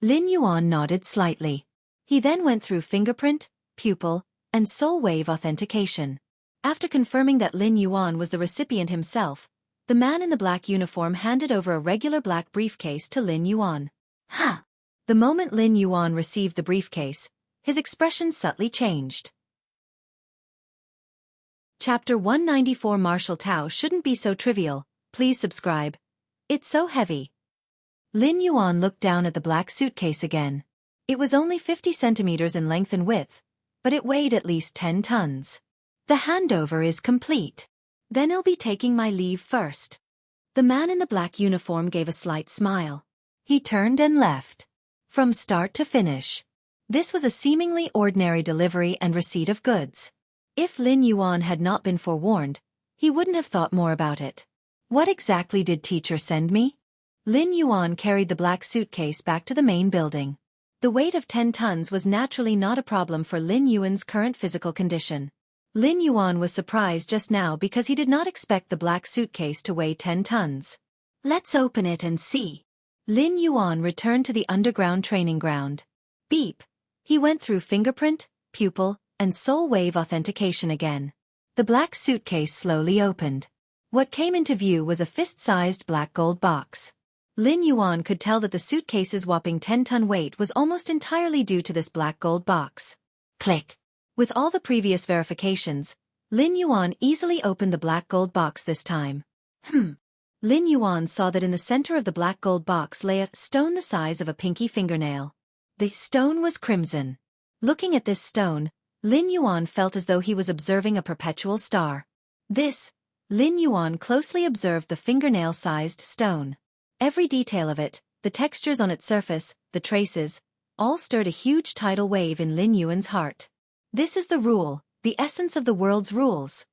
Lin Yuan nodded slightly. He then went through fingerprint, pupil, and soul wave authentication. After confirming that Lin Yuan was the recipient himself, the man in the black uniform handed over a regular black briefcase to Lin Yuan. Huh. The moment Lin Yuan received the briefcase, his expression subtly changed. Chapter 194 Martial Tao shouldn't be so trivial, please subscribe. It's so heavy. Lin Yuan looked down at the black suitcase again. It was only 50 centimeters in length and width, but it weighed at least 10 tons. The handover is complete. Then I'll be taking my leave first. The man in the black uniform gave a slight smile. He turned and left. From start to finish. This was a seemingly ordinary delivery and receipt of goods. If Lin Yuan had not been forewarned, he wouldn't have thought more about it. What exactly did teacher send me? Lin Yuan carried the black suitcase back to the main building. The weight of 10 tons was naturally not a problem for Lin Yuan's current physical condition. Lin Yuan was surprised just now because he did not expect the black suitcase to weigh 10 tons. Let's open it and see. Lin Yuan returned to the underground training ground. Beep. He went through fingerprint, pupil, and soul wave authentication again. The black suitcase slowly opened. What came into view was a fist-sized black gold box. Lin Yuan could tell that the suitcase's whopping 10-ton weight was almost entirely due to this black gold box. Click. With all the previous verifications, Lin Yuan easily opened the black gold box this time. Lin Yuan saw that in the center of the black gold box lay a stone the size of a pinky fingernail. The stone was crimson. Looking at this stone, Lin Yuan felt as though he was observing a perpetual star. Lin Yuan closely observed the fingernail-sized stone. Every detail of it, the textures on its surface, the traces, all stirred a huge tidal wave in Lin Yuan's heart. This is the rule, the essence of the world's rules.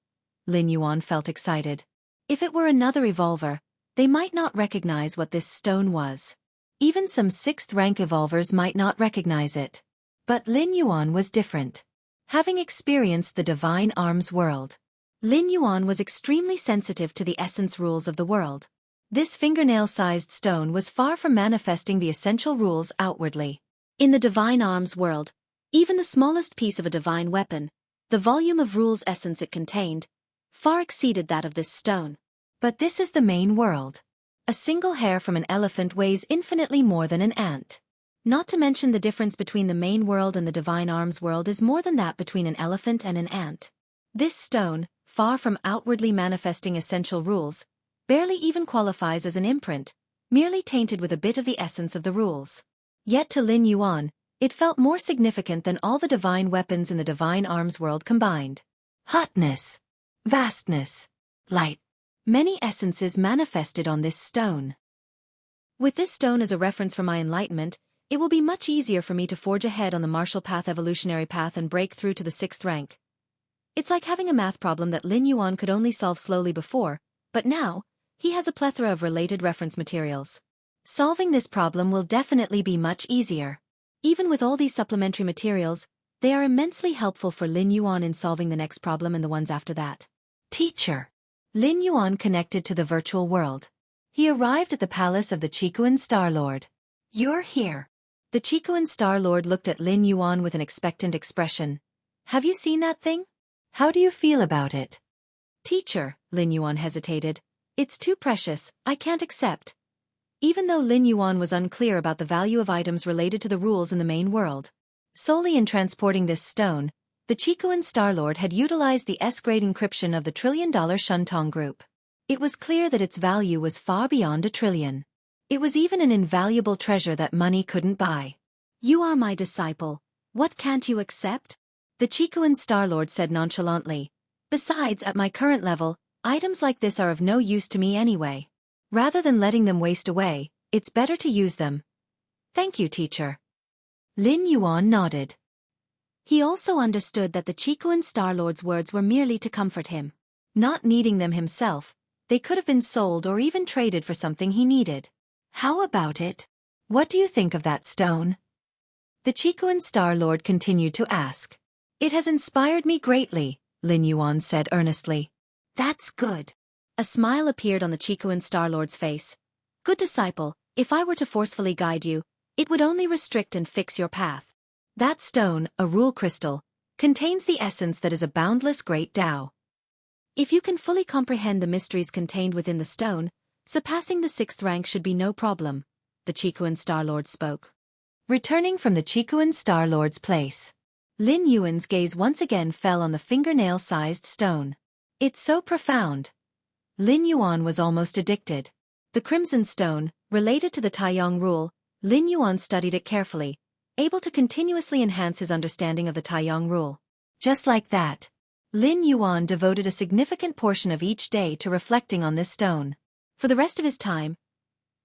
Lin Yuan felt excited. If it were another evolver, they might not recognize what this stone was. Even some 6th rank evolvers might not recognize it. But Lin Yuan was different. Having experienced the divine arms world, Lin Yuan was extremely sensitive to the essence rules of the world. This fingernail-sized stone was far from manifesting the essential rules outwardly. In the divine arms world, even the smallest piece of a divine weapon, the volume of rules essence it contained, far exceeded that of this stone. But this is the main world. A single hair from an elephant weighs infinitely more than an ant. Not to mention the difference between the main world and the divine arms world is more than that between an elephant and an ant. This stone, far from outwardly manifesting essential rules, barely even qualifies as an imprint, merely tainted with a bit of the essence of the rules. Yet to Lin Yuan, it felt more significant than all the divine weapons in the divine arms world combined. Hotness, vastness, light. Many essences manifested on this stone. With this stone as a reference for my enlightenment, It will be much easier for me to forge ahead on the martial path evolutionary path and break through to the 6th rank. It's like having a math problem that Lin Yuan could only solve slowly before, but now, he has a plethora of related reference materials. Solving this problem will definitely be much easier. Even with all these supplementary materials, they are immensely helpful for Lin Yuan in solving the next problem and the ones after that. Teacher. Lin Yuan connected to the virtual world. He arrived at the palace of the Chikuan Star Lord. You're here. The Chikuan Star Lord looked at Lin Yuan with an expectant expression. Have you seen that thing? How do you feel about it? Teacher, Lin Yuan hesitated. It's too precious, I can't accept. Even though Lin Yuan was unclear about the value of items related to the rules in the main world. Solely in transporting this stone, the Chikuan Star Lord had utilized the S-grade encryption of the $1 trillion Shuntong group. It was clear that its value was far beyond $1 trillion. It was even an invaluable treasure that money couldn't buy. You are my disciple. What can't you accept? The Chikuan Star Lord said nonchalantly. Besides, at my current level, items like this are of no use to me anyway. Rather than letting them waste away, it's better to use them. Thank you, teacher. Lin Yuan nodded. He also understood that the Chikuan Star Lord's words were merely to comfort him. Not needing them himself, they could have been sold or even traded for something he needed. How about it? What do you think of that stone? The Chikuan Star Lord continued to ask. It has inspired me greatly, Lin Yuan said earnestly. That's good. A smile appeared on the Chikuan Star Lord's face. Good disciple, if I were to forcefully guide you, it would only restrict and fix your path. That stone, a rule crystal, contains the essence that is a boundless great Tao. If you can fully comprehend the mysteries contained within the stone, surpassing the 6th rank should be no problem, the Chikuan Star Lord spoke. Returning from the Chikuan Star Lord's place, Lin Yuan's gaze once again fell on the fingernail-sized stone. It's so profound. Lin Yuan was almost addicted. The Crimson Stone, related to the Taiyang rule, Lin Yuan studied it carefully, able to continuously enhance his understanding of the Taiyang rule. Just like that, Lin Yuan devoted a significant portion of each day to reflecting on this stone. For the rest of his time,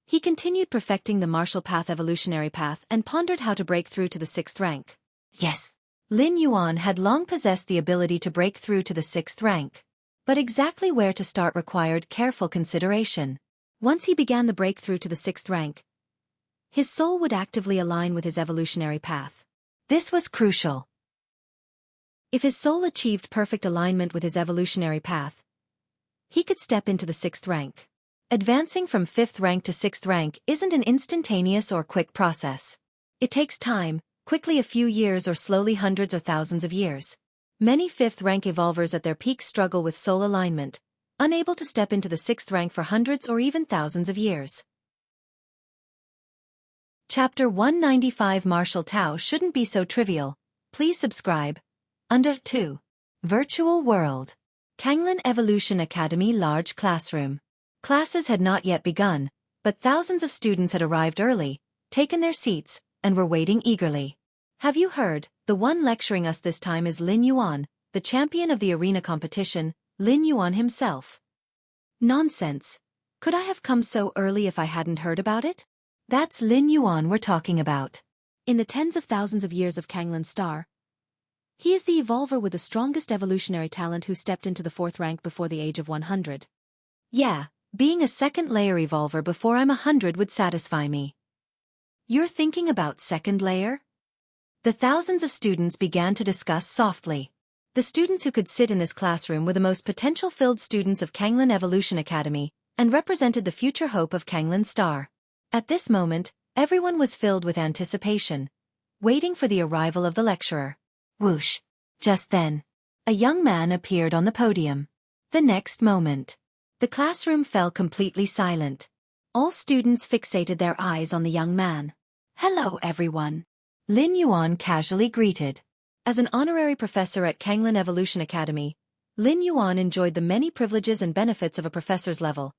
he continued perfecting the martial path evolutionary path and pondered how to break through to the 6th rank. Yes, Lin Yuan had long possessed the ability to break through to the 6th rank. But exactly where to start required careful consideration. Once he began the breakthrough to the 6th rank, his soul would actively align with his evolutionary path. This was crucial. If his soul achieved perfect alignment with his evolutionary path, he could step into the 6th rank. Advancing from 5th rank to 6th rank isn't an instantaneous or quick process. It takes time, quickly a few years or slowly hundreds or thousands of years. Many 5th rank evolvers at their peak struggle with soul alignment, unable to step into the 6th rank for hundreds or even thousands of years. Chapter 195 Martial Tao shouldn't be so trivial. Please subscribe. Under 2. Virtual World. Kanglan Evolution Academy Large Classroom. Classes had not yet begun, but thousands of students had arrived early, taken their seats, and were waiting eagerly. Have you heard? The one lecturing us this time is Lin Yuan, the champion of the arena competition, Lin Yuan himself. Nonsense. Could I have come so early if I hadn't heard about it? That's Lin Yuan we're talking about. In the tens of thousands of years of Kanglan Star, he is the evolver with the strongest evolutionary talent who stepped into the 4th rank before the age of 100. Yeah, being a second layer evolver before I'm 100 would satisfy me. You're thinking about second layer? The thousands of students began to discuss softly. The students who could sit in this classroom were the most potential-filled students of Kanglan Evolution Academy and represented the future hope of Kanglan Star. At this moment, everyone was filled with anticipation, waiting for the arrival of the lecturer. Whoosh! Just then, a young man appeared on the podium. The next moment, the classroom fell completely silent. All students fixated their eyes on the young man. Hello, everyone. Lin Yuan casually greeted. As an honorary professor at Kanglan Evolution Academy, Lin Yuan enjoyed the many privileges and benefits of a professor's level.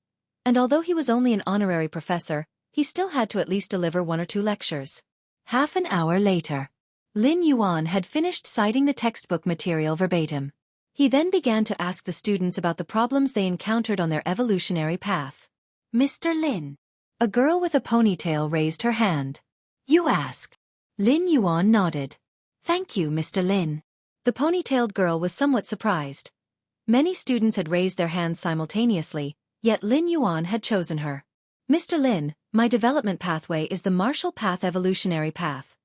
And although he was only an honorary professor, he still had to at least deliver 1 or 2 lectures. Half an hour later, Lin Yuan had finished citing the textbook material verbatim. He then began to ask the students about the problems they encountered on their evolutionary path. Mr. Lin. A girl with a ponytail raised her hand. You ask. Lin Yuan nodded. Thank you, Mr. Lin. The ponytailed girl was somewhat surprised. Many students had raised their hands simultaneously, yet Lin Yuan had chosen her. Mr. Lin, my development pathway is the martial path evolutionary path.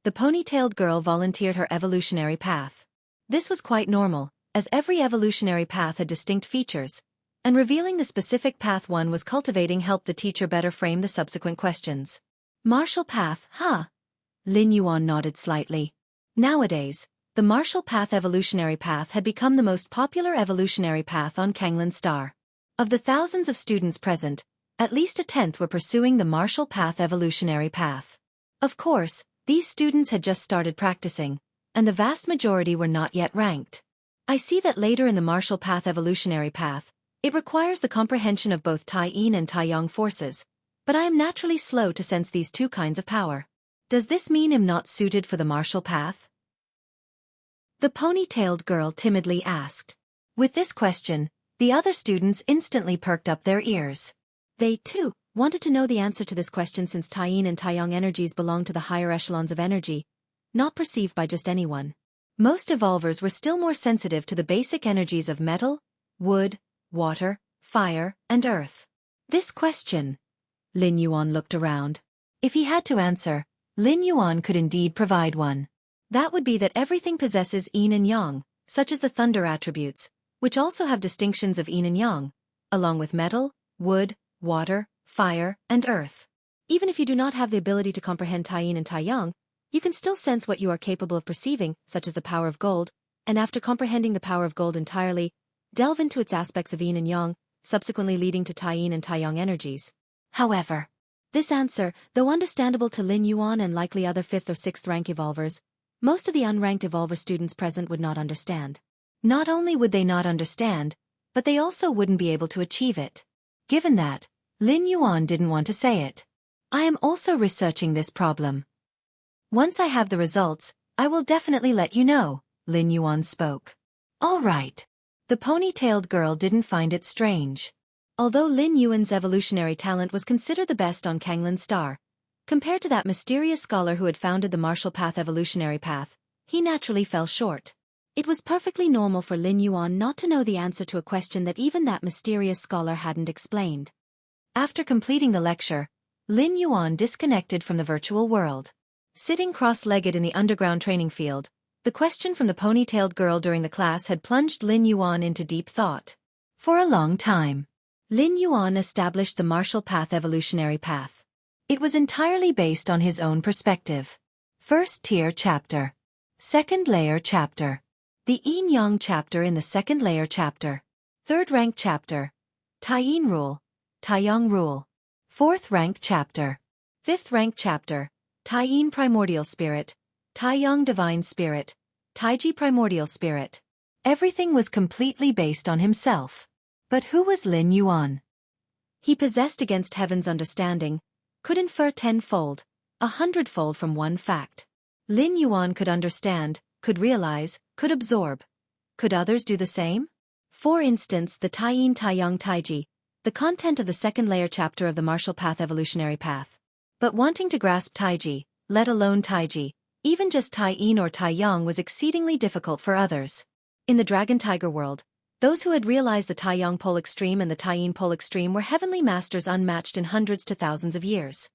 The ponytailed girl volunteered her evolutionary path. This was quite normal, as every evolutionary path had distinct features, and revealing the specific path one was cultivating helped the teacher better frame the subsequent questions. Martial path, huh? Lin Yuan nodded slightly. Nowadays, the martial path evolutionary path had become the most popular evolutionary path on Kanglan Star. Of the thousands of students present, at least a tenth were pursuing the martial path evolutionary path. Of course, these students had just started practicing, and the vast majority were not yet ranked. I see that later in the martial path evolutionary path, it requires the comprehension of both Tai Yin and Tai Yang forces, but I am naturally slow to sense these two kinds of power. Does this mean I'm not suited for the martial path? The ponytailed girl timidly asked. With this question, the other students instantly perked up their ears. They, too, wanted to know the answer to this question since Tai Yin and Tai Yang energies belong to the higher echelons of energy, not perceived by just anyone. Most evolvers were still more sensitive to the basic energies of metal, wood, water, fire, and earth. This question. Lin Yuan looked around. If he had to answer, Lin Yuan could indeed provide one. That would be that everything possesses yin and yang, such as the thunder attributes, which also have distinctions of yin and yang, along with metal, wood, water, fire, and earth. Even if you do not have the ability to comprehend Tai Yin and Tai Yang, you can still sense what you are capable of perceiving, such as the power of gold, and after comprehending the power of gold entirely, delve into its aspects of yin and yang, subsequently leading to Tai Yin and Tai Yang energies. However, this answer, though understandable to Lin Yuan and likely other 5th or 6th rank evolvers, most of the unranked evolver students present would not understand. Not only would they not understand, but they also wouldn't be able to achieve it. Given that, Lin Yuan didn't want to say it. I am also researching this problem. Once I have the results, I will definitely let you know, Lin Yuan spoke. All right. The ponytailed girl didn't find it strange. Although Lin Yuan's evolutionary talent was considered the best on Kanglan Star, compared to that mysterious scholar who had founded the martial path evolutionary path, he naturally fell short. It was perfectly normal for Lin Yuan not to know the answer to a question that even that mysterious scholar hadn't explained. After completing the lecture, Lin Yuan disconnected from the virtual world. Sitting cross-legged in the underground training field, the question from the ponytailed girl during the class had plunged Lin Yuan into deep thought. For a long time, Lin Yuan established the martial path evolutionary path. It was entirely based on his own perspective. First tier chapter. Second layer chapter. The Yin-Yang chapter in the second layer chapter. Third rank chapter. Tai Yin rule. Tai Yang rule. Fourth rank chapter. Fifth rank chapter. Tai Yin primordial spirit. Tai Yang divine spirit. Taiji primordial spirit. Everything was completely based on himself. But who was Lin Yuan? He possessed against heaven's understanding, could infer 10-fold, 100-fold from one fact. Lin Yuan could understand, could realize, could absorb. Could others do the same? For instance, the Tai Yin Tai Yang Taiji, the content of the second layer chapter of the martial path evolutionary path. But wanting to grasp Taiji, let alone Taiji, even just Tai Yin or Tai Yang was exceedingly difficult for others. In the Dragon Tiger world, those who had realized the Tai Yang pole extreme and the Tai Yin pole extreme were heavenly masters unmatched in hundreds to thousands of years.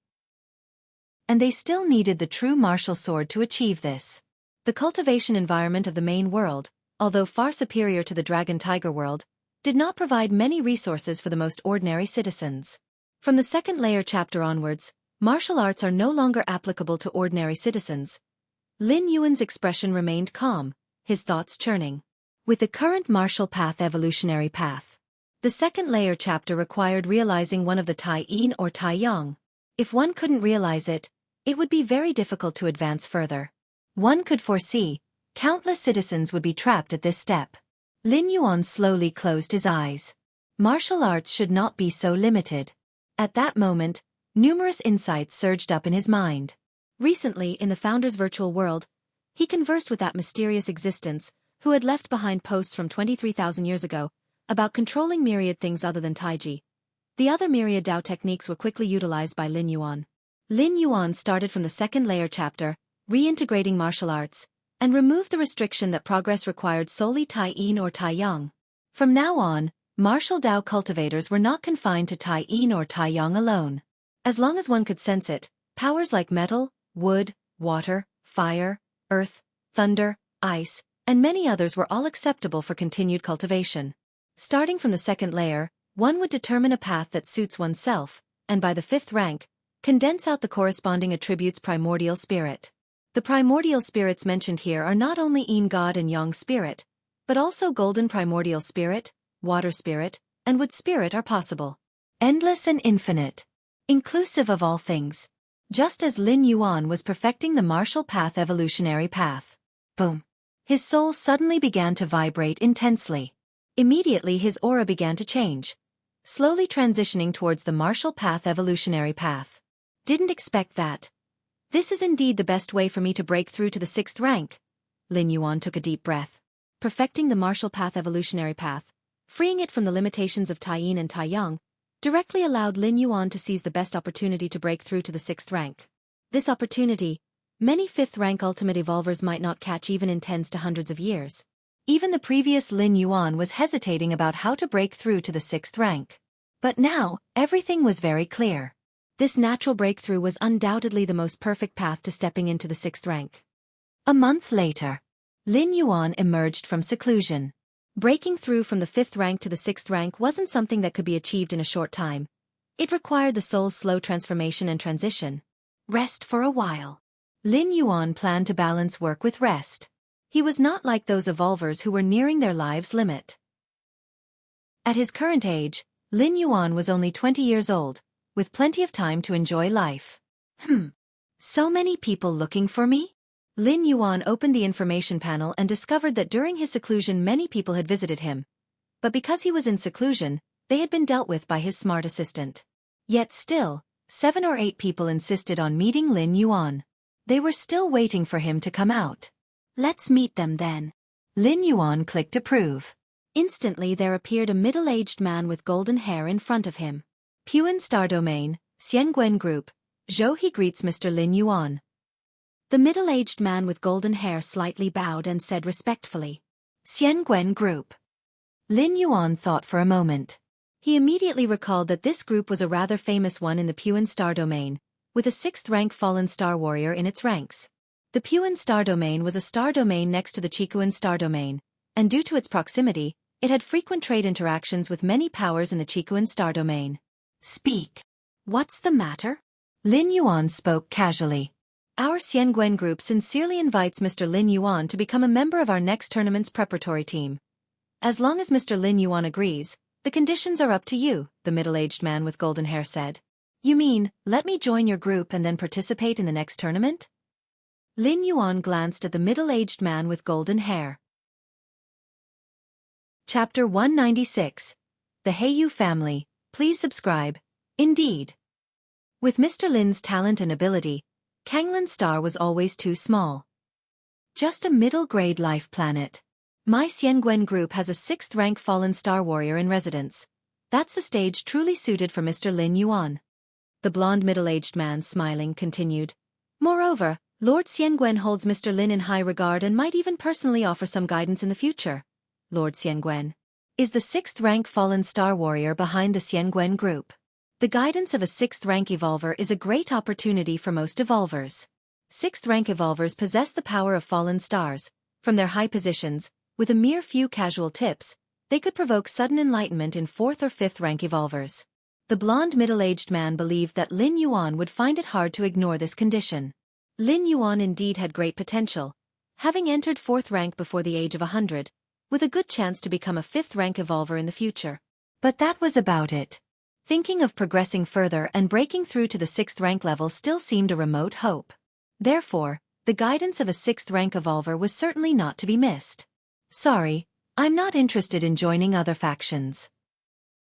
And they still needed the true martial sword to achieve this. The cultivation environment of the main world, although far superior to the Dragon Tiger world, did not provide many resources for the most ordinary citizens. From the second layer chapter onwards, martial arts are no longer applicable to ordinary citizens. Lin Yuan's expression remained calm, his thoughts churning. With the current martial path evolutionary path, the second layer chapter required realizing one of the Tai Yin or Tai Yang. If one couldn't realize it, it would be very difficult to advance further. One could foresee, countless citizens would be trapped at this step. Lin Yuan slowly closed his eyes. Martial arts should not be so limited. At that moment, numerous insights surged up in his mind. Recently, in the founder's virtual world, he conversed with that mysterious existence, who had left behind posts from 23,000 years ago, about controlling myriad things other than Taiji. The other myriad Dao techniques were quickly utilized by Lin Yuan. Lin Yuan started from the second layer chapter, reintegrating martial arts, and removed the restriction that progress required solely Tai Yin or Tai Yang. From now on, martial Dao cultivators were not confined to Tai Yin or Tai Yang alone. As long as one could sense it, powers like metal, wood, water, fire, earth, thunder, ice, and many others were all acceptable for continued cultivation. Starting from the second layer, one would determine a path that suits oneself, and by the 5th rank, condense out the corresponding attributes primordial spirit. The primordial spirits mentioned here are not only Yin God and Yang spirit, but also golden primordial spirit, water spirit, and wood spirit are possible. Endless and infinite. Inclusive of all things. Just as Lin Yuan was perfecting the martial path evolutionary path. Boom. His soul suddenly began to vibrate intensely. Immediately his aura began to change, slowly transitioning towards the martial path evolutionary path. Didn't expect that. This is indeed the best way for me to break through to the 6th rank. Lin Yuan took a deep breath. Perfecting the martial path evolutionary path, freeing it from the limitations of Tai Yin and Tai Yang, directly allowed Lin Yuan to seize the best opportunity to break through to the 6th rank. This opportunity, many 5th rank ultimate evolvers might not catch even in tens to hundreds of years. Even the previous Lin Yuan was hesitating about how to break through to the 6th rank. But now, everything was very clear. This natural breakthrough was undoubtedly the most perfect path to stepping into the 6th rank. A month later, Lin Yuan emerged from seclusion. Breaking through from the 5th rank to the 6th rank wasn't something that could be achieved in a short time. It required the soul's slow transformation and transition. Rest for a while. Lin Yuan planned to balance work with rest. He was not like those evolvers who were nearing their lives' limit. At his current age, Lin Yuan was only 20 years old, with plenty of time to enjoy life. So many people looking for me? Lin Yuan opened the information panel and discovered that during his seclusion many people had visited him. But because he was in seclusion, they had been dealt with by his smart assistant. Yet still, 7 or 8 people insisted on meeting Lin Yuan. They were still waiting for him to come out. Let's meet them then. Lin Yuan clicked approve. Instantly there appeared a middle-aged man with golden hair in front of him. Puan Star Domain, Xiangwen Group. Zhou He greets Mr. Lin Yuan. The middle-aged man with golden hair slightly bowed and said respectfully, Xiangwen Group. Lin Yuan thought for a moment. He immediately recalled that this group was a rather famous one in the Puan Star Domain, with a 6th rank fallen star warrior in its ranks. The Puan Star Domain was a star domain next to the Qikuan Star Domain, and due to its proximity, it had frequent trade interactions with many powers in the Qikuan Star Domain. Speak. What's the matter? Lin Yuan spoke casually. Our Xiangwen Group sincerely invites Mr. Lin Yuan to become a member of our next tournament's preparatory team. As long as Mr. Lin Yuan agrees, the conditions are up to you, the middle-aged man with golden hair said. You mean, let me join your group and then participate in the next tournament? Lin Yuan glanced at the middle-aged man with golden hair. Chapter 196. The Heiyu Family. Please subscribe. Indeed. With Mr. Lin's talent and ability, Kanglan Star was always too small. Just a middle-grade life planet. My Xiangwen Group has a 6th rank fallen star warrior in residence. That's the stage truly suited for Mr. Lin Yuan. The blonde middle-aged man, smiling, continued. Moreover, Lord Xiangwen holds Mr. Lin in high regard and might even personally offer some guidance in the future. Lord Xiangwen is the 6th rank fallen star warrior behind the Xiangwen Group. The guidance of a 6th rank evolver is a great opportunity for most evolvers. 6th rank evolvers possess the power of fallen stars. From their high positions, with a mere few casual tips, they could provoke sudden enlightenment in 4th or 5th rank evolvers. The blonde middle-aged man believed that Lin Yuan would find it hard to ignore this condition. Lin Yuan indeed had great potential, having entered 4th rank before the age of 100, with a good chance to become a 5th rank evolver in the future. But that was about it. Thinking of progressing further and breaking through to the 6th rank level still seemed a remote hope. Therefore, the guidance of a 6th rank evolver was certainly not to be missed. Sorry, I'm not interested in joining other factions.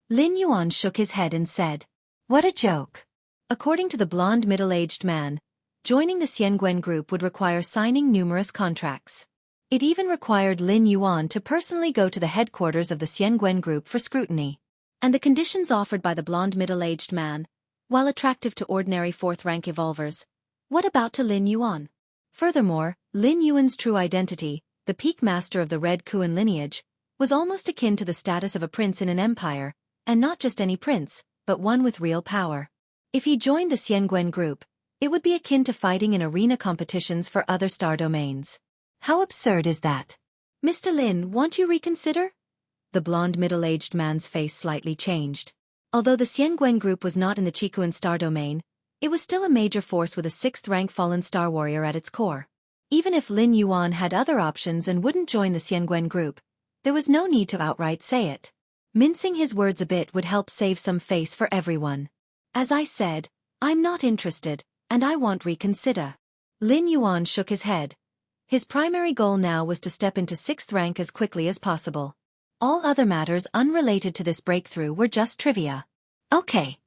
Lin Yuan shook his head and said, What a joke. According to the blonde middle-aged man, joining the Xiangwen Group would require signing numerous contracts. It even required Lin Yuan to personally go to the headquarters of the Xiangwen Group for scrutiny. And the conditions offered by the blonde middle-aged man While attractive to ordinary fourth-rank evolvers, what about to Lin Yuan? Furthermore, Lin Yuan's true identity, the peak master of the Red Kuan lineage, was almost akin to the status of a prince in an empire, and not just any prince, but one with real power. If he joined the Xiangwen group, it would be akin to fighting in arena competitions for other star domains. How absurd is that? Mr. Lin, won't you reconsider? The blonde middle-aged man's face slightly changed. Although the Xiangwen group was not in the Qikuan star domain, it was still a major force with a 6th-rank fallen star warrior at its core. Even if Lin Yuan had other options and wouldn't join the Xiangwen group, there was no need to outright say it. Mincing his words a bit would help save some face for everyone. As I said, I'm not interested, and I won't reconsider. Lin Yuan shook his head. His primary goal now was to step into 6th rank as quickly as possible. All other matters unrelated to this breakthrough were just trivia. Okay.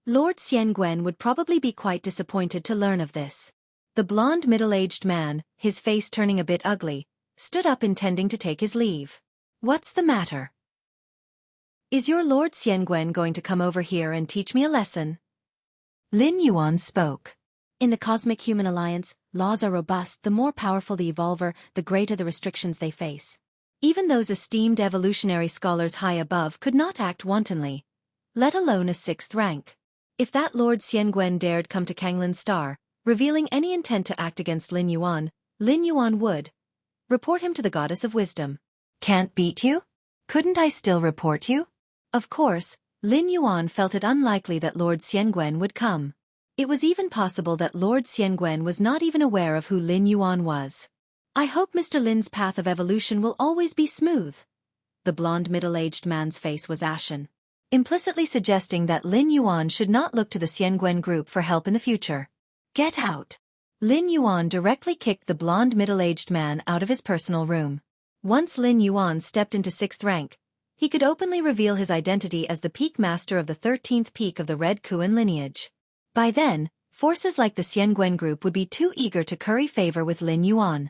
Lord Xiangwen would probably be quite disappointed to learn of this. The blonde middle-aged man, his face turning a bit ugly, stood up intending to take his leave. What's the matter? Is your Lord Xiangwen going to come over here and teach me a lesson? Lin Yuan spoke. In the Cosmic Human Alliance, laws are robust. The more powerful the evolver, the greater the restrictions they face. Even those esteemed evolutionary scholars high above could not act wantonly, let alone a 6th rank. If that Lord Xiangwen dared come to Kanglin's star, revealing any intent to act against Lin Yuan would report him to the Goddess of Wisdom. Can't beat you? Couldn't I still report you? Of course, Lin Yuan felt it unlikely that Lord Xiangwen would come. It was even possible that Lord Xiangwen was not even aware of who Lin Yuan was. I hope Mr. Lin's path of evolution will always be smooth. The blonde middle-aged man's face was ashen, implicitly suggesting that Lin Yuan should not look to the Xiangwen group for help in the future. Get out! Lin Yuan directly kicked the blonde middle-aged man out of his personal room. Once Lin Yuan stepped into 6th rank, he could openly reveal his identity as the peak master of the 13th peak of the Red Kuan lineage. By then, forces like the Xiangwen group would be too eager to curry favor with Lin Yuan.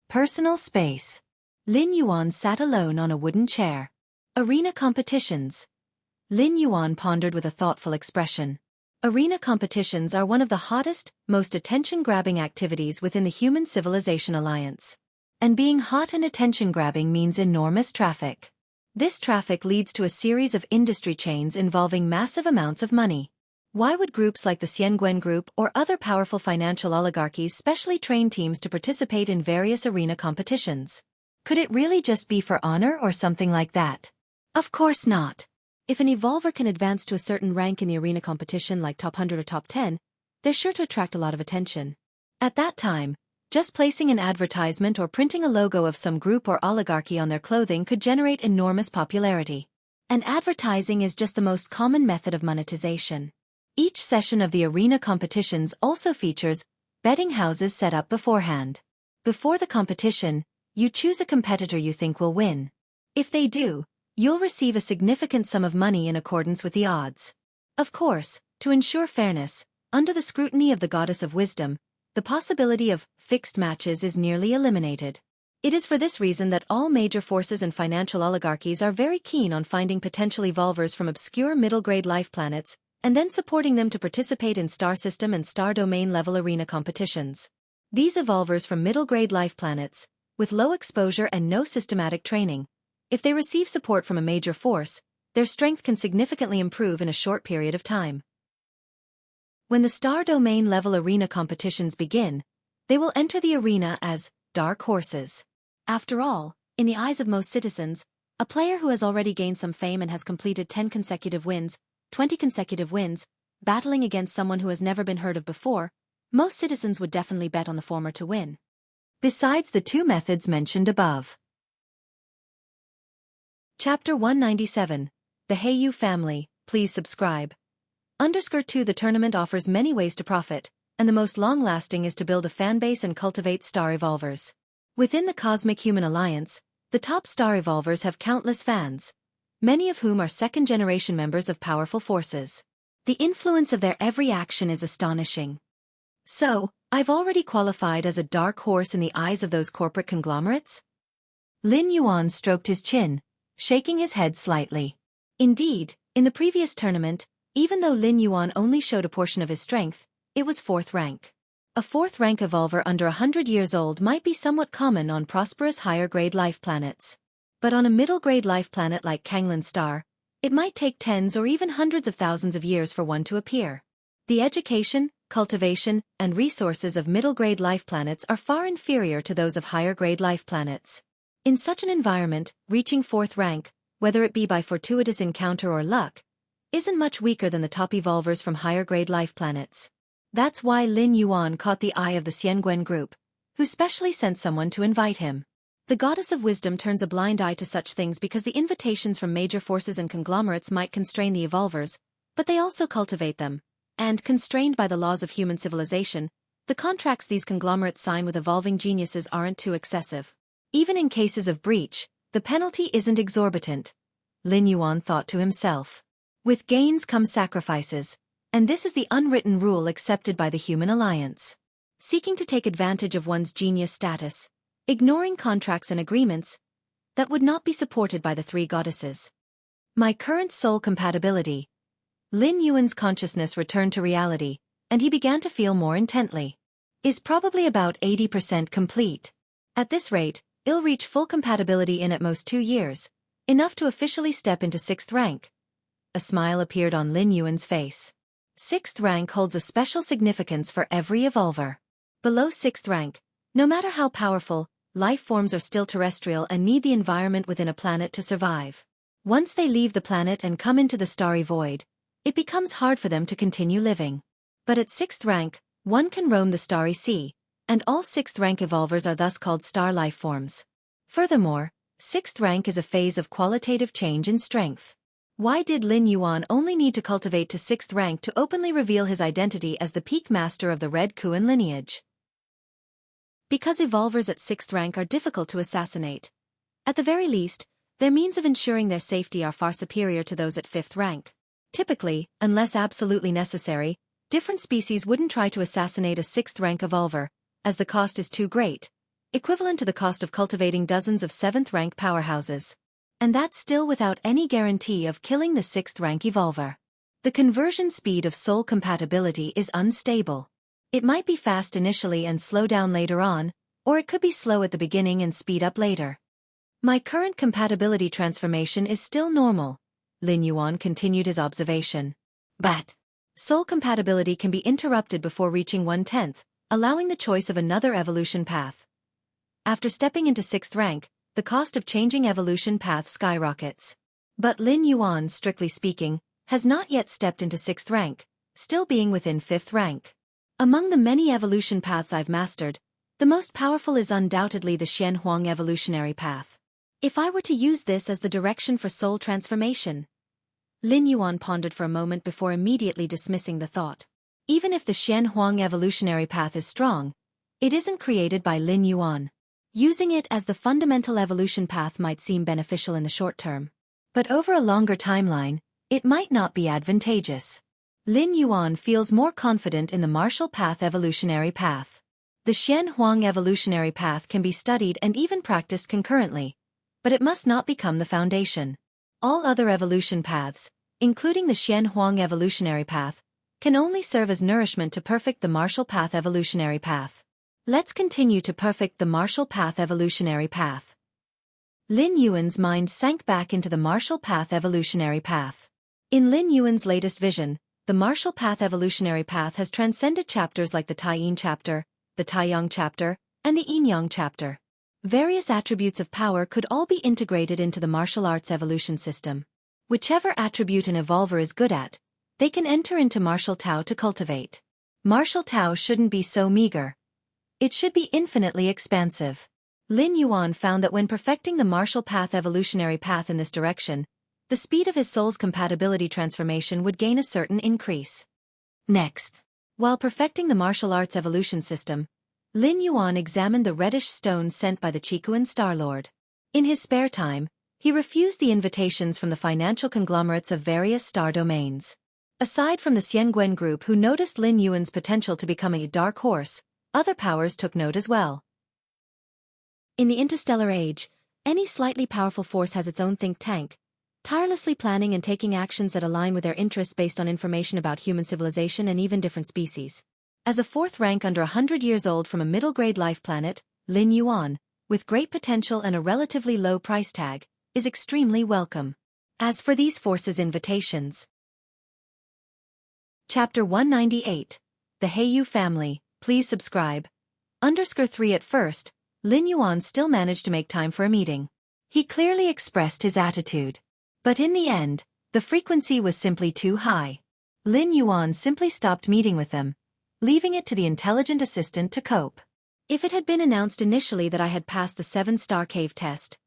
Personal space. Lin Yuan sat alone on a wooden chair. Arena competitions. Lin Yuan pondered with a thoughtful expression. Arena competitions are one of the hottest, most attention-grabbing activities within the Human Civilization Alliance. And being hot and attention-grabbing means enormous traffic. This traffic leads to a series of industry chains involving massive amounts of money. Why would groups like the Xiangwen Group or other powerful financial oligarchies specially train teams to participate in various arena competitions? Could it really just be for honor or something like that? Of course not. If an evolver can advance to a certain rank in the arena competition like top 100 or top 10, they're sure to attract a lot of attention. At that time, just placing an advertisement or printing a logo of some group or oligarchy on their clothing could generate enormous popularity. And advertising is just the most common method of monetization. Each session of the arena competitions also features betting houses set up beforehand. Before the competition, you choose a competitor you think will win. If they do, you'll receive a significant sum of money in accordance with the odds. Of course, to ensure fairness, under the scrutiny of the Goddess of Wisdom, the possibility of fixed matches is nearly eliminated. It is for this reason that all major forces and financial oligarchies are very keen on finding potential evolvers from obscure middle-grade life planets, and then supporting them to participate in star system and star domain level arena competitions. These evolvers from middle-grade life planets, with low exposure and no systematic training, if they receive support from a major force, their strength can significantly improve in a short period of time. When the star domain level arena competitions begin, they will enter the arena as dark horses. After all, in the eyes of most citizens, a player who has already gained some fame and has completed 10 consecutive wins, 20 consecutive wins, battling against someone who has never been heard of before, most citizens would definitely bet on the former to win. Besides the two methods mentioned above. Chapter 197. The Heyu Family, please subscribe. _2 The tournament offers many ways to profit, and the most long-lasting is to build a fanbase and cultivate star evolvers. Within the Cosmic Human Alliance, the top star evolvers have countless fans, many of whom are second-generation members of powerful forces. The influence of their every action is astonishing. So, I've already qualified as a dark horse in the eyes of those corporate conglomerates? Lin Yuan stroked his chin, shaking his head slightly. Indeed, in the previous tournament, Even though Lin Yuan only showed a portion of his strength, it was 4th rank. A 4th rank evolver under 100 years old might be somewhat common on prosperous higher-grade life planets. But on a middle-grade life planet like Kanglan Star, it might take tens or even hundreds of thousands of years for one to appear. The education, cultivation, and resources of middle-grade life planets are far inferior to those of higher-grade life planets. In such an environment, reaching 4th rank, whether it be by fortuitous encounter or luck, isn't much weaker than the top evolvers from higher-grade life planets. That's why Lin Yuan caught the eye of the Xiangwen group, who specially sent someone to invite him. The goddess of wisdom turns a blind eye to such things because the invitations from major forces and conglomerates might constrain the evolvers, but they also cultivate them. And, constrained by the laws of human civilization, the contracts these conglomerates sign with evolving geniuses aren't too excessive. Even in cases of breach, the penalty isn't exorbitant, Lin Yuan thought to himself. With gains come sacrifices, and this is the unwritten rule accepted by the human alliance. Seeking to take advantage of one's genius status, ignoring contracts and agreements that would not be supported by the 3 goddesses. My current soul compatibility. Lin Yuan's consciousness returned to reality, and he began to feel more intently. Is probably about 80% complete. At this rate, I'll reach full compatibility in at most 2 years, enough to officially step into 6th rank. A smile appeared on Lin Yuan's face. 6th rank holds a special significance for every evolver. Below 6th rank, no matter how powerful, life forms are still terrestrial and need the environment within a planet to survive. Once they leave the planet and come into the starry void, it becomes hard for them to continue living. But at 6th rank, one can roam the starry sea, and all 6th rank evolvers are thus called star life forms. Furthermore, 6th rank is a phase of qualitative change in strength. Why did Lin Yuan only need to cultivate to 6th rank to openly reveal his identity as the peak master of the Red Kuan lineage? Because evolvers at 6th rank are difficult to assassinate. At the very least, their means of ensuring their safety are far superior to those at 5th rank. Typically, unless absolutely necessary, different species wouldn't try to assassinate a 6th rank evolver, as the cost is too great, equivalent to the cost of cultivating dozens of 7th rank powerhouses. And that's still without any guarantee of killing the 6th rank evolver. The conversion speed of soul compatibility is unstable. It might be fast initially and slow down later on, or it could be slow at the beginning and speed up later. My current compatibility transformation is still normal, Lin Yuan continued his observation. But soul compatibility can be interrupted before reaching 1/10, allowing the choice of another evolution path. After stepping into 6th rank, the cost of changing evolution path skyrockets. But Lin Yuan, strictly speaking, has not yet stepped into 6th rank, still being within 5th rank. Among the many evolution paths I've mastered, the most powerful is undoubtedly the Xianxia evolutionary path. If I were to use this as the direction for soul transformation, Lin Yuan pondered for a moment before immediately dismissing the thought. Even if the Xianxia evolutionary path is strong, it isn't created by Lin Yuan. Using it as the fundamental evolution path might seem beneficial in the short term. But over a longer timeline, it might not be advantageous. Lin Yuan feels more confident in the martial path evolutionary path. The Xianxia evolutionary path can be studied and even practiced concurrently, but it must not become the foundation. All other evolution paths, including the Xianxia evolutionary path, can only serve as nourishment to perfect the martial path evolutionary path. Let's continue to perfect the martial path evolutionary path. Lin Yuan's mind sank back into the martial path evolutionary path. In Lin Yuan's latest vision, the martial path evolutionary path has transcended chapters like the Tai-Yin chapter, the Tai-Yang chapter, and the Yin-Yang chapter. Various attributes of power could all be integrated into the martial arts evolution system. Whichever attribute an evolver is good at, they can enter into martial Tao to cultivate. Martial Tao shouldn't be so meager. It should be infinitely expansive. Lin Yuan found that when perfecting the martial path evolutionary path in this direction, the speed of his soul's compatibility transformation would gain a certain increase. Next, while perfecting the martial arts evolution system, Lin Yuan examined the reddish stone sent by the Qikuan Star Lord. In his spare time, he refused the invitations from the financial conglomerates of various star domains. Aside from the Xiangwen group who noticed Lin Yuan's potential to become a dark horse, other powers took note as well. In the interstellar age, any slightly powerful force has its own think tank, tirelessly planning and taking actions that align with their interests based on information about human civilization and even different species. As a fourth rank under 100 years old from a middle-grade life planet, Lin Yuan, with great potential and a relatively low price tag, is extremely welcome. As for these forces' invitations. Chapter 198. The Heiyu Family, please subscribe. _3 At first, Lin Yuan still managed to make time for a meeting. He clearly expressed his attitude. But in the end, the frequency was simply too high. Lin Yuan simply stopped meeting with them, leaving it to the intelligent assistant to cope. If it had been announced initially that I had passed the 7-star cave test.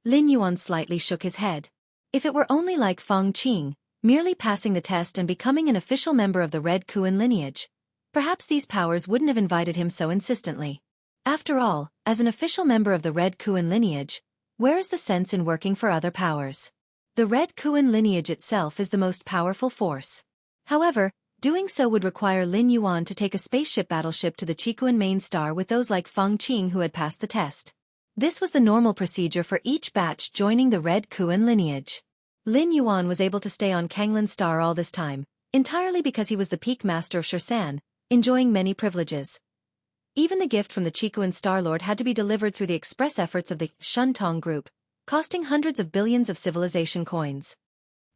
Lin Yuan slightly shook his head. If it were only like Feng Qing, merely passing the test and becoming an official member of the Red Kuan lineage, perhaps these powers wouldn't have invited him so insistently. After all, as an official member of the Red Kuan lineage, where is the sense in working for other powers? The Red Kuan lineage itself is the most powerful force. However, doing so would require Lin Yuan to take a spaceship battleship to the Qikuan main star with those like Feng Qing who had passed the test. This was the normal procedure for each batch joining the Red Kuan lineage. Lin Yuan was able to stay on Kanglan Star all this time, entirely because he was the peak master of Shursan, enjoying many privileges. Even the gift from the Qikuan Star Lord had to be delivered through the express efforts of the Shuntong group, costing hundreds of billions of civilization coins.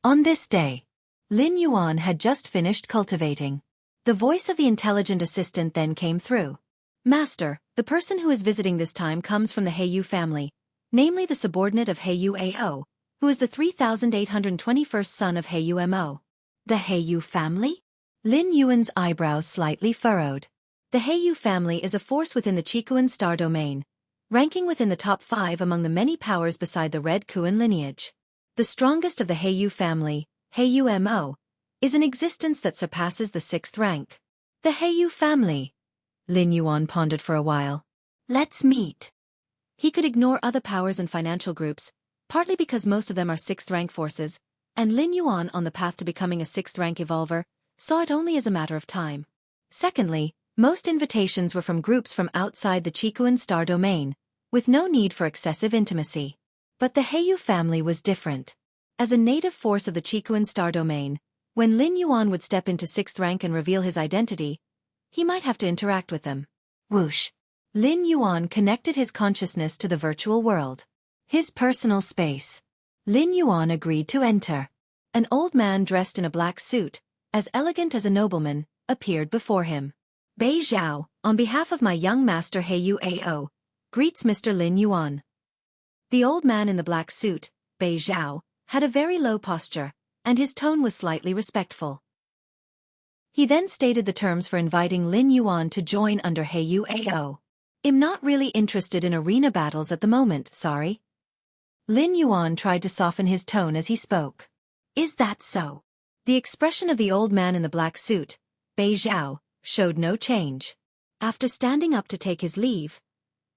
On this day, Lin Yuan had just finished cultivating. The voice of the intelligent assistant then came through. Master, the person who is visiting this time comes from the Heiyu family, namely the subordinate of Heiyu Ao, who is the 3821st son of Heiyu Mo. The Heiyu family? Lin Yuan's eyebrows slightly furrowed. The Heiyu family is a force within the Qikuan star domain, ranking within the top 5 among the many powers beside the Red Kuan lineage. The strongest of the Heiyu family, Heiyu Mo, is an existence that surpasses the 6th rank. The Heiyu family. Lin Yuan pondered for a while. Let's meet. He could ignore other powers and financial groups, partly because most of them are 6th rank forces, and Lin Yuan on the path to becoming a 6th rank evolver, saw it only as a matter of time. Secondly, most invitations were from groups from outside the Qikuan star domain, with no need for excessive intimacy. But the Heiyu family was different. As a native force of the Qikuan star domain, when Lin Yuan would step into 6th rank and reveal his identity, he might have to interact with them. Whoosh! Lin Yuan connected his consciousness to the virtual world. His personal space. Lin Yuan agreed to enter. An old man dressed in a black suit, as elegant as a nobleman, appeared before him. Bei Zhao, on behalf of my young master Heiyu Ao, greets Mr. Lin Yuan. The old man in the black suit, Bei Zhao, had a very low posture, and his tone was slightly respectful. He then stated the terms for inviting Lin Yuan to join under Heiyu Ao. I'm not really interested in arena battles at the moment, sorry. Lin Yuan tried to soften his tone as he spoke. Is that so? The expression of the old man in the black suit, Bei Zhao, showed no change. After standing up to take his leave,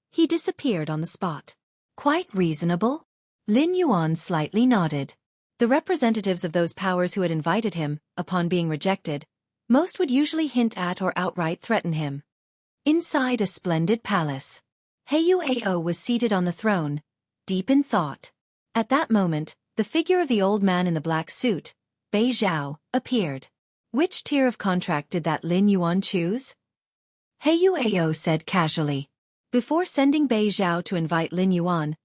he disappeared on the spot. Quite reasonable? Lin Yuan slightly nodded. The representatives of those powers who had invited him, upon being rejected, most would usually hint at or outright threaten him. Inside a splendid palace, Heiyu Ao was seated on the throne, deep in thought. At that moment, the figure of the old man in the black suit, Bei Zhao, appeared. Which tier of contract did that Lin Yuan choose? Heiyu Ao said casually. Before sending Bei Zhao to invite Lin Yuan,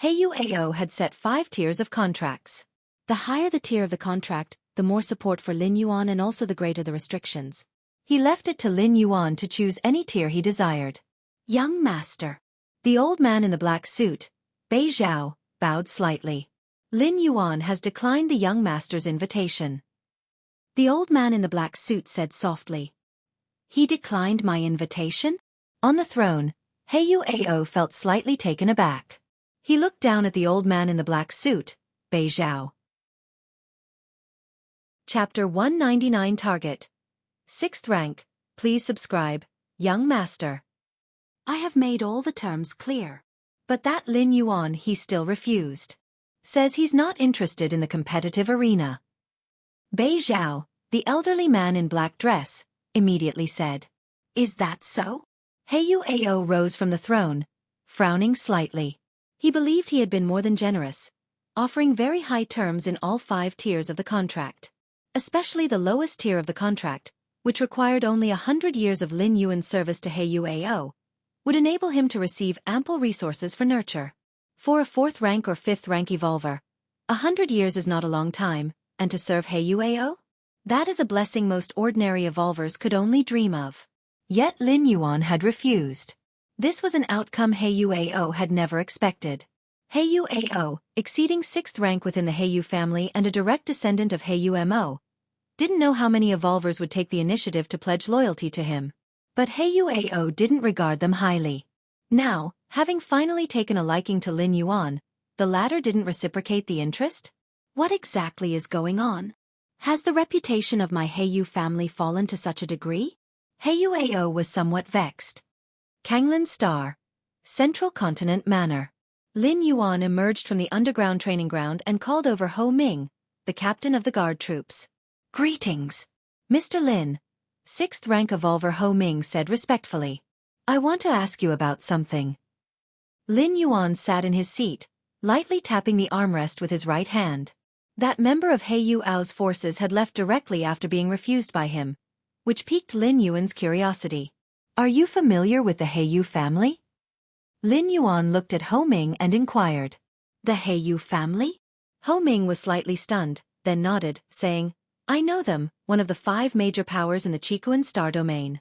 Heiyu Ao had set 5 tiers of contracts. The higher the tier of the contract, the more support for Lin Yuan and also the greater the restrictions. He left it to Lin Yuan to choose any tier he desired. Young master. The old man in the black suit, Bei Zhao, bowed slightly. Lin Yuan has declined the young master's invitation. The old man in the black suit said softly. He declined my invitation? On the throne, Heiyu Ao felt slightly taken aback. He looked down at the old man in the black suit, Bei Zhao. Chapter 199 Target. 6th rank, please subscribe, young master. I have made all the terms clear. But that Lin Yuan he still refused. Says he's not interested in the competitive arena. Bei Zhao, the elderly man in black dress, immediately said. Is that so? Heiyu Ao rose from the throne, frowning slightly. He believed he had been more than generous, offering very high terms in all 5 tiers of the contract. Especially the lowest tier of the contract, which required only 100 years of Lin Yuan's service to Heyu Ao, would enable him to receive ample resources for nurture. For a 4th rank or 5th rank evolver, 100 years is not a long time, and to serve Heyu Ao? That is a blessing most ordinary evolvers could only dream of. Yet Lin Yuan had refused. This was an outcome Heyu Ao had never expected. Heyu Ao, exceeding 6th rank within the Heyu family and a direct descendant of Heyu Mo, didn't know how many evolvers would take the initiative to pledge loyalty to him. But Heyu Ao didn't regard them highly. Now, having finally taken a liking to Lin Yuan, the latter didn't reciprocate the interest? What exactly is going on? Has the reputation of my Heyu family fallen to such a degree? Heyu Ao was somewhat vexed. Kanglan Star, Central Continent Manor. Lin Yuan emerged from the underground training ground and called over Ho Ming, the captain of the guard troops. Greetings, Mr. Lin. 6th rank evolver Ho Ming said respectfully. I want to ask you about something. Lin Yuan sat in his seat, lightly tapping the armrest with his right hand. That member of Heyu Ao's forces had left directly after being refused by him, which piqued Lin Yuan's curiosity. Are you familiar with the Heyu family? Lin Yuan looked at Ho Ming and inquired. The Heyu family? Ho Ming was slightly stunned, then nodded, saying, I know them, one of the 5 major powers in the Qikuan star domain.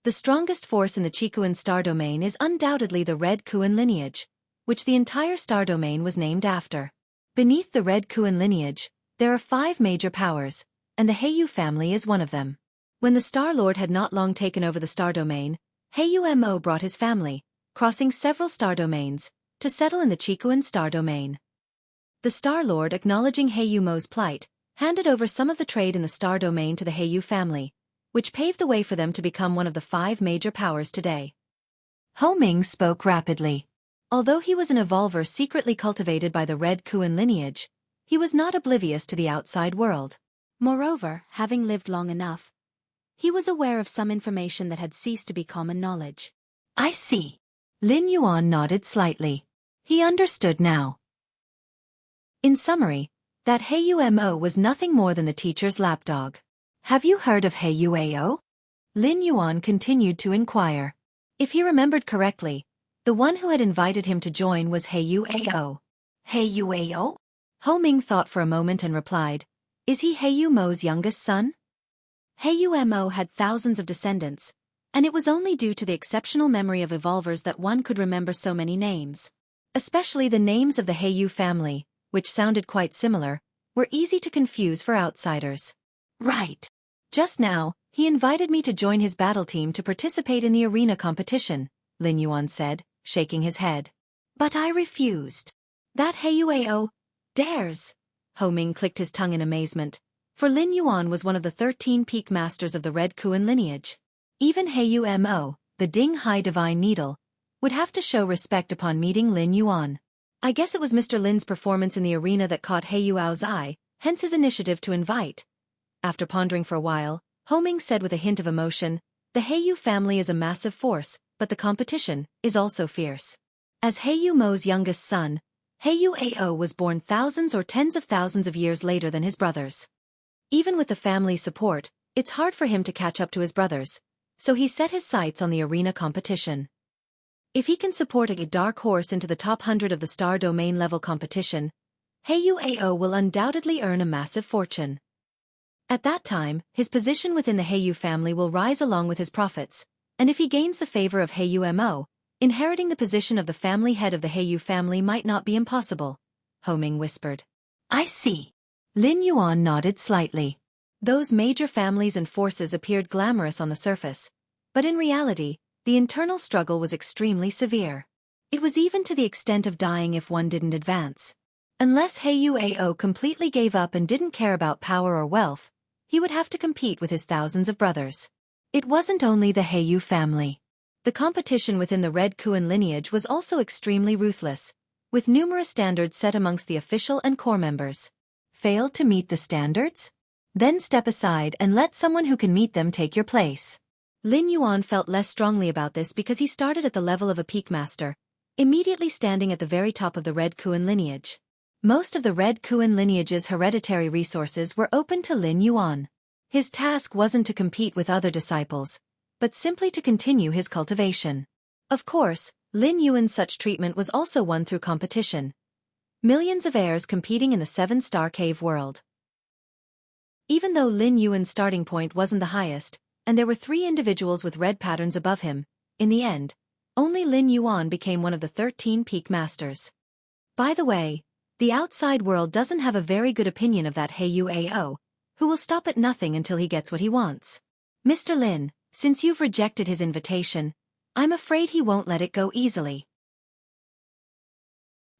The strongest force in the Qikuan star domain is undoubtedly the Red Kuan lineage, which the entire star domain was named after. Beneath the Red Kuan lineage, there are 5 major powers, and the Heyu family is one of them. When the Star Lord had not long taken over the star domain, Heyu Mo brought his family, crossing several star domains, to settle in the Qikuan star domain. The Star Lord, acknowledging Heyu Mo's plight, handed over some of the trade in the star domain to the Heyu family, which paved the way for them to become one of the 5 major powers today. Ho Ming spoke rapidly. Although he was an evolver secretly cultivated by the Red Kuan lineage, he was not oblivious to the outside world. Moreover, having lived long enough, he was aware of some information that had ceased to be common knowledge. I see. Lin Yuan nodded slightly. He understood now. In summary, that Heyu Mo was nothing more than the teacher's lapdog. Have you heard of Heyu Ao? Lin Yuan continued to inquire. If he remembered correctly, the one who had invited him to join was Heyu Ao. Heyu Ao? Ho Ming thought for a moment and replied, Is he Heyu Mo's youngest son? Heyu Mo had thousands of descendants, and it was only due to the exceptional memory of evolvers that one could remember so many names. Especially the names of the Heyu family, which sounded quite similar, were easy to confuse for outsiders. Right. Just now, he invited me to join his battle team to participate in the arena competition, Lin Yuan said, shaking his head. But I refused. That Heyu Ao dares. Ho Ming clicked his tongue in amazement, for Lin Yuan was one of the 13 peak masters of the Red Kuan lineage. Even Heyu Mo, the Ding High Divine Needle, would have to show respect upon meeting Lin Yuan. I guess it was Mr. Lin's performance in the arena that caught Heyu Ao's eye, hence his initiative to invite. After pondering for a while, Ho Ming said with a hint of emotion, The Heyu family is a massive force, but the competition is also fierce. As Heyu Mo's youngest son, Heyu Ao was born thousands or tens of thousands of years later than his brothers. Even with the family's support, it's hard for him to catch up to his brothers, so he set his sights on the arena competition. If he can support a dark horse into the top 100 of the star domain level competition, Heyu Ao will undoubtedly earn a massive fortune. At that time, his position within the Heyu family will rise along with his profits, and if he gains the favor of Heyu Mo, inheriting the position of the family head of the Heyu family might not be impossible, Ho Ming whispered. I see. Lin Yuan nodded slightly. Those major families and forces appeared glamorous on the surface, but in reality, the internal struggle was extremely severe. It was even to the extent of dying if one didn't advance. Unless Heyu Ao completely gave up and didn't care about power or wealth, he would have to compete with his thousands of brothers. It wasn't only the Heyu family. The competition within the Red Kuan lineage was also extremely ruthless, with numerous standards set amongst the official and core members. Fail to meet the standards? Then step aside and let someone who can meet them take your place. Lin Yuan felt less strongly about this because he started at the level of a peak master, immediately standing at the very top of the Red Kuan lineage. Most of the Red Kuan lineage's hereditary resources were open to Lin Yuan. His task wasn't to compete with other disciples, but simply to continue his cultivation. Of course, Lin Yuan's such treatment was also won through competition. Millions of heirs competing in the 7-star cave world. Even though Lin Yuan's starting point wasn't the highest, and there were 3 individuals with red patterns above him, in the end, only Lin Yuan became one of the 13 peak masters. By the way, the outside world doesn't have a very good opinion of that Ao, who will stop at nothing until he gets what he wants. Mr. Lin, since you've rejected his invitation, I'm afraid he won't let it go easily.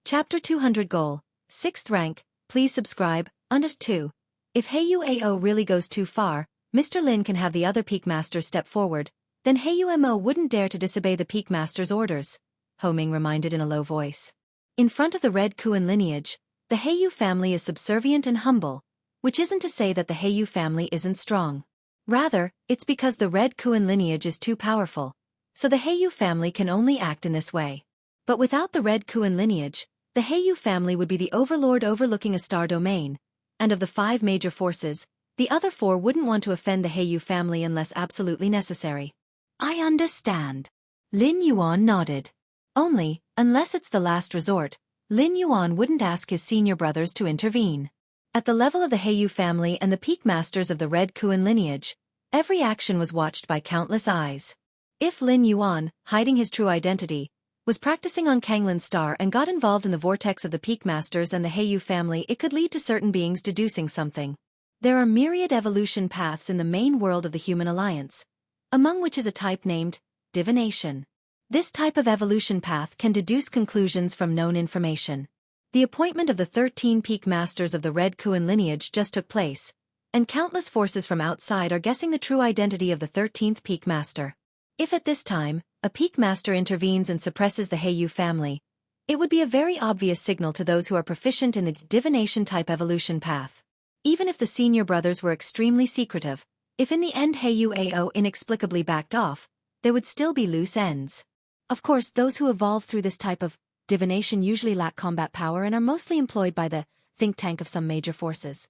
Chapter 200 Goal, 6th rank, please subscribe, under 2. If Ao really goes too far, Mr. Lin can have the other peak masters step forward, then Mo wouldn't dare to disobey the peak master's orders, Ho Ming reminded in a low voice. In front of the Red Kuan lineage, the Heyu family is subservient and humble, which isn't to say that the Heyu family isn't strong. Rather, it's because the Red Kuan lineage is too powerful, so the Heyu family can only act in this way. But without the Red Kuan lineage, the Heyu family would be the overlord overlooking a star domain, and of the 5 major forces, the other 4 wouldn't want to offend the Heyu family unless absolutely necessary. I understand. Lin Yuan nodded. Only, unless it's the last resort, Lin Yuan wouldn't ask his senior brothers to intervene. At the level of the Heyu family and the peak masters of the Red Kuan lineage, every action was watched by countless eyes. If Lin Yuan, hiding his true identity, was practicing on Kanglin's star and got involved in the vortex of the peak masters and the Heyu family, it could lead to certain beings deducing something. There are myriad evolution paths in the main world of the human alliance, among which is a type named divination. This type of evolution path can deduce conclusions from known information. The appointment of the 13 peak masters of the Red Kuan lineage just took place, and countless forces from outside are guessing the true identity of the 13th peak master. If at this time, a peak master intervenes and suppresses the Heyu family, it would be a very obvious signal to those who are proficient in the divination-type evolution path. Even if the senior brothers were extremely secretive, if in the end Ao inexplicably backed off, there would still be loose ends. Of course, those who evolve through this type of divination usually lack combat power and are mostly employed by the think tank of some major forces.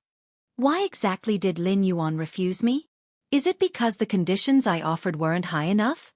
Why exactly did Lin Yuan refuse me? Is it because the conditions I offered weren't high enough?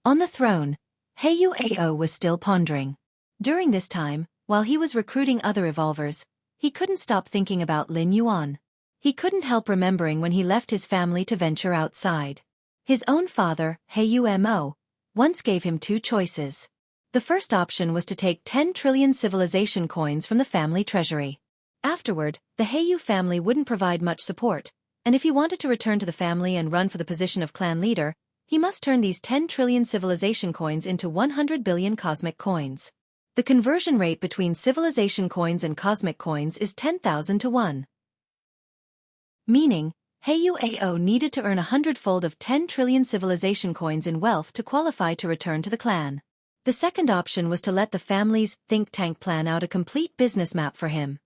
On the throne, Ao was still pondering. During this time, while he was recruiting other evolvers, he couldn't stop thinking about Lin Yuan. He couldn't help remembering when he left his family to venture outside. His own father, Mo, once gave him 2 choices. The first option was to take 10 trillion civilization coins from the family treasury. Afterward, the Heyu family wouldn't provide much support, and if he wanted to return to the family and run for the position of clan leader, he must turn these 10 trillion civilization coins into 100 billion cosmic coins. The conversion rate between civilization coins and cosmic coins is 10,000 to 1. Meaning, Ao needed to earn 100-fold of 10 trillion civilization coins in wealth to qualify to return to the clan. The second option was to let the family's think tank plan out a complete business map for him.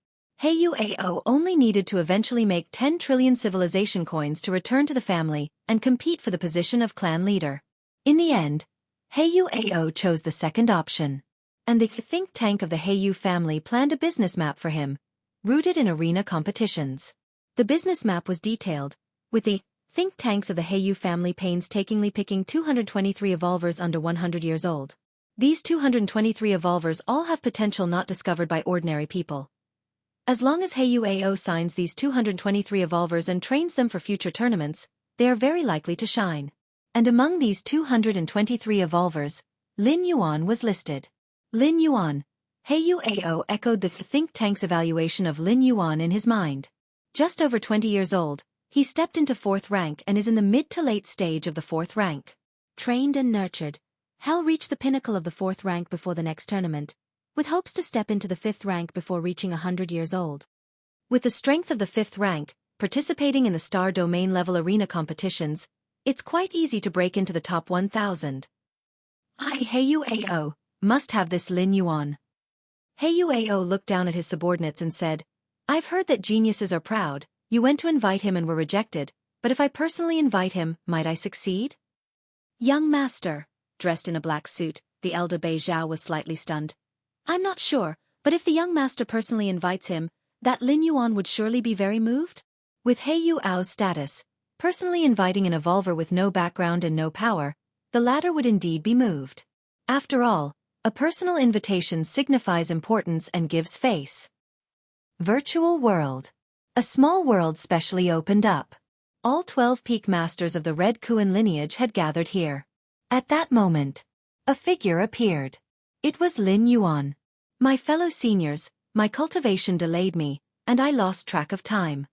Ao only needed to eventually make 10 trillion civilization coins to return to the family and compete for the position of clan leader. In the end, Ao chose the second option. And the think tank of the Heyu family planned a business map for him, rooted in arena competitions. The business map was detailed, with the think tanks of the Heyu family painstakingly picking 223 evolvers under 100 years old. These 223 evolvers all have potential not discovered by ordinary people. As long as Ao signs these 223 evolvers and trains them for future tournaments, they are very likely to shine. And among these 223 evolvers, Lin Yuan was listed. Lin Yuan. Ao echoed the think tank's evaluation of Lin Yuan in his mind. Just over 20 years old, he stepped into 4th rank and is in the mid to late stage of the 4th rank. Trained and nurtured, Hell reached the pinnacle of the 4th rank before the next tournament, with hopes to step into the 5th rank before reaching 100 years old. With the strength of the 5th rank, participating in the star domain level arena competitions, it's quite easy to break into the top 1,000. Ao must have this Lin Yuan. Ao looked down at his subordinates and said, I've heard that geniuses are proud. You went to invite him and were rejected, but if I personally invite him, might I succeed? Young master, dressed in a black suit, the elder Bei Zhao was slightly stunned. I'm not sure, But if the young master personally invites him, that Lin Yuan would surely be very moved? With He Yuao's status, personally inviting an evolver with no background and no power, the latter would indeed be moved. After all, a personal invitation signifies importance and gives face. Virtual world. A small world specially opened up. All 12 peak masters of the Red Kuan lineage had gathered here. At that moment, a figure appeared. It was Lin Yuan. My fellow seniors, my cultivation delayed me, and I lost track of time.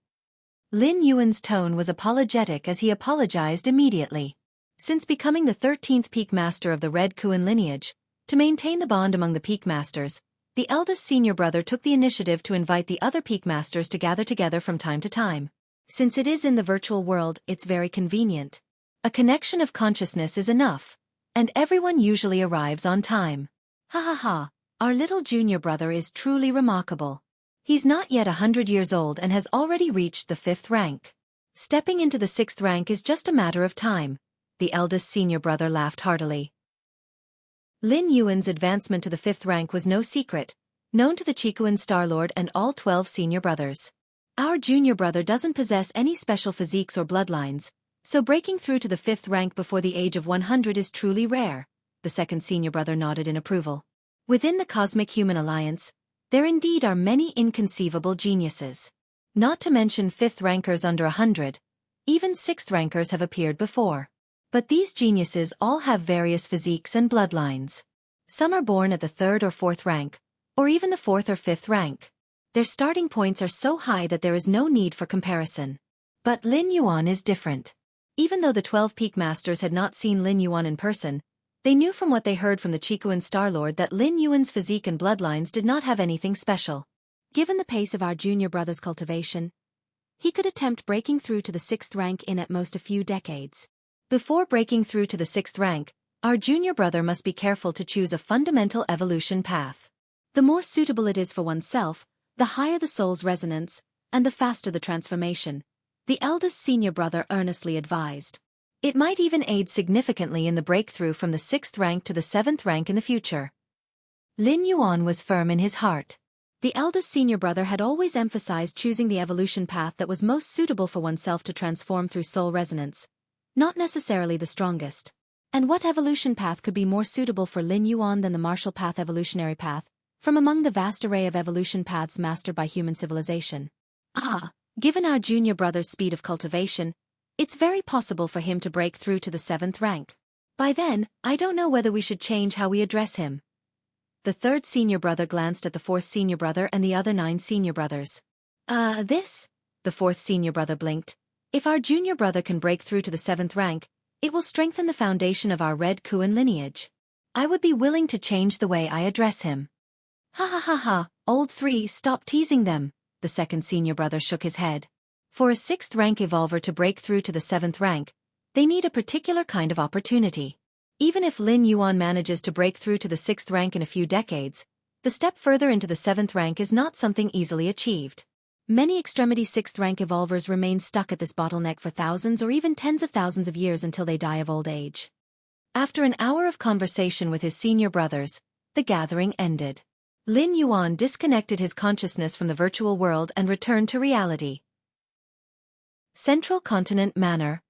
Lin Yuan's tone was apologetic as he apologized immediately. Since becoming the 13th peak master of the Red Kuan lineage, to maintain the bond among the peak masters, the eldest senior brother took the initiative to invite the other peak masters to gather together from time to time. Since it is in the virtual world, it's very convenient. A connection of consciousness is enough, and everyone usually arrives on time. Ha ha ha, our little junior brother is truly remarkable. He's not yet 100 years old and has already reached the 5th rank. Stepping into the 6th rank is just a matter of time. The eldest senior brother laughed heartily. Lin Yuan's advancement to the 5th rank was no secret, known to the Chikuan Starlord and all 12 senior brothers. Our junior brother doesn't possess any special physiques or bloodlines, so breaking through to the 5th rank before the age of 100 is truly rare. The second senior brother nodded in approval. Within the Cosmic Human Alliance, there indeed are many inconceivable geniuses. Not to mention 5th rankers under 100, even 6th rankers have appeared before. But these geniuses all have various physiques and bloodlines. Some are born at the 3rd or 4th rank, or even the 4th or 5th rank. Their starting points are so high that there is no need for comparison. But Lin Yuan is different. Even though the 12 peak masters had not seen Lin Yuan in person, they knew from what they heard from the Chikuan Starlord that Lin Yuan's physique and bloodlines did not have anything special. Given the pace of our junior brother's cultivation, he could attempt breaking through to the 6th rank in at most a few decades. Before breaking through to the 6th rank, our junior brother must be careful to choose a fundamental evolution path. The more suitable it is for oneself, the higher the soul's resonance, and the faster the transformation, the eldest senior brother earnestly advised. It might even aid significantly in the breakthrough from the 6th rank to the 7th rank in the future. Lin Yuan was firm in his heart. The eldest senior brother had always emphasized choosing the evolution path that was most suitable for oneself to transform through soul resonance, not necessarily the strongest. And what evolution path could be more suitable for Lin Yuan than the martial path evolutionary path, from among the vast array of evolution paths mastered by human civilization? Given our junior brother's speed of cultivation, it's very possible for him to break through to the 7th rank. By then, I don't know whether we should change how we address him. The 3rd senior brother glanced at the 4th senior brother and the other 9 senior brothers. The 4th senior brother blinked. If our junior brother can break through to the 7th rank, it will strengthen the foundation of our Red Kuan lineage. I would be willing to change the way I address him. Ha ha ha ha, old 3, stop teasing them. The 2nd senior brother shook his head. For a 6th rank evolver to break through to the 7th rank, they need a particular kind of opportunity. Even if Lin Yuan manages to break through to the 6th rank in a few decades, the step further into the 7th rank is not something easily achieved. Many extremity 6th rank evolvers remain stuck at this bottleneck for thousands or even tens of thousands of years until they die of old age. After an hour of conversation with his senior brothers, the gathering ended. Lin Yuan disconnected his consciousness from the virtual world and returned to reality. Central Continent Manor,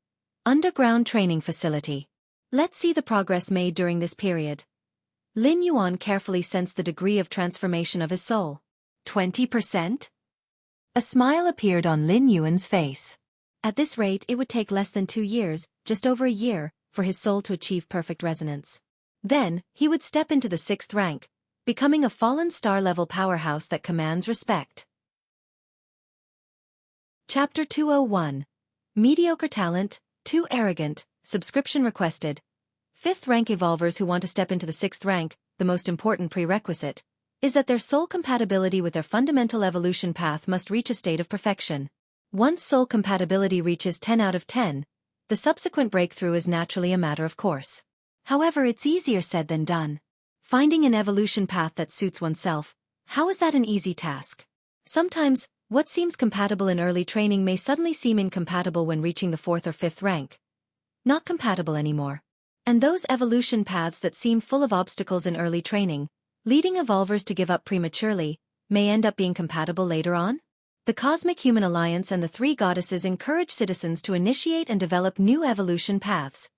underground training facility. Let's see the progress made during this period. Lin Yuan carefully sensed the degree of transformation of his soul. 20%? A smile appeared on Lin Yuan's face. At this rate, it would take less than 2 years, just over a year, for his soul to achieve perfect resonance. Then, he would step into the 6th rank, becoming a fallen star-level powerhouse that commands respect. Chapter 201. Mediocre talent, too arrogant, subscription requested. 5th rank evolvers who want to step into the 6th rank, the most important prerequisite, is that their soul compatibility with their fundamental evolution path must reach a state of perfection. Once soul compatibility reaches 10 out of 10, the subsequent breakthrough is naturally a matter of course. However, it's easier said than done. Finding an evolution path that suits oneself, how is that an easy task? Sometimes, what seems compatible in early training may suddenly seem incompatible when reaching the 4th or 5th rank. Not compatible anymore. And those evolution paths that seem full of obstacles in early training, leading evolvers to give up prematurely, may end up being compatible later on? The Cosmic Human Alliance and the three goddesses encourage citizens to initiate and develop new evolution paths,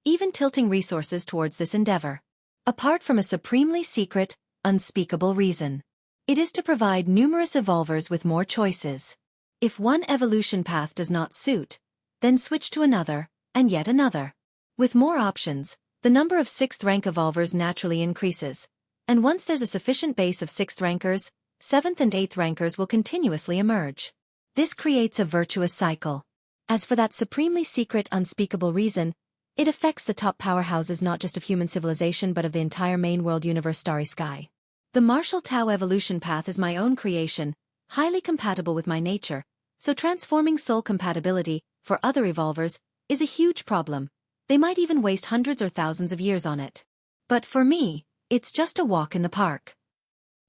even tilting resources towards this endeavor. Apart from a supremely secret, unspeakable reason. It is to provide numerous evolvers with more choices. If one evolution path does not suit, then switch to another, and yet another. With more options, the number of 6th rank evolvers naturally increases, and once there's a sufficient base of 6th rankers, 7th and 8th rankers will continuously emerge. This creates a virtuous cycle. As for that supremely secret, unspeakable reason, it affects the top powerhouses not just of human civilization but of the entire main world universe starry sky. The martial Tao evolution path is my own creation, highly compatible with my nature, so transforming soul compatibility, for other evolvers, is a huge problem. They might even waste hundreds or thousands of years on it. But for me, it's just a walk in the park.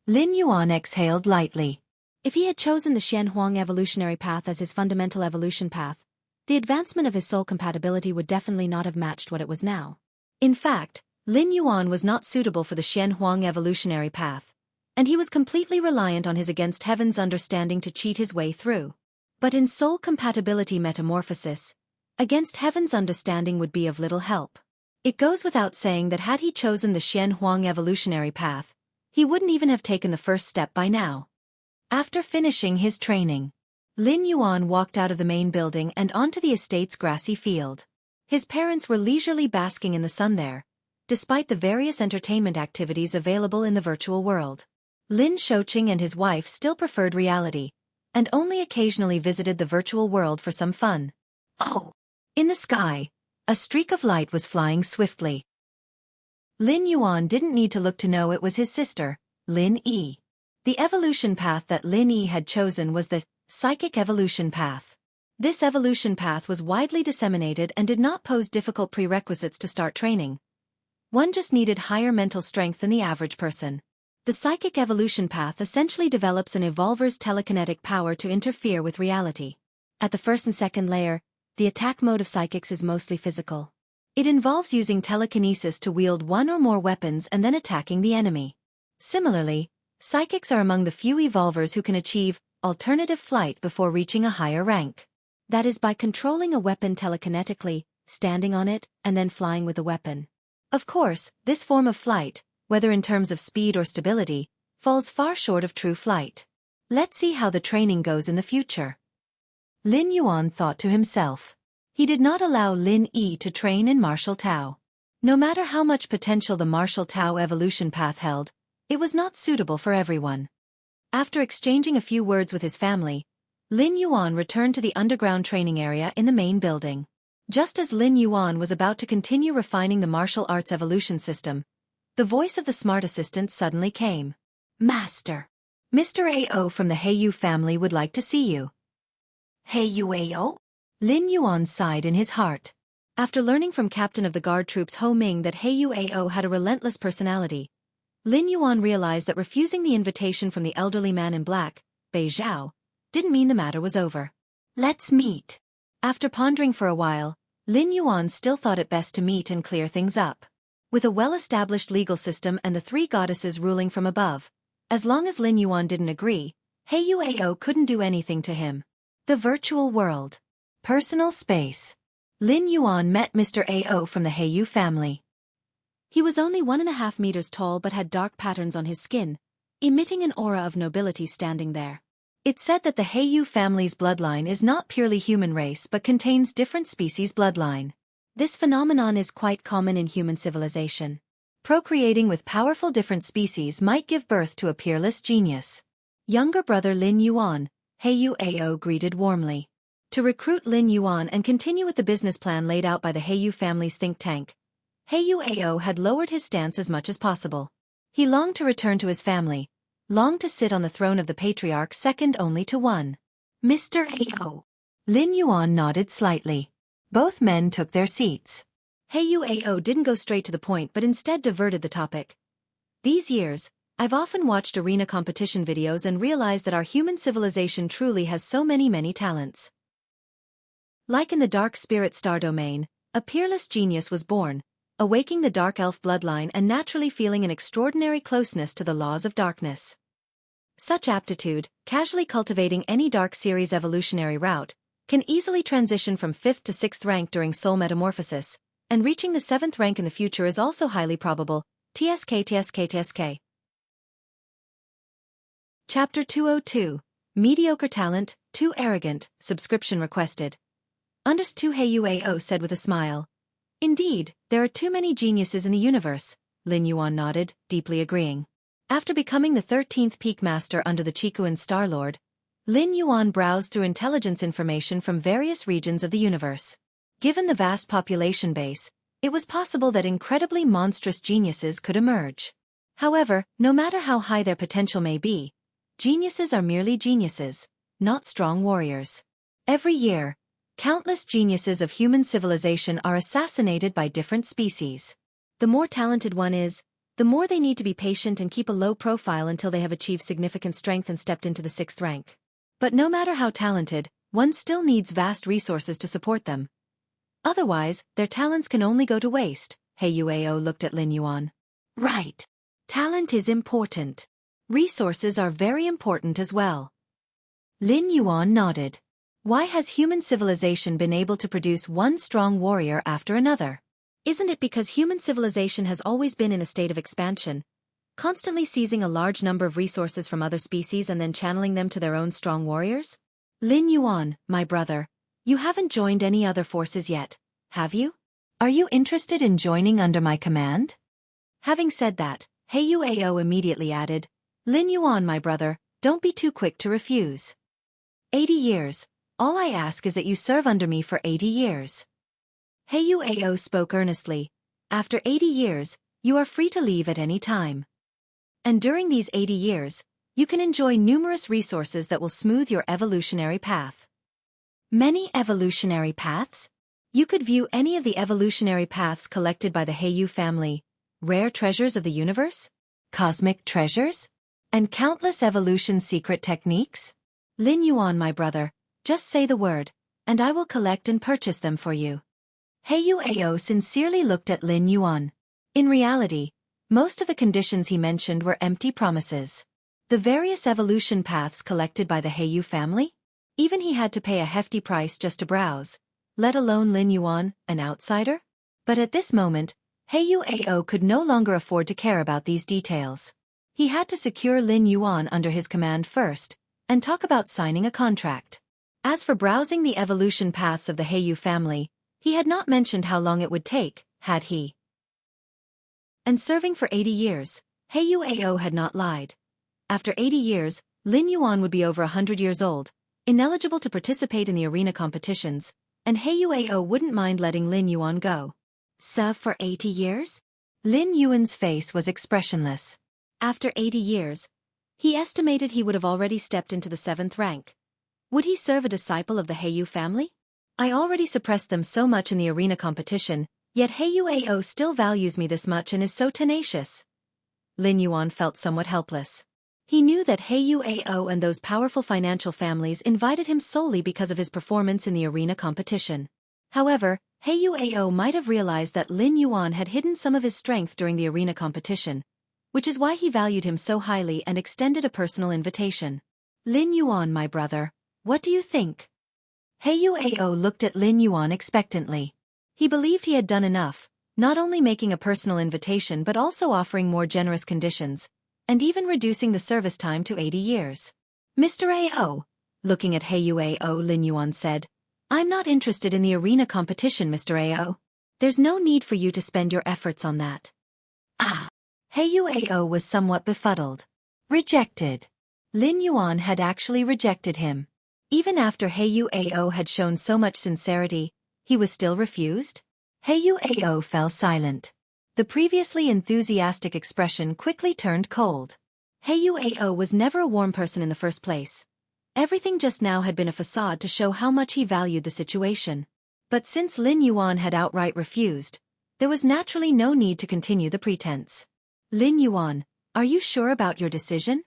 Lin Yuan exhaled lightly. If he had chosen the Xianhuang evolutionary path as his fundamental evolution path, the advancement of his soul compatibility would definitely not have matched what it was now. In fact, Lin Yuan was not suitable for the Xianhuang evolutionary path, and he was completely reliant on his against heaven's understanding to cheat his way through. But in soul compatibility metamorphosis, against heaven's understanding would be of little help. It goes without saying that had he chosen the Xianhuang evolutionary path, he wouldn't even have taken the first step by now. After finishing his training, Lin Yuan walked out of the main building and onto the estate's grassy field. His parents were leisurely basking in the sun there, despite the various entertainment activities available in the virtual world. Lin Shouqing and his wife still preferred reality, and only occasionally visited the virtual world for some fun. Oh! In the sky, a streak of light was flying swiftly. Lin Yuan didn't need to look to know it was his sister, Lin Yi. The evolution path that Lin Yi had chosen was the psychic evolution path. This evolution path was widely disseminated and did not pose difficult prerequisites to start training. One just needed higher mental strength than the average person. The psychic evolution path essentially develops an evolver's telekinetic power to interfere with reality. At the first and second layer, the attack mode of psychics is mostly physical. It involves using telekinesis to wield one or more weapons and then attacking the enemy. Similarly, psychics are among the few evolvers who can achieve alternative flight before reaching a higher rank. That is by controlling a weapon telekinetically, standing on it, and then flying with the weapon. Of course, this form of flight, whether in terms of speed or stability, falls far short of true flight. Let's see how the training goes in the future. Lin Yuan thought to himself. He did not allow Lin Yi to train in martial Tao. No matter how much potential the martial Tao evolution path held, it was not suitable for everyone. After exchanging a few words with his family, Lin Yuan returned to the underground training area in the main building. Just as Lin Yuan was about to continue refining the martial arts evolution system, the voice of the smart assistant suddenly came. Master! Mr. Ao from the Heiyu family would like to see you. Heiyu Ao? Lin Yuan sighed in his heart. After learning from Captain of the Guard Troops Ho Ming that Heiyu Ao had a relentless personality, Lin Yuan realized that refusing the invitation from the elderly man in black, Bei Zhao, didn't mean the matter was over. Let's meet. After pondering for a while, Lin Yuan still thought it best to meet and clear things up. With a well-established legal system and the three goddesses ruling from above, as long as Lin Yuan didn't agree, Heiyu Ao couldn't do anything to him. The virtual world. Personal space. Lin Yuan met Mr. Ao from the Heiyu family. He was only 1.5 meters tall but had dark patterns on his skin, emitting an aura of nobility standing there. It's said that the Heiyu family's bloodline is not purely human race but contains different species bloodline. This phenomenon is quite common in human civilization. Procreating with powerful different species might give birth to a peerless genius. Younger brother Lin Yuan, Heiyu Ao greeted warmly. To recruit Lin Yuan and continue with the business plan laid out by the Heiyu family's think tank, Heiyu Ao had lowered his stance as much as possible. He longed to return to his family, longed to sit on the throne of the patriarch second only to one. Mr. Ao. Lin Yuan nodded slightly. Both men took their seats. Heiyu Ao didn't go straight to the point but instead diverted the topic. These years, I've often watched arena competition videos and realized that our human civilization truly has so many talents. Like in the dark spirit star domain, a peerless genius was born, awaking the dark elf bloodline and naturally feeling an extraordinary closeness to the laws of darkness. Such aptitude, casually cultivating any dark series evolutionary route, can easily transition from 5th to 6th rank during soul metamorphosis, and reaching the 7th rank in the future is also highly probable. TSK. Chapter 202. Mediocre talent, too arrogant, subscription requested. Understood, Huao said with a smile. Indeed, there are too many geniuses in the universe, Lin Yuan nodded, deeply agreeing. After becoming the 13th peak master under the Chikuan Star Lord, Lin Yuan browsed through intelligence information from various regions of the universe. Given the vast population base, it was possible that incredibly monstrous geniuses could emerge. However, no matter how high their potential may be, geniuses are merely geniuses, not strong warriors. Every year, countless geniuses of human civilization are assassinated by different species. The more talented one is, the more they need to be patient and keep a low profile until they have achieved significant strength and stepped into the 6th rank. But no matter how talented, one still needs vast resources to support them. Otherwise, their talents can only go to waste. Huao looked at Lin Yuan. Right. Talent is important. Resources are very important as well. Lin Yuan nodded. Why has human civilization been able to produce one strong warrior after another? Isn't it because human civilization has always been in a state of expansion, constantly seizing a large number of resources from other species and then channeling them to their own strong warriors? Lin Yuan, my brother, you haven't joined any other forces yet, have you? Are you interested in joining under my command? Having said that, Huao immediately added, Lin Yuan, my brother, don't be too quick to refuse. 80 years. All I ask is that you serve under me for 80 years. Huao spoke earnestly. After 80 years, you are free to leave at any time. And during these 80 years, you can enjoy numerous resources that will smooth your evolutionary path. Many evolutionary paths? You could view any of the evolutionary paths collected by the Heiyu family, rare treasures of the universe, cosmic treasures, and countless evolution secret techniques. Lin Yuan, my brother, just say the word, and I will collect and purchase them for you. Huao sincerely looked at Lin Yuan. In reality, most of the conditions he mentioned were empty promises. The various evolution paths collected by the Heiyu family? Even he had to pay a hefty price just to browse, let alone Lin Yuan, an outsider? But at this moment, Huao could no longer afford to care about these details. He had to secure Lin Yuan under his command first, and talk about signing a contract. As for browsing the evolution paths of the Heiyu family, he had not mentioned how long it would take, had he? And serving for 80 years, Huao had not lied. After 80 years, Lin Yuan would be over 100 years old, ineligible to participate in the arena competitions, and Huao wouldn't mind letting Lin Yuan go. Serve for 80 years? Lin Yuan's face was expressionless. After 80 years, he estimated he would have already stepped into the 7th rank. Would he serve a disciple of the Heiyu family? I already suppressed them so much in the arena competition, yet Huao still values me this much and is so tenacious. Lin Yuan felt somewhat helpless. He knew that Huao and those powerful financial families invited him solely because of his performance in the arena competition. However, Huao might have realized that Lin Yuan had hidden some of his strength during the arena competition, which is why he valued him so highly and extended a personal invitation. Lin Yuan, my brother, what do you think? Huao looked at Lin Yuan expectantly. He believed he had done enough, not only making a personal invitation but also offering more generous conditions, and even reducing the service time to 80 years. Mr. Ao, looking at Huao, Lin Yuan said, I'm not interested in the arena competition, Mr. Ao. There's no need for you to spend your efforts on that. Huao was somewhat befuddled. Rejected. Lin Yuan had actually rejected him. Even after Huao had shown so much sincerity, he was still refused? Huao fell silent. The previously enthusiastic expression quickly turned cold. Huao was never a warm person in the first place. Everything just now had been a facade to show how much he valued the situation. But since Lin Yuan had outright refused, there was naturally no need to continue the pretense. Lin Yuan, are you sure about your decision?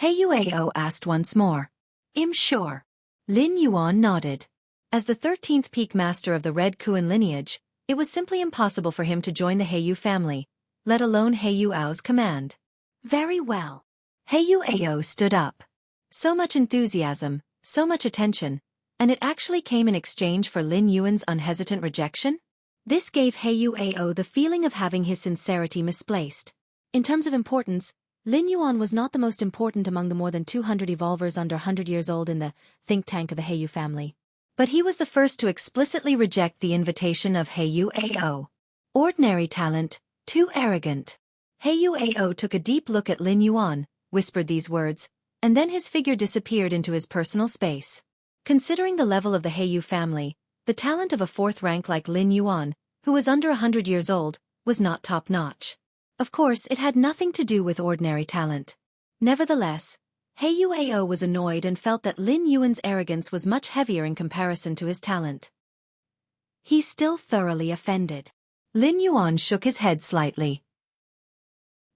Huao asked once more. I'm sure. Lin Yuan nodded. As the 13th peak master of the Red Kuan lineage, It was simply impossible for him to join the Heiyu family, let alone Heiyu Ao's command. Very well. Heiyu Ao stood up. So much enthusiasm, so much attention, and it actually came in exchange for Lin Yuan's unhesitant rejection? This gave Heiyu Ao the feeling of having his sincerity misplaced. In terms of importance, Lin Yuan was not the most important among the more than 200 evolvers under 100 years old in the think tank of the Heiyu family. But he was the first to explicitly reject the invitation of Heiyu Ao. Ordinary talent, too arrogant. Heiyu Ao took a deep look at Lin Yuan, whispered these words, and then his figure disappeared into his personal space. Considering the level of the Heiyu family, the talent of a fourth rank like Lin Yuan, who was under 100 years old, was not top-notch. Of course, it had nothing to do with ordinary talent. Nevertheless, Heiyu Ao was annoyed and felt that Lin Yuan's arrogance was much heavier in comparison to his talent. He's still thoroughly offended. Lin Yuan shook his head slightly.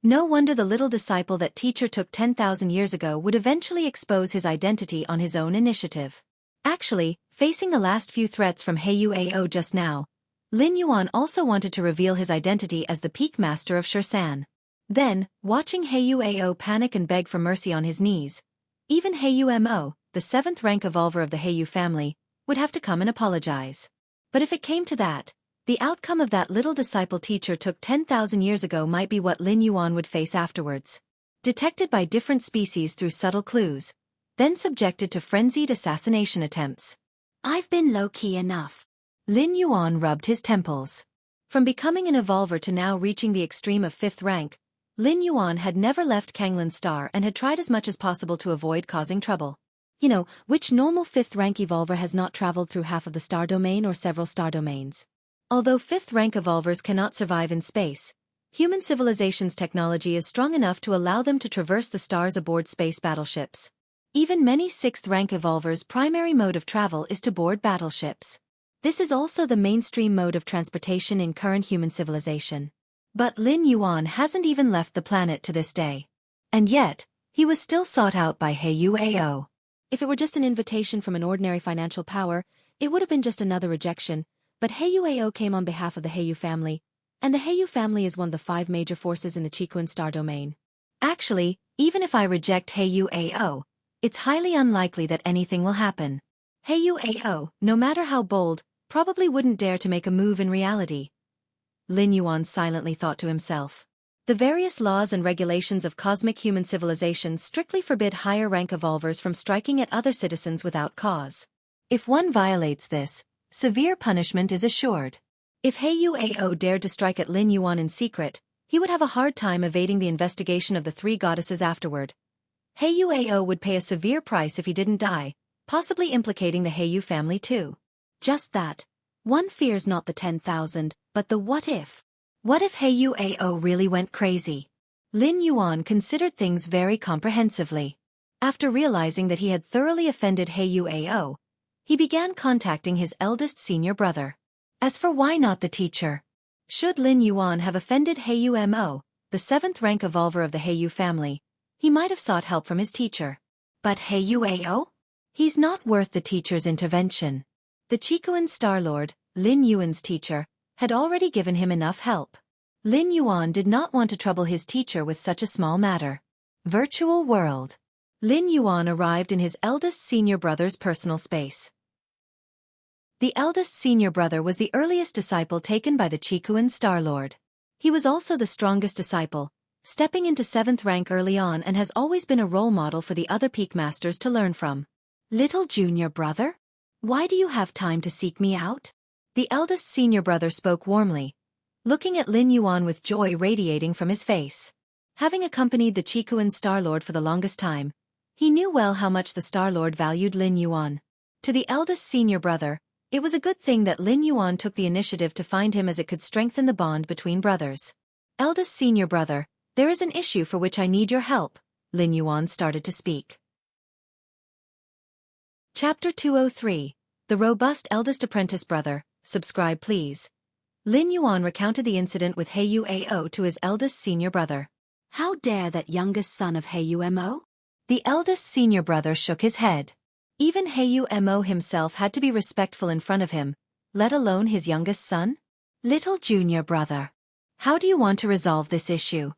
No wonder the little disciple that teacher took 10,000 years ago would eventually expose his identity on his own initiative. Actually, facing the last few threats from Heiyu Ao just now, Lin Yuan also wanted to reveal his identity as the peak master of Shursan. Then, watching Heiyu Ao panic and beg for mercy on his knees, even Heiyu Mo, the 7th rank evolver of the Heiyu family, would have to come and apologize. But if it came to that, the outcome of that little disciple teacher took 10,000 years ago might be what Lin Yuan would face afterwards. Detected by different species through subtle clues, then subjected to frenzied assassination attempts. I've been low-key enough. Lin Yuan rubbed his temples. From becoming an evolver to now reaching the extreme of 5th rank, Lin Yuan had never left Kanglin's star and had tried as much as possible to avoid causing trouble. You know, which normal 5th rank evolver has not traveled through half of the star domain or several star domains? Although 5th rank evolvers cannot survive in space, human civilization's technology is strong enough to allow them to traverse the stars aboard space battleships. Even many 6th rank evolvers' primary mode of travel is to board battleships. This is also the mainstream mode of transportation in current human civilization. But Lin Yuan hasn't even left the planet to this day. And yet, he was still sought out by Heiyu Ao. If it were just an invitation from an ordinary financial power, it would have been just another rejection, but Heiyu Ao came on behalf of the Heiyu family, and the Heiyu family is one of the 5 major forces in the Qikuan star domain. Actually, even if I reject Heiyu Ao, it's highly unlikely that anything will happen. Heiyu Ao, no matter how bold, probably wouldn't dare to make a move in reality. Lin Yuan silently thought to himself. The various laws and regulations of cosmic human civilization strictly forbid higher rank evolvers from striking at other citizens without cause. If one violates this, severe punishment is assured. If Heiyu Ao dared to strike at Lin Yuan in secret, he would have a hard time evading the investigation of the 3 goddesses afterward. Heiyu Ao would pay a severe price if he didn't die, possibly implicating the Heiyu family too. Just that. One fears not the 10,000, but the what if. What if Heiyu Ao really went crazy? Lin Yuan considered things very comprehensively. After realizing that he had thoroughly offended Heiyu Ao, he began contacting his eldest senior brother. As for why not the teacher? Should Lin Yuan have offended Heiyu Mo, the 7th rank evolver of the Heiyu family, he might have sought help from his teacher. But Heiyu Ao? He's not worth the teacher's intervention. The Qikuan Star Lord, Lin Yuan's teacher, had already given him enough help. Lin Yuan did not want to trouble his teacher with such a small matter. Virtual world. Lin Yuan arrived in his eldest senior brother's personal space. The eldest senior brother was the earliest disciple taken by the Qikuan Star Lord. He was also the strongest disciple, stepping into 7th rank early on and has always been a role model for the other peak masters to learn from. Little junior brother? Why do you have time to seek me out? The eldest senior brother spoke warmly, looking at Lin Yuan with joy radiating from his face. Having accompanied the Qikuan Star Lord for the longest time, he knew well how much the Star Lord valued Lin Yuan. To the eldest senior brother, it was a good thing that Lin Yuan took the initiative to find him, as it could strengthen the bond between brothers. Eldest senior brother, there is an issue for which I need your help, Lin Yuan started to speak. Chapter 203, The Robust Eldest Apprentice Brother, subscribe please. Lin Yuan recounted the incident with Heiyu Ao to his eldest senior brother. How dare that youngest son of Heiyu Mo? The eldest senior brother shook his head. Even Heiyu Mo himself had to be respectful in front of him, let alone his youngest son. Little junior brother. How do you want to resolve this issue?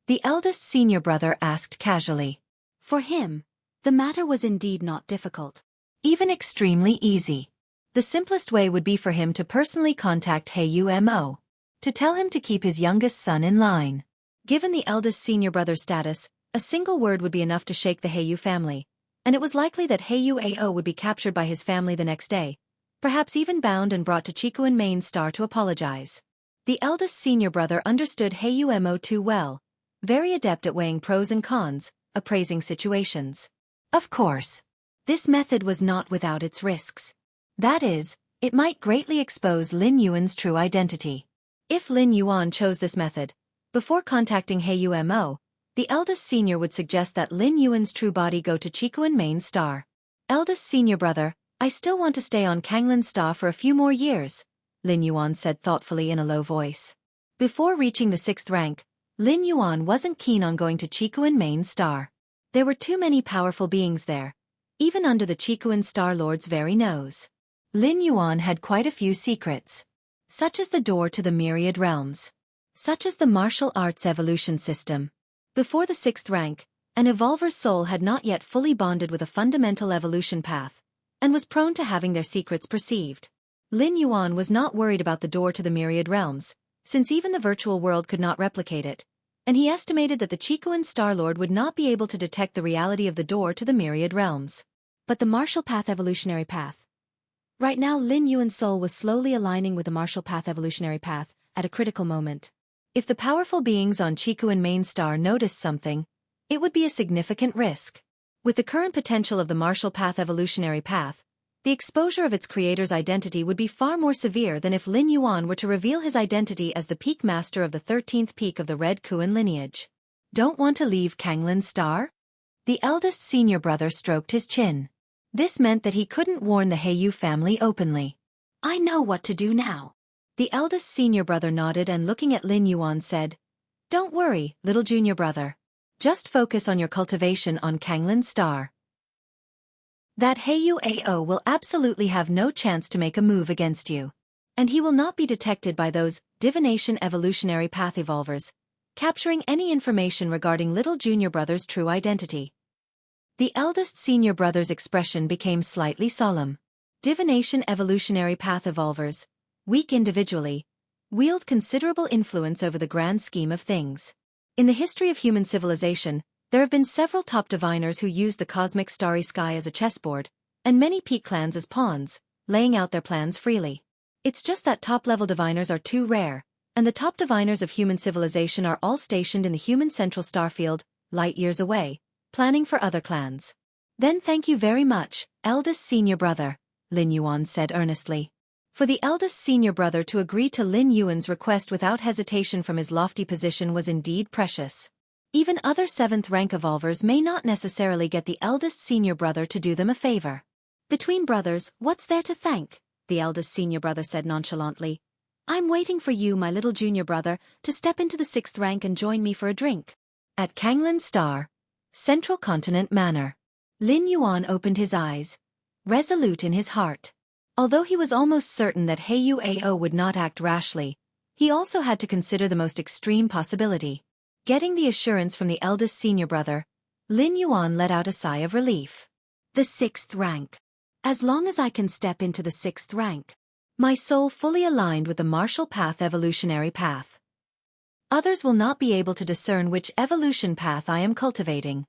The eldest senior brother asked casually. For him, the matter was indeed not difficult. Even extremely easy. The simplest way would be for him to personally contact Mo, to tell him to keep his youngest son in line. Given the eldest senior brother's status, a single word would be enough to shake the Heiyu family, and it was likely that Heiyu Ao would be captured by his family the next day, perhaps even bound and brought to Chikuin Main Star to apologize. The eldest senior brother understood Heiyu Mo too well, very adept at weighing pros and cons, appraising situations. Of course, this method was not without its risks. That is, it might greatly expose Lin Yuan's true identity. If Lin Yuan chose this method, before contacting Heiyu Mo, the eldest senior would suggest that Lin Yuan's true body go to Chikuin Main Star. Eldest senior brother, I still want to stay on Kanglin Star for a few more years, Lin Yuan said thoughtfully in a low voice. Before reaching the 6th rank, Lin Yuan wasn't keen on going to Chikuin Main Star. There were too many powerful beings there, even under the Chikuin Star Lord's very nose. Lin Yuan had quite a few secrets, such as the door to the myriad realms, such as the martial arts evolution system. Before the 6th rank, an evolver's soul had not yet fully bonded with a fundamental evolution path, and was prone to having their secrets perceived. Lin Yuan was not worried about the door to the myriad realms, since even the virtual world could not replicate it, and he estimated that the Chikuin Star Lord would not be able to detect the reality of the door to the myriad realms. But the martial path evolutionary path. Right now Lin Yuan's soul was slowly aligning with the martial path evolutionary path, at a critical moment. If the powerful beings on Chikuin Main Star noticed something, it would be a significant risk. With the current potential of the martial path evolutionary path, the exposure of its creator's identity would be far more severe than if Lin Yuan were to reveal his identity as the peak master of the 13th peak of the Red Kuan lineage. Don't want to leave Kanglin Star? The eldest senior brother stroked his chin. This meant that he couldn't warn the Heiyu family openly. I know what to do now. The eldest senior brother nodded and looking at Lin Yuan said, Don't worry, little junior brother. Just focus on your cultivation on Kanglin Star. That Heiyu Ao will absolutely have no chance to make a move against you. And he will not be detected by those divination evolutionary path evolvers, capturing any information regarding little junior brother's true identity. The eldest senior brother's expression became slightly solemn. Divination evolutionary path evolvers, weak individually, wield considerable influence over the grand scheme of things. In the history of human civilization, there have been several top diviners who used the cosmic starry sky as a chessboard, and many peak clans as pawns, laying out their plans freely. It's just that top-level diviners are too rare, and the top diviners of human civilization are all stationed in the human central starfield, light years away, planning for other clans. Then thank you very much, eldest senior brother, Lin Yuan said earnestly. For the eldest senior brother to agree to Lin Yuan's request without hesitation from his lofty position was indeed precious. Even other 7th rank evolvers may not necessarily get the eldest senior brother to do them a favor. Between brothers, what's there to thank? The eldest senior brother said nonchalantly. I'm waiting for you, my little junior brother, to step into the 6th rank and join me for a drink. At Kanglin Star, Central Continent Manor, Lin Yuan opened his eyes, resolute in his heart. Although he was almost certain that Heiyu Ao would not act rashly, he also had to consider the most extreme possibility. Getting the assurance from the eldest senior brother, Lin Yuan let out a sigh of relief. The 6th rank. As long as I can step into the 6th rank, my soul fully aligned with the martial path evolutionary path. Others will not be able to discern which evolution path I am cultivating.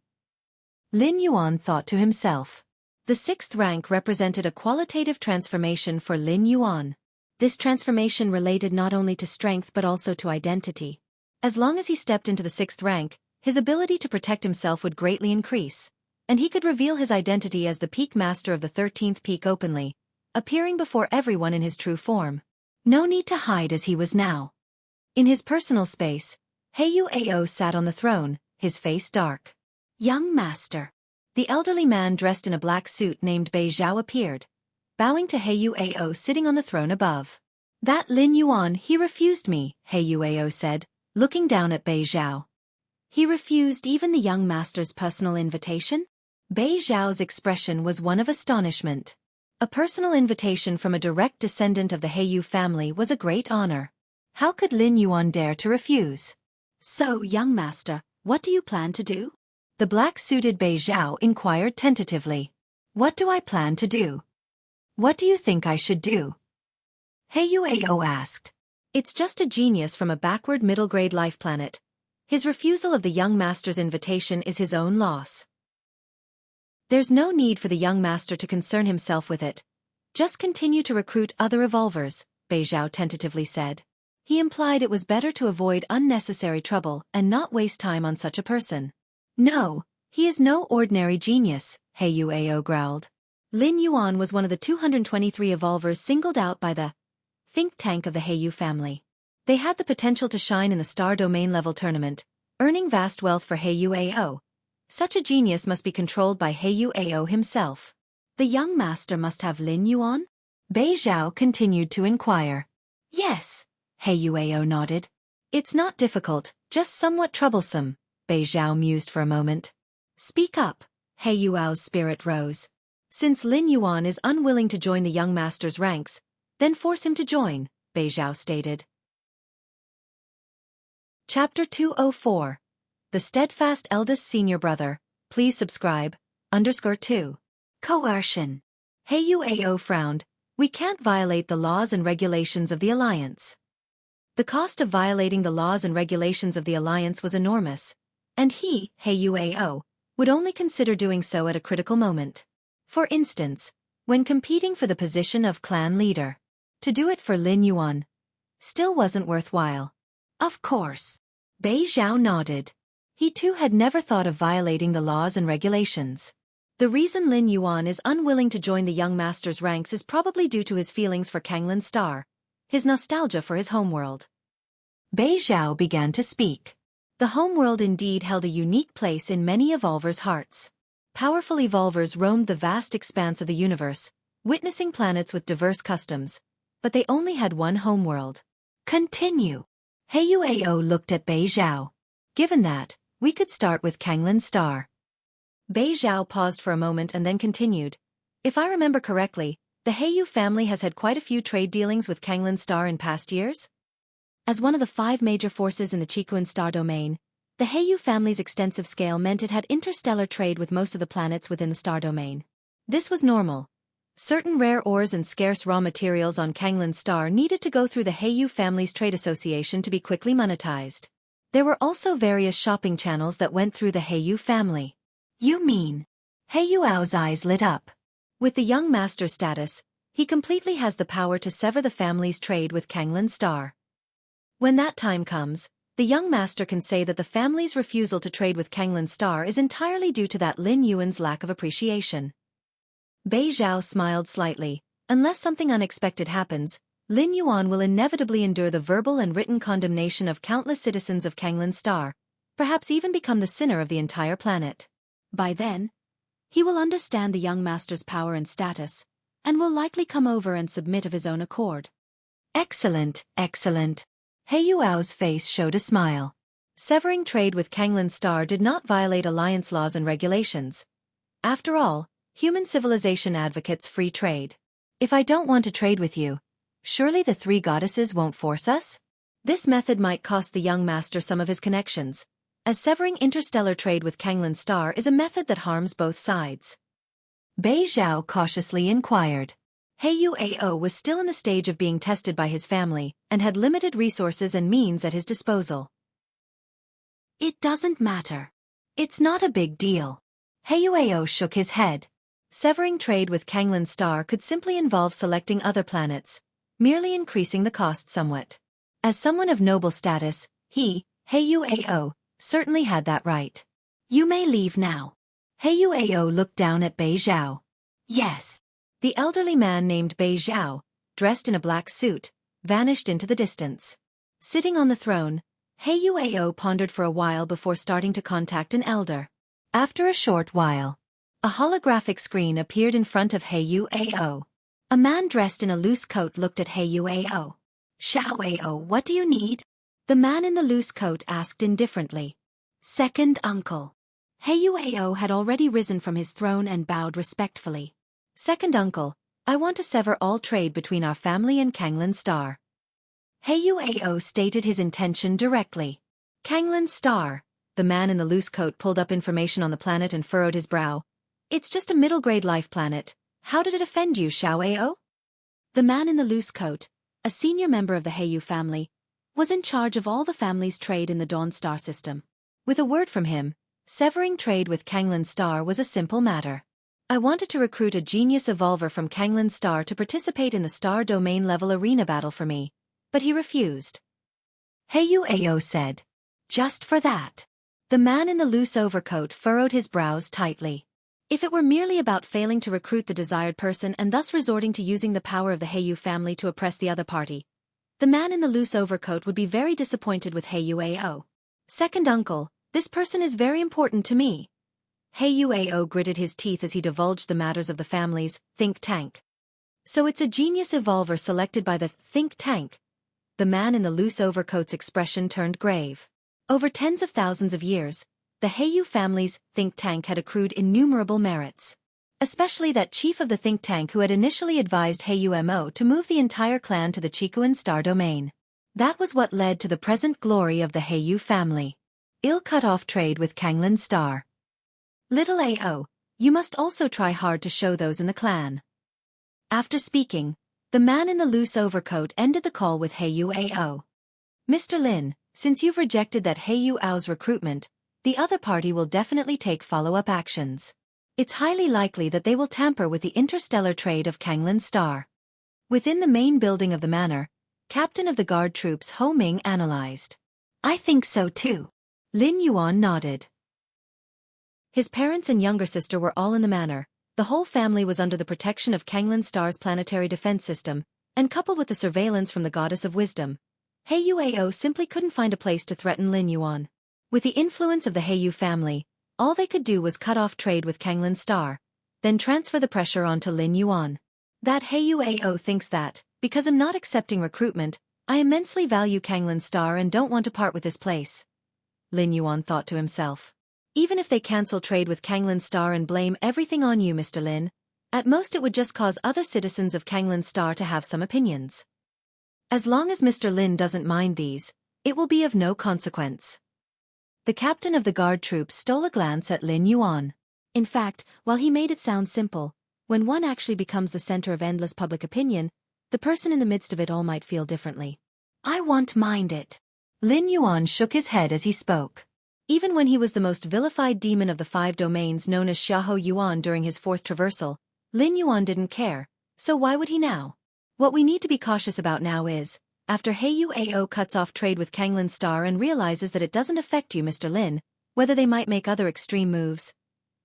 Lin Yuan thought to himself. The 6th rank represented a qualitative transformation for Lin Yuan. This transformation related not only to strength but also to identity. As long as he stepped into the 6th rank, his ability to protect himself would greatly increase, and he could reveal his identity as the peak master of the 13th peak openly, appearing before everyone in his true form. No need to hide as he was now. In his personal space, Heiyu Ao sat on the throne, his face dark. Young master. The elderly man dressed in a black suit named Bei Zhao appeared, bowing to Heiyu Ao sitting on the throne above. That Lin Yuan, he refused me, Heiyu Ao said, looking down at Bei Zhao. He refused even the young master's personal invitation? Bei Zhao's expression was one of astonishment. A personal invitation from a direct descendant of the Heiyu family was a great honor. How could Lin Yuan dare to refuse? So, young master, what do you plan to do? The black-suited Bei Zhao inquired tentatively. What do I plan to do? What do you think I should do? Heiyu Ao asked. It's just a genius from a backward middle-grade life planet. His refusal of the young master's invitation is his own loss. There's no need for the young master to concern himself with it. Just continue to recruit other evolvers, Bei Zhao tentatively said. He implied it was better to avoid unnecessary trouble and not waste time on such a person. No, he is no ordinary genius, Heiyu Ao growled. Lin Yuan was one of the 223 evolvers singled out by the think tank of the Heiyu family. They had the potential to shine in the Star Domain level tournament, earning vast wealth for Heiyu Ao. Such a genius must be controlled by Heiyu Ao himself. The young master must have Lin Yuan? Bei Zhao continued to inquire. Yes, Heiyu Ao nodded. It's not difficult, just somewhat troublesome, Bei Zhao mused for a moment. Speak up, Heiyu Ao's spirit rose. Since Lin Yuan is unwilling to join the young master's ranks, then force him to join, Bei Zhao stated. Chapter 204. The Steadfast Eldest Senior Brother. Please subscribe. _2. Coercion. Heiyu Ao frowned. We can't violate the laws and regulations of the Alliance. The cost of violating the laws and regulations of the Alliance was enormous, and he, Heiyu Ao, would only consider doing so at a critical moment. For instance, when competing for the position of clan leader. To do it for Lin Yuan still wasn't worthwhile. Of course. Bei Zhao nodded. He too had never thought of violating the laws and regulations. The reason Lin Yuan is unwilling to join the young master's ranks is probably due to his feelings for Kanglan Star, his nostalgia for his homeworld. Bei Zhao began to speak. The homeworld indeed held a unique place in many evolvers' hearts. Powerful evolvers roamed the vast expanse of the universe, witnessing planets with diverse customs, but they only had one homeworld. Continue. Heiyu Ao looked at Bei Zhao. Given that, we could start with Kanglan Star. Bei Zhao paused for a moment and then continued. If I remember correctly, the Heiyu family has had quite a few trade dealings with Kanglan Star in past years. As one of the 5 major forces in the Qikuan Star Domain, the Heiyu family's extensive scale meant it had interstellar trade with most of the planets within the Star Domain. This was normal. Certain rare ores and scarce raw materials on Kanglan Star needed to go through the Heiyu family's trade association to be quickly monetized. There were also various shopping channels that went through the Heiyu family. You mean? Heiyu Ao's eyes lit up. With the young master status, he completely has the power to sever the family's trade with Kanglan Star. When that time comes, the young master can say that the family's refusal to trade with Kanglan Star is entirely due to that Lin Yuan's lack of appreciation. Bei Zhao smiled slightly. Unless something unexpected happens, Lin Yuan will inevitably endure the verbal and written condemnation of countless citizens of Kanglan Star, perhaps even become the sinner of the entire planet. By then, he will understand the young master's power and status, and will likely come over and submit of his own accord. Excellent, excellent. Heiyu Ao's face showed a smile. Severing trade with Kanglan Star did not violate alliance laws and regulations. After all, human civilization advocates free trade. If I don't want to trade with you, surely the 3 goddesses won't force us? This method might cost the young master some of his connections, as severing interstellar trade with Kanglan Star is a method that harms both sides. Bei Zhao cautiously inquired. Heiyu Ao was still in the stage of being tested by his family and had limited resources and means at his disposal. It doesn't matter. It's not a big deal. Heiyu Ao shook his head. Severing trade with Kanglan Star could simply involve selecting other planets, merely increasing the cost somewhat. As someone of noble status, he, Heiyu Ao, certainly had that right. You may leave now. Heiyu Ao looked down at Bei Zhao. Yes. The elderly man named Bei Zhao, dressed in a black suit, vanished into the distance. Sitting on the throne, Heiyu Ao pondered for a while before starting to contact an elder. After a short while, a holographic screen appeared in front of Heiyu Ao. A man dressed in a loose coat looked at Heiyu Ao. Xiao Ao, what do you need? The man in the loose coat asked indifferently. Second uncle. Heiyu Ao had already risen from his throne and bowed respectfully. Second uncle, I want to sever all trade between our family and Kanglan Star. Heyu stated his intention directly. Kanglan Star. The man in the loose coat pulled up information on the planet and furrowed his brow. It's just a middle-grade life planet. How did it offend you, Xiao? The man in the loose coat, a senior member of the Heyu family, was in charge of all the family's trade in the Dawn Star system. With a word from him, severing trade with Kanglan Star was a simple matter. I wanted to recruit a genius evolver from Kanglan Star to participate in the Star Domain level arena battle for me, but he refused. Heyu said. Just for that. The man in the loose overcoat furrowed his brows tightly. If it were merely about failing to recruit the desired person and thus resorting to using the power of the Heyu family to oppress the other party, the man in the loose overcoat would be very disappointed with Heyu. Second uncle, this person is very important to me. Heyu gritted his teeth as he divulged the matters of the family's think tank. So it's a genius evolver selected by the think tank. The man in the loose overcoat's expression turned grave. Over tens of thousands of years, the Heyu family's think tank had accrued innumerable merits. Especially that chief of the think tank who had initially advised Heyu to move the entire clan to the Chikuan Star Domain. That was what led to the present glory of the Heyu family. Ill cut off trade with Kanglan Star. Little Ao, you must also try hard to show those in the clan. After speaking, the man in the loose overcoat ended the call with Heyu Ao. Mr. Lin, since you've rejected that Heyu Ao's recruitment, the other party will definitely take follow-up actions. It's highly likely that they will tamper with the interstellar trade of Kanglan Star. Within the main building of the manor, Captain of the Guard Troops Ho Ming analyzed. I think so too. Lin Yuan nodded. His parents and younger sister were all in the manor. The whole family was under the protection of Kanglan Star's planetary defense system, and coupled with the surveillance from the Goddess of Wisdom, Heyu simply couldn't find a place to threaten Lin Yuan. With the influence of the Heyu family, all they could do was cut off trade with Kanglan Star, then transfer the pressure onto Lin Yuan. That Heyu thinks that, because I'm not accepting recruitment, I immensely value Kanglan Star and don't want to part with this place. Lin Yuan thought to himself. Even if they cancel trade with Kanglan Star and blame everything on you, Mr. Lin, at most it would just cause other citizens of Kanglan Star to have some opinions. As long as Mr. Lin doesn't mind these, it will be of no consequence. The captain of the guard troops stole a glance at Lin Yuan. In fact, while he made it sound simple, when one actually becomes the center of endless public opinion, the person in the midst of it all might feel differently. I won't mind it. Lin Yuan shook his head as he spoke. Even when he was the most vilified demon of the 5 domains known as Xiahou Yuan during his 4th traversal, Lin Yuan didn't care, so why would he now? What we need to be cautious about now is, after Heyu cuts off trade with Kanglan Star and realizes that it doesn't affect you, Mr. Lin, whether they might make other extreme moves.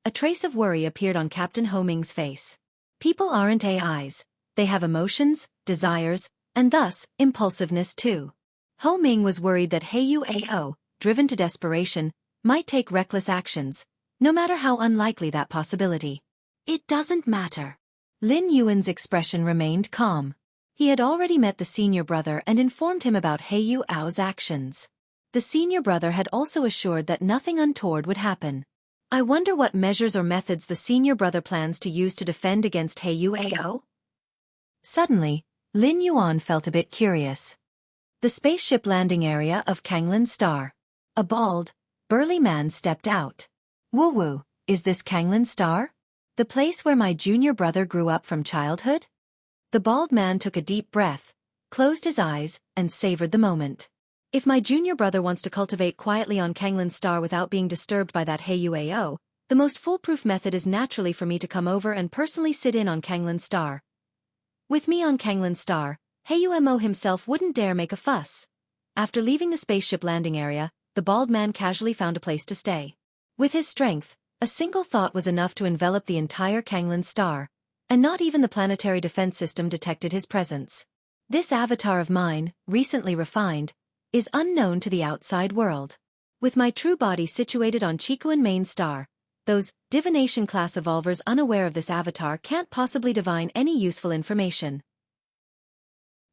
A trace of worry appeared on Captain Ho Ming's face. People aren't AIs. They have emotions, desires, and thus, impulsiveness too. Ho Ming was worried that Heyu, driven to desperation, might take reckless actions, no matter how unlikely that possibility. It doesn't matter. Lin Yuan's expression remained calm. He had already met the senior brother and informed him about Heyu actions. The senior brother had also assured that nothing untoward would happen. I wonder what measures or methods the senior brother plans to use to defend against Heyu. Suddenly, Lin Yuan felt a bit curious. The spaceship landing area of Kanglan Star. A bald, burly man stepped out. Woo, is this Kanglan Star? The place where my junior brother grew up from childhood? The bald man took a deep breath, closed his eyes, and savored the moment. If my junior brother wants to cultivate quietly on Kanglan Star without being disturbed by that Heyu, the most foolproof method is naturally for me to come over and personally sit in on Kanglan Star. With me on Kanglan Star, Heyu himself wouldn't dare make a fuss. After leaving the spaceship landing area, the bald man casually found a place to stay. With his strength, a single thought was enough to envelop the entire Kanglan Star, and not even the planetary defense system detected his presence. This avatar of mine, recently refined, is unknown to the outside world. With my true body situated on Chikuan main star, those divination class evolvers unaware of this avatar can't possibly divine any useful information.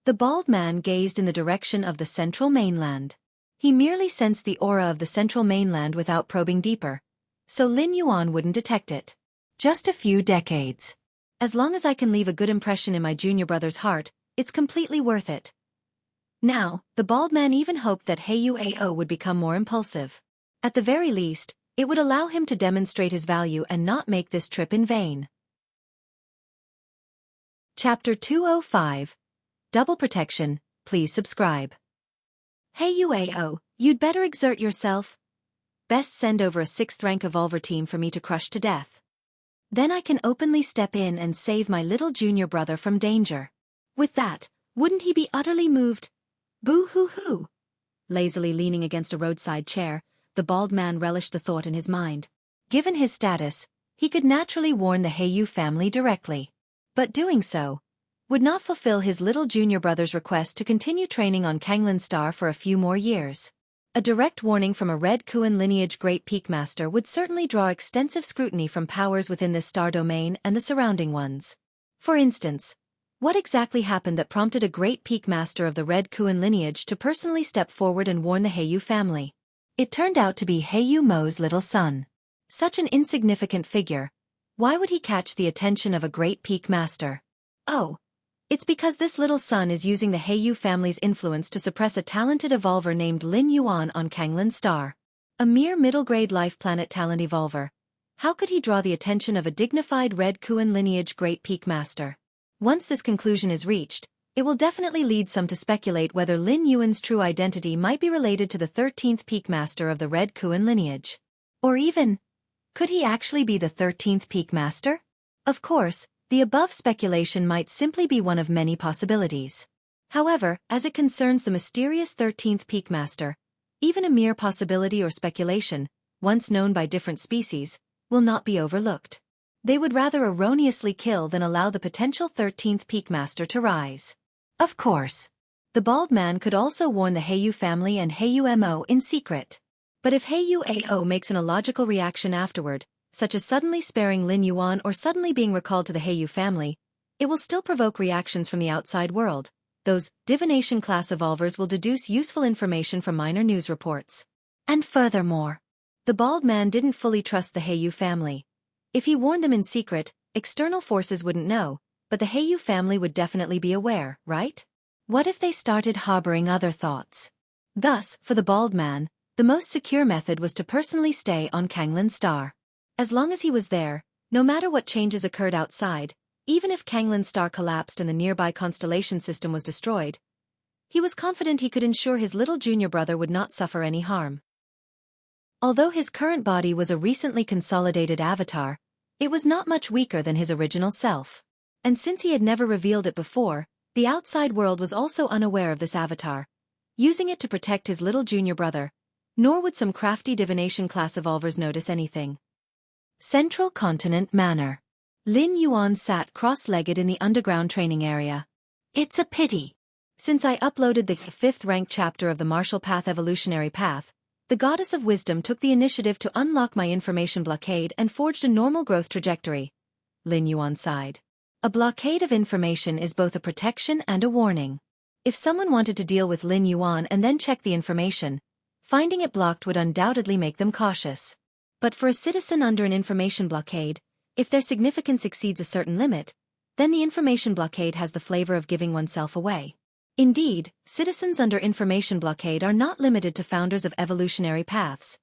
The bald man gazed in the direction of the central mainland. He merely sensed the aura of the central mainland without probing deeper, so Lin Yuan wouldn't detect it. Just a few decades. As long as I can leave a good impression in my junior brother's heart, it's completely worth it. Now, the bald man even hoped that Heiyuao would become more impulsive. At the very least, it would allow him to demonstrate his value and not make this trip in vain. Chapter 205. Double Protection. Please subscribe. Heiyuao, you'd better exert yourself. Best send over a 6th rank evolver team for me to crush to death. Then I can openly step in and save my little junior brother from danger. With that, wouldn't he be utterly moved? Boo-hoo-hoo. Lazily leaning against a roadside chair, the bald man relished the thought in his mind. Given his status, he could naturally warn the Heiyu family directly. But doing so would not fulfill his little junior brother's request to continue training on Kanglin Star for a few more years. A direct warning from a Red Kuan lineage Great Peak Master would certainly draw extensive scrutiny from powers within this star domain and the surrounding ones. For instance, what exactly happened that prompted a Great Peak Master of the Red Kuan lineage to personally step forward and warn the Heiyu family? It turned out to be Heiyu Mo's little son. Such an insignificant figure. Why would he catch the attention of a Great Peak Master? Oh, it's because this little son is using the Heiyu family's influence to suppress a talented evolver named Lin Yuan on Kanglin Star. A mere middle-grade life planet talent evolver. How could he draw the attention of a dignified Red Kuan lineage Great Peak Master? Once this conclusion is reached, it will definitely lead some to speculate whether Lin Yuan's true identity might be related to the 13th Peak Master of the Red Kuan lineage. Or even, could he actually be the 13th Peak Master? Of course, the above speculation might simply be one of many possibilities. However, as it concerns the mysterious 13th Peak Master, even a mere possibility or speculation, once known by different species, will not be overlooked. They would rather erroneously kill than allow the potential 13th Peak Master to rise. Of course, the bald man could also warn the Heiyu family and Heiyu Mo in secret. But if Heiyuao makes an illogical reaction afterward, such as suddenly sparing Lin Yuan or suddenly being recalled to the Heiyu family, it will still provoke reactions from the outside world. Those divination-class evolvers will deduce useful information from minor news reports. And furthermore, the bald man didn't fully trust the Heiyu family. If he warned them in secret, external forces wouldn't know, but the Heiyu family would definitely be aware, right? What if they started harboring other thoughts? Thus, for the bald man, the most secure method was to personally stay on Kanglin Star. As long as he was there, no matter what changes occurred outside, even if Kanglin Star collapsed and the nearby constellation system was destroyed, he was confident he could ensure his little junior brother would not suffer any harm. Although his current body was a recently consolidated avatar, it was not much weaker than his original self. And since he had never revealed it before, the outside world was also unaware of this avatar, using it to protect his little junior brother, nor would some crafty divination-class evolvers notice anything. Central Continent Manor. Lin Yuan sat cross-legged in the underground training area. It's a pity. Since I uploaded the 5th ranked chapter of the Martial Path Evolutionary Path, the Goddess of Wisdom took the initiative to unlock my information blockade and forged a normal growth trajectory. Lin Yuan sighed. A blockade of information is both a protection and a warning. If someone wanted to deal with Lin Yuan and then check the information, finding it blocked would undoubtedly make them cautious. But for a citizen under an information blockade, if their significance exceeds a certain limit, then the information blockade has the flavor of giving oneself away. Indeed, citizens under information blockade are not limited to founders of evolutionary paths.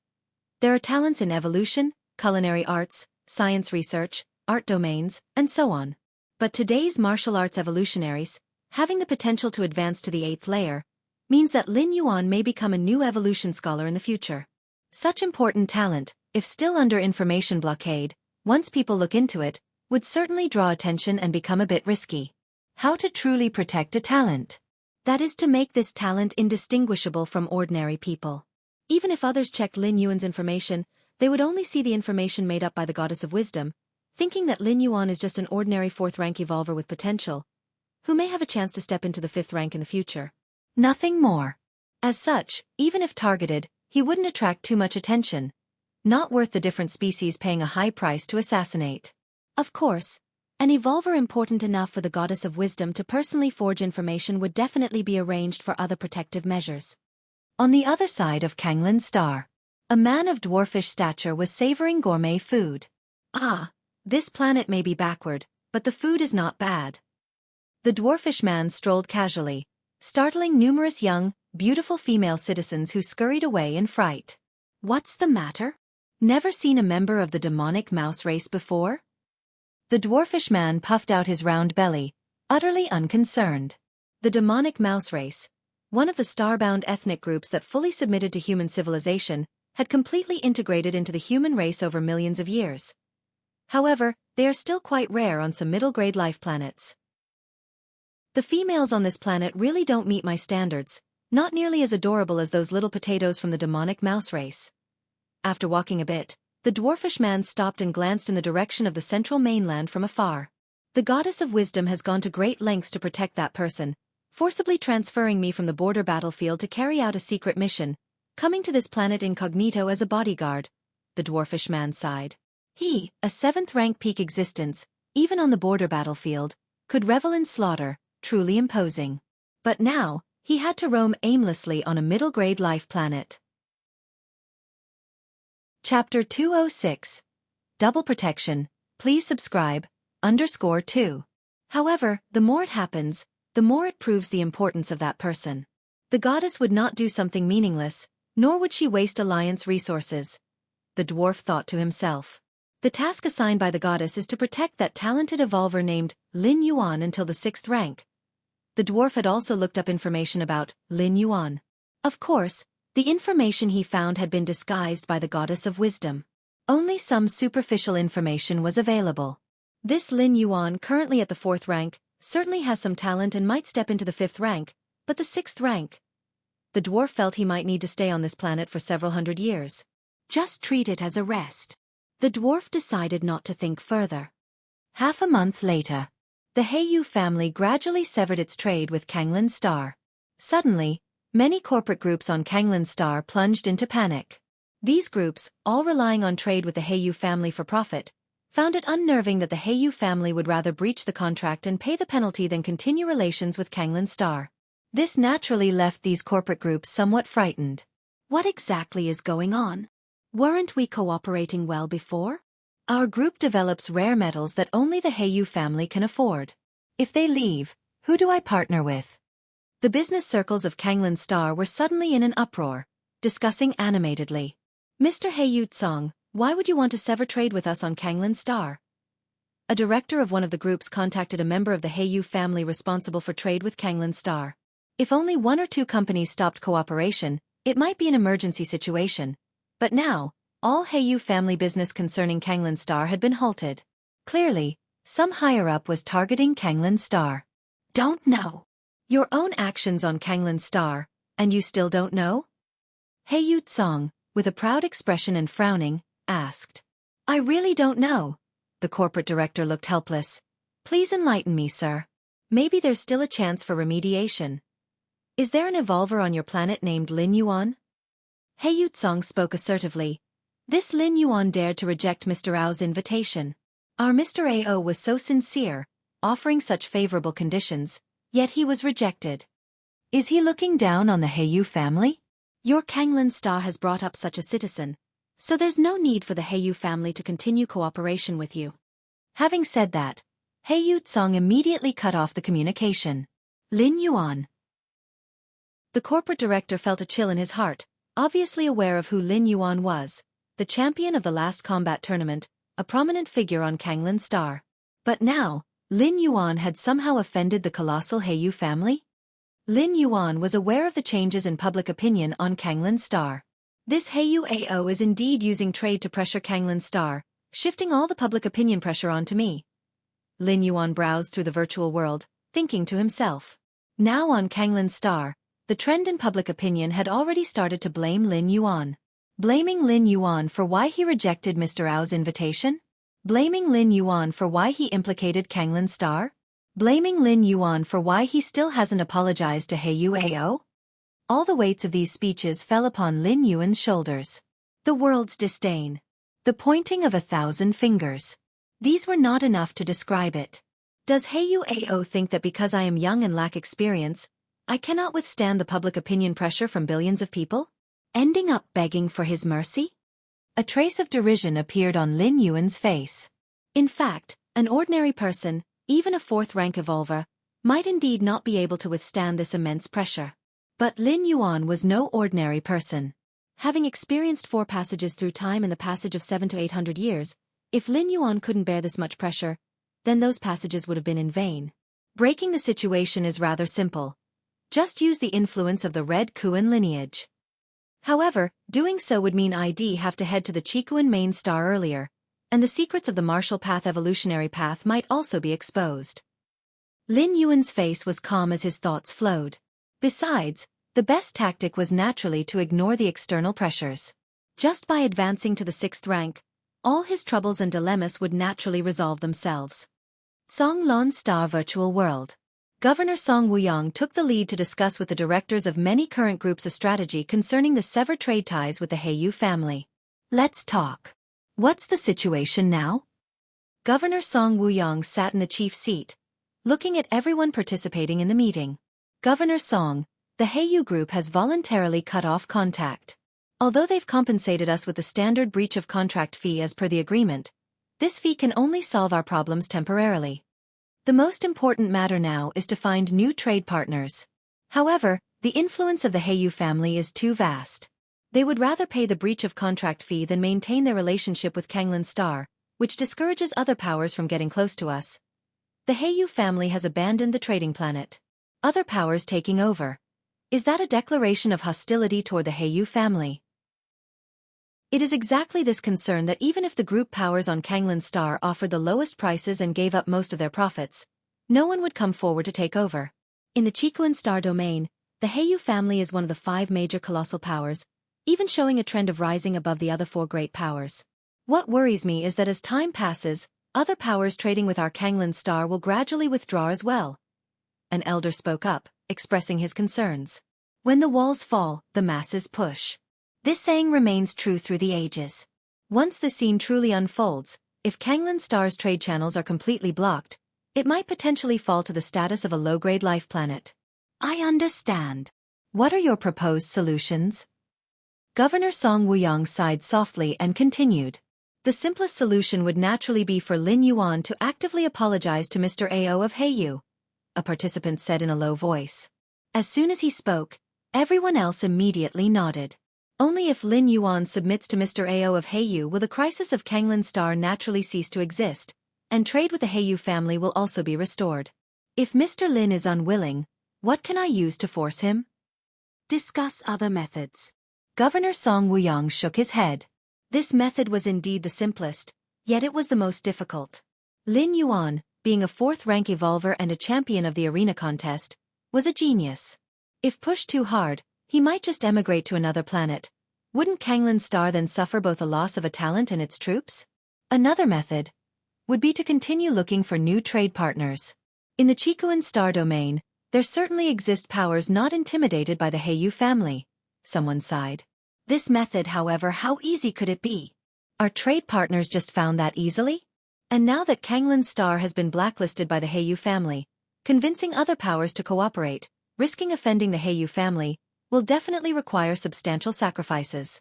There are talents in evolution, culinary arts, science research, art domains, and so on. But today's martial arts evolutionaries, having the potential to advance to the 8th layer, means that Lin Yuan may become a new evolution scholar in the future. Such important talent, if still under information blockade, once people look into it, would certainly draw attention and become a bit risky. How to truly protect a talent? That is to make this talent indistinguishable from ordinary people. Even if others checked Lin Yuan's information, they would only see the information made up by the Goddess of Wisdom, thinking that Lin Yuan is just an ordinary 4th rank evolver with potential, who may have a chance to step into the 5th rank in the future. Nothing more. As such, even if targeted, he wouldn't attract too much attention. Not worth the different species paying a high price to assassinate. Of course, an evolver important enough for the Goddess of Wisdom to personally forge information would definitely be arranged for other protective measures. On the other side of Kanglin Star, a man of dwarfish stature was savoring gourmet food. Ah, this planet may be backward, but the food is not bad. The dwarfish man strolled casually, startling numerous young, beautiful female citizens who scurried away in fright. What's the matter? Never seen a member of the demonic mouse race before? The dwarfish man puffed out his round belly, utterly unconcerned. The demonic mouse race, one of the star-bound ethnic groups that fully submitted to human civilization, had completely integrated into the human race over millions of years. However, they are still quite rare on some middle-grade life planets. The females on this planet really don't meet my standards, not nearly as adorable as those little potatoes from the demonic mouse race. After walking a bit, the dwarfish man stopped and glanced in the direction of the central mainland from afar. The goddess of wisdom has gone to great lengths to protect that person, forcibly transferring me from the border battlefield to carry out a secret mission, coming to this planet incognito as a bodyguard, the dwarfish man sighed. He, a 7th-rank peak existence, even on the border battlefield, could revel in slaughter, truly imposing. But now, he had to roam aimlessly on a middle-grade life planet. Chapter 206. Double Protection. Please subscribe, _2. However, the more it happens, the more it proves the importance of that person. The goddess would not do something meaningless, nor would she waste alliance resources. The dwarf thought to himself. The task assigned by the goddess is to protect that talented evolver named Lin Yuan until the 6th rank. The dwarf had also looked up information about Lin Yuan. Of course, the information he found had been disguised by the goddess of wisdom. Only some superficial information was available. This Lin Yuan, currently at the 4th rank, certainly has some talent and might step into the 5th rank, but the 6th rank. The dwarf felt he might need to stay on this planet for several hundred years. Just treat it as a rest. The dwarf decided not to think further. Half a month later, the Heiyu family gradually severed its trade with Kanglan Star. Suddenly, many corporate groups on Kanglan Star plunged into panic. These groups, all relying on trade with the Heiyu family for profit, found it unnerving that the Heiyu family would rather breach the contract and pay the penalty than continue relations with Kanglan Star. This naturally left these corporate groups somewhat frightened. What exactly is going on? Weren't we cooperating well before? Our group develops rare metals that only the Heiyu family can afford. If they leave, who do I partner with? The business circles of Kanglan Star were suddenly in an uproar, discussing animatedly. Mr. Heiyu Tsong, why would you want to sever trade with us on Kanglan Star? A director of one of the groups contacted a member of the Heiyu family responsible for trade with Kanglan Star. If only 1 or 2 companies stopped cooperation, it might be an emergency situation. But now, all Heiyu family business concerning Kanglan Star had been halted. Clearly, some higher-up was targeting Kanglan Star. Don't know. Your own actions on Kanglan Star, and you still don't know? Heiyu Tsong, with a proud expression and frowning, asked. I really don't know. The corporate director looked helpless. Please enlighten me, sir. Maybe there's still a chance for remediation. Is there an evolver on your planet named Lin Yuan? Heiyu Tsong spoke assertively. This Lin Yuan dared to reject Mr. Rao's invitation. Our Mr. Ao was so sincere, offering such favorable conditions, yet he was rejected. Is he looking down on the Heiyu family? Your Kanglan Star has brought up such a citizen, so there's no need for the Heiyu family to continue cooperation with you. Having said that, Heiyu Tsong immediately cut off the communication. Lin Yuan. The corporate director felt a chill in his heart, obviously aware of who Lin Yuan was, the champion of the last combat tournament, a prominent figure on Kanglan Star. But now, Lin Yuan had somehow offended the colossal Heiyu family? Lin Yuan was aware of the changes in public opinion on Kanglan Star. This Heiyu Ao is indeed using trade to pressure Kanglan Star, shifting all the public opinion pressure onto me. Lin Yuan browsed through the virtual world, thinking to himself. Now on Kanglan Star, the trend in public opinion had already started to blame Lin Yuan. Blaming Lin Yuan for why he rejected Mr. Ao's invitation? Blaming Lin Yuan for why he implicated Kanglan Star? Blaming Lin Yuan for why he still hasn't apologized to Heiyu Ao? All the weights of these speeches fell upon Lin Yuan's shoulders. The world's disdain. The pointing of 1,000 fingers. These were not enough to describe it. Does Heiyu Ao think that because I am young and lack experience, I cannot withstand the public opinion pressure from billions of people? Ending up begging for his mercy? A trace of derision appeared on Lin Yuan's face. In fact, An ordinary person, even a fourth-rank evolver, might indeed not be able to withstand this immense pressure. But Lin Yuan was no ordinary person. Having experienced 4 passages through time and the passage of 700 to 800 years, if Lin Yuan couldn't bear this much pressure, then those passages would have been in vain. Breaking the situation is rather simple. Just use the influence of the Red Kuan lineage. However, doing so would mean I'd have to head to the Chikuan main star earlier, and the secrets of the martial path evolutionary path might also be exposed. Lin Yuan's face was calm as his thoughts flowed. Besides, the best tactic was naturally to ignore the external pressures. Just by advancing to the 6th rank, all his troubles and dilemmas would naturally resolve themselves. Song Lan Star Virtual World. Governor Song Wuyang took the lead to discuss with the directors of many current groups a strategy concerning the severed trade ties with the Heiyu family. Let's talk. What's the situation now? Governor Song Wuyang sat in the chief seat, looking at everyone participating in the meeting. Governor Song, the Heiyu group has voluntarily cut off contact. Although they've compensated us with the standard breach of contract fee as per the agreement, this fee can only solve our problems temporarily. The most important matter now is to find new trade partners. However, the influence of the Heiyu family is too vast. They would rather pay the breach of contract fee than maintain their relationship with Kanglan Star, which discourages other powers from getting close to us. The Heiyu family has abandoned the trading planet. Other powers taking over. Is that a declaration of hostility toward the Heiyu family? It is exactly this concern that even if the group powers on Kanglan Star offered the lowest prices and gave up most of their profits, no one would come forward to take over. In the Chikuan Star domain, the Heiyu family is one of the 5 major colossal powers, even showing a trend of rising above the other 4 great powers. What worries me is that as time passes, other powers trading with our Kanglan Star will gradually withdraw as well. An elder spoke up, expressing his concerns. When the walls fall, the masses push. This saying remains true through the ages. Once the scene truly unfolds, if Kanglan Star's trade channels are completely blocked, it might potentially fall to the status of a low-grade life planet. I understand. What are your proposed solutions? Governor Song Wuyang sighed softly and continued. The simplest solution would naturally be for Lin Yuan to actively apologize to Mr. Ao of Heiyu, a participant said in a low voice. As soon as he spoke, everyone else immediately nodded. Only if Lin Yuan submits to Mr. Ao of Heiyu will the crisis of Kanglan Star naturally cease to exist, and trade with the Heiyu family will also be restored. If Mr. Lin is unwilling, what can I use to force him? Discuss other methods. Governor Song Wuyang shook his head. This method was indeed the simplest, yet it was the most difficult. Lin Yuan, being a 4th-rank evolver and a champion of the arena contest, was a genius. If pushed too hard, he might just emigrate to another planet. Wouldn't Kanglan Star then suffer both a loss of a talent and its troops? Another method would be to continue looking for new trade partners. In the Chikuan Star domain, there certainly exist powers not intimidated by the Heiyu family. Someone sighed. This method, however, how easy could it be? Our trade partners just found that easily? And now that Kanglan Star has been blacklisted by the Heiyu family, convincing other powers to cooperate, risking offending the Heiyu family, will definitely require substantial sacrifices.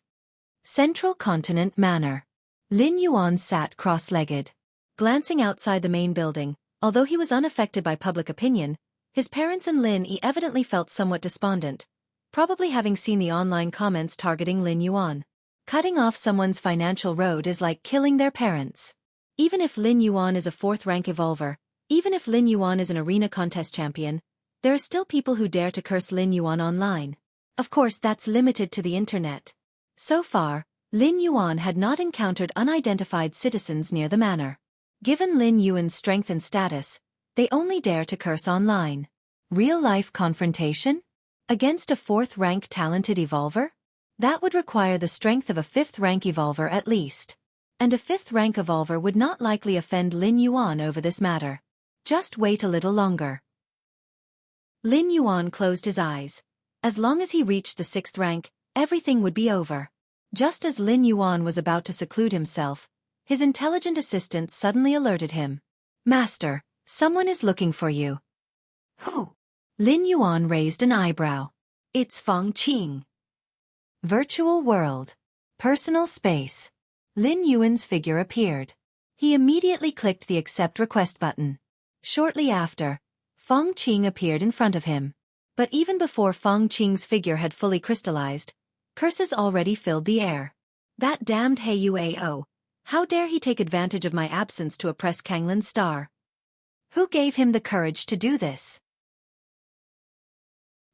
Central Continent Manor. Lin Yuan sat cross-legged. Glancing outside the main building, although he was unaffected by public opinion, his parents and Lin Yi evidently felt somewhat despondent, probably having seen the online comments targeting Lin Yuan. Cutting off someone's financial road is like killing their parents. Even if Lin Yuan is a 4th-rank evolver, even if Lin Yuan is an arena contest champion, there are still people who dare to curse Lin Yuan online. Of course, that's limited to the internet. So far, Lin Yuan had not encountered unidentified citizens near the manor. Given Lin Yuan's strength and status, they only dare to curse online. Real-life confrontation? Against a 4th-rank talented evolver? That would require the strength of a 5th-rank evolver at least. And a 5th-rank evolver would not likely offend Lin Yuan over this matter. Just wait a little longer. Lin Yuan closed his eyes. As long as he reached the 6th rank, everything would be over. Just as Lin Yuan was about to seclude himself, his intelligent assistant suddenly alerted him. Master, someone is looking for you. Who? Lin Yuan raised an eyebrow. It's Feng Qing. Virtual world. Personal space. Lin Yuan's figure appeared. He immediately clicked the Accept Request button. Shortly after, Feng Qing appeared in front of him. But even before Feng Qing's figure had fully crystallized, curses already filled the air. That damned Huao! How dare he take advantage of my absence to oppress Kanglin's star? Who gave him the courage to do this?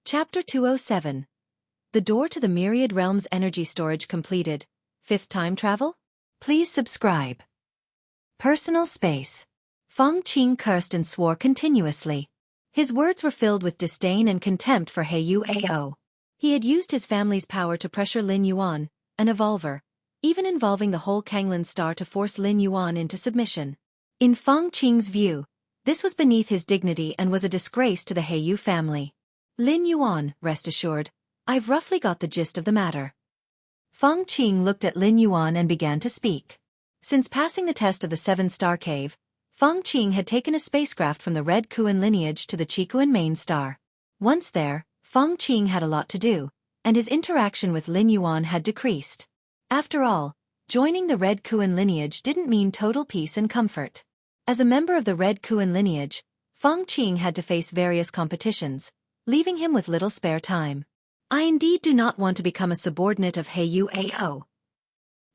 Chapter 207. The door to the Myriad Realms energy storage completed. 5th time travel? Please subscribe. Personal space. Feng Qing cursed and swore continuously. His words were filled with disdain and contempt for Huao. He had used his family's power to pressure Lin Yuan, an evolver, even involving the whole Kanglin star to force Lin Yuan into submission. In Feng Qing's view, this was beneath his dignity and was a disgrace to the Heyu family. Lin Yuan, rest assured, I've roughly got the gist of the matter. Feng Qing looked at Lin Yuan and began to speak. Since passing the test of the 7-star cave, Feng Qing had taken a spacecraft from the Red Kuan lineage to the Qikuan main star. Once there, Feng Qing had a lot to do, and his interaction with Lin Yuan had decreased. After all, joining the Red Kuan lineage didn't mean total peace and comfort. As a member of the Red Kuan lineage, Feng Qing had to face various competitions, leaving him with little spare time. I indeed do not want to become a subordinate of Huao.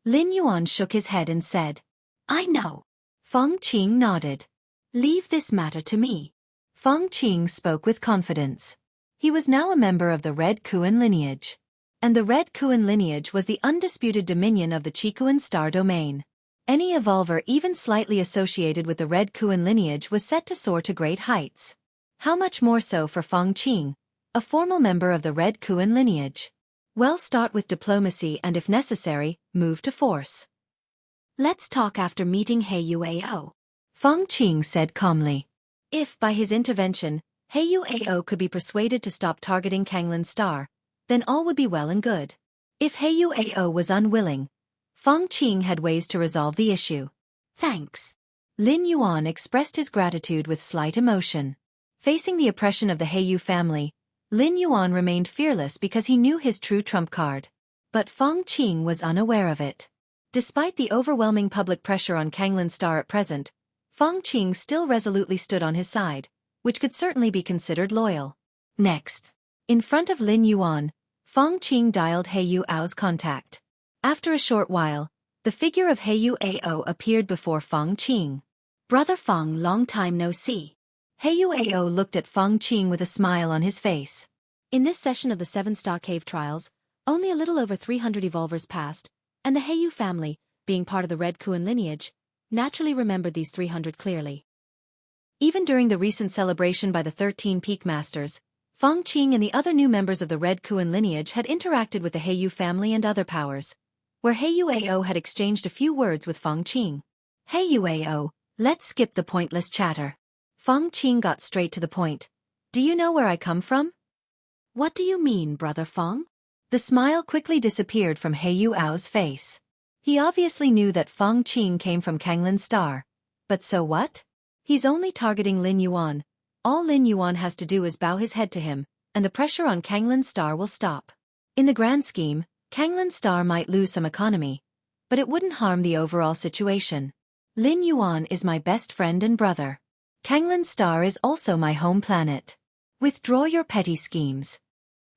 Lin Yuan shook his head and said, I know. Feng Qing nodded. Leave this matter to me. Feng Qing spoke with confidence. He was now a member of the Red Kuan lineage. And the Red Kuan lineage was the undisputed dominion of the Qikuan star domain. Any evolver even slightly associated with the Red Kuan lineage was set to soar to great heights. How much more so for Feng Qing, a formal member of the Red Kuan lineage. Well, start with diplomacy and, if necessary, move to force. Let's talk after meeting Huao. Feng Qing said calmly. If, by his intervention, Huao could be persuaded to stop targeting Kanglin's star, then all would be well and good. If Huao was unwilling, Feng Qing had ways to resolve the issue. Thanks. Lin Yuan expressed his gratitude with slight emotion. Facing the oppression of the Heyu family, Lin Yuan remained fearless because he knew his true trump card. But Feng Qing was unaware of it. Despite the overwhelming public pressure on Kanglin's star at present, Feng Qing still resolutely stood on his side, which could certainly be considered loyal. Next, in front of Lin Yuan, Feng Qing dialed Huao's contact. After a short while, the figure of Huao appeared before Feng Qing. Brother Feng, long time no see. Huao looked at Feng Qing with a smile on his face. In this session of the 7-star cave trials, only a little over 300 evolvers passed, and the Heyu family, being part of the Red Kuan lineage, naturally remembered these 300 clearly. Even during the recent celebration by the 13 Peak Masters, Feng Qing and the other new members of the Red Kuan lineage had interacted with the Heyu family and other powers, where Huao had exchanged a few words with Feng Qing. Huao, let's skip the pointless chatter. Feng Qing got straight to the point. Do you know where I come from? What do you mean, Brother Feng? The smile quickly disappeared from Huao's face. He obviously knew that Feng Qing came from Kanglin's star. But so what? He's only targeting Lin Yuan. All Lin Yuan has to do is bow his head to him, and the pressure on Kanglin's star will stop. In the grand scheme, Kanglin's star might lose some economy, but it wouldn't harm the overall situation. Lin Yuan is my best friend and brother. Kanglin's star is also my home planet. Withdraw your petty schemes.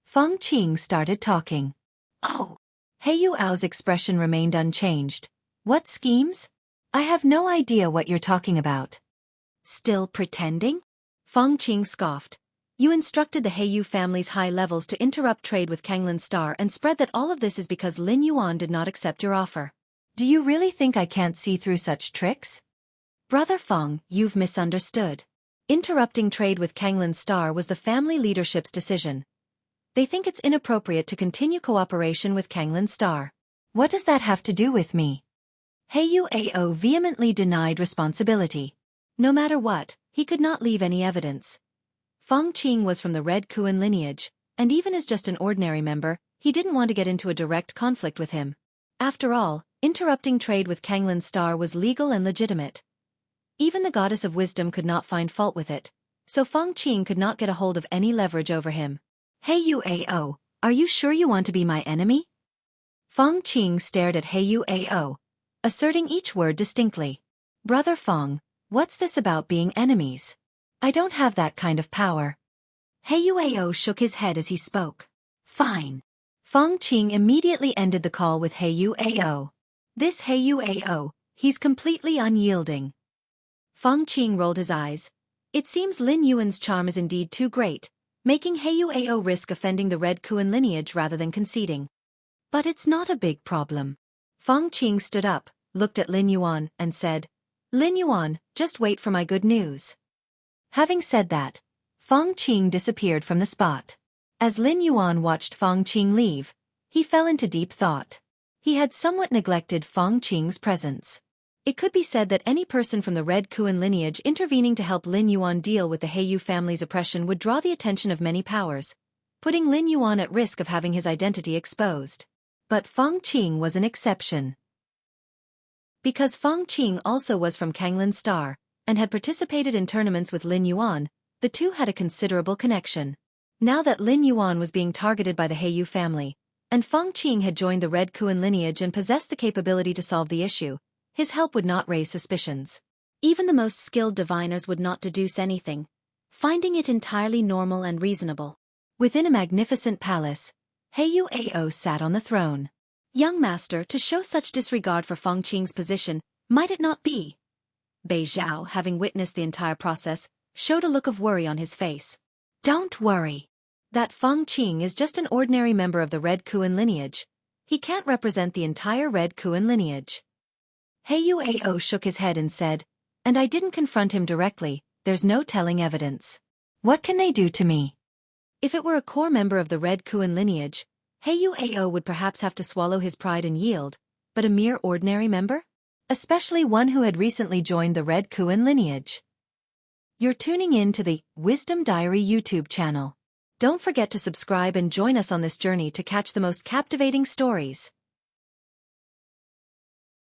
Feng Qing started talking. Oh. Huao's expression remained unchanged. What schemes? I have no idea what you're talking about. Still pretending? Feng Qing scoffed. You instructed the Heyu family's high levels to interrupt trade with Kanglin's star and spread that all of this is because Lin Yuan did not accept your offer. Do you really think I can't see through such tricks? Brother Feng, you've misunderstood. Interrupting trade with Kanglin's star was the family leadership's decision. They think it's inappropriate to continue cooperation with Kanglin's star. What does that have to do with me? Huao vehemently denied responsibility. No matter what, he could not leave any evidence. Feng Qing was from the Red Kuan lineage, and even as just an ordinary member, he didn't want to get into a direct conflict with him. After all, interrupting trade with Kanglin's star was legal and legitimate. Even the goddess of wisdom could not find fault with it, so Feng Qing could not get a hold of any leverage over him. Huao, are you sure you want to be my enemy? Feng Qing stared at Huao, asserting each word distinctly. Brother Feng, what's this about being enemies? I don't have that kind of power. Heiyuao shook his head as he spoke. Fine. Feng Qing immediately ended the call with Heiyuao. This Heiyuao, he's completely unyielding. Feng Qing rolled his eyes. It seems Lin Yuan's charm is indeed too great, making Heiyuao risk offending the Red Kuan lineage rather than conceding. But it's not a big problem. Feng Qing stood up, looked at Lin Yuan, and said, Lin Yuan, just wait for my good news. Having said that, Feng Qing disappeared from the spot. As Lin Yuan watched Feng Qing leave, he fell into deep thought. He had somewhat neglected Feng Qing's presence. It could be said that any person from the Red Kuan lineage intervening to help Lin Yuan deal with the Heiyu family's oppression would draw the attention of many powers, putting Lin Yuan at risk of having his identity exposed. But Feng Qing was an exception. Because Feng Qing also was from Kanglan Star, and had participated in tournaments with Lin Yuan, the two had a considerable connection. Now that Lin Yuan was being targeted by the Heiyu family, and Feng Qing had joined the Red Kuan lineage and possessed the capability to solve the issue, his help would not raise suspicions. Even the most skilled diviners would not deduce anything, finding it entirely normal and reasonable. Within a magnificent palace, Heiyuao sat on the throne. Young master, to show such disregard for Feng Qing's position, might it not be? Bei Zhao, having witnessed the entire process, showed a look of worry on his face. Don't worry. That Feng Qing is just an ordinary member of the Red Kuan lineage. He can't represent the entire Red Kuan lineage. Heiyuao shook his head and said, and I didn't confront him directly, there's no telling evidence. What can they do to me? If it were a core member of the Red Kuan lineage, Heiyuao would perhaps have to swallow his pride and yield, but a mere ordinary member? Especially one who had recently joined the Red Kuan lineage. You're tuning in to the Wisdom Diary YouTube channel. Don't forget to subscribe and join us on this journey to catch the most captivating stories.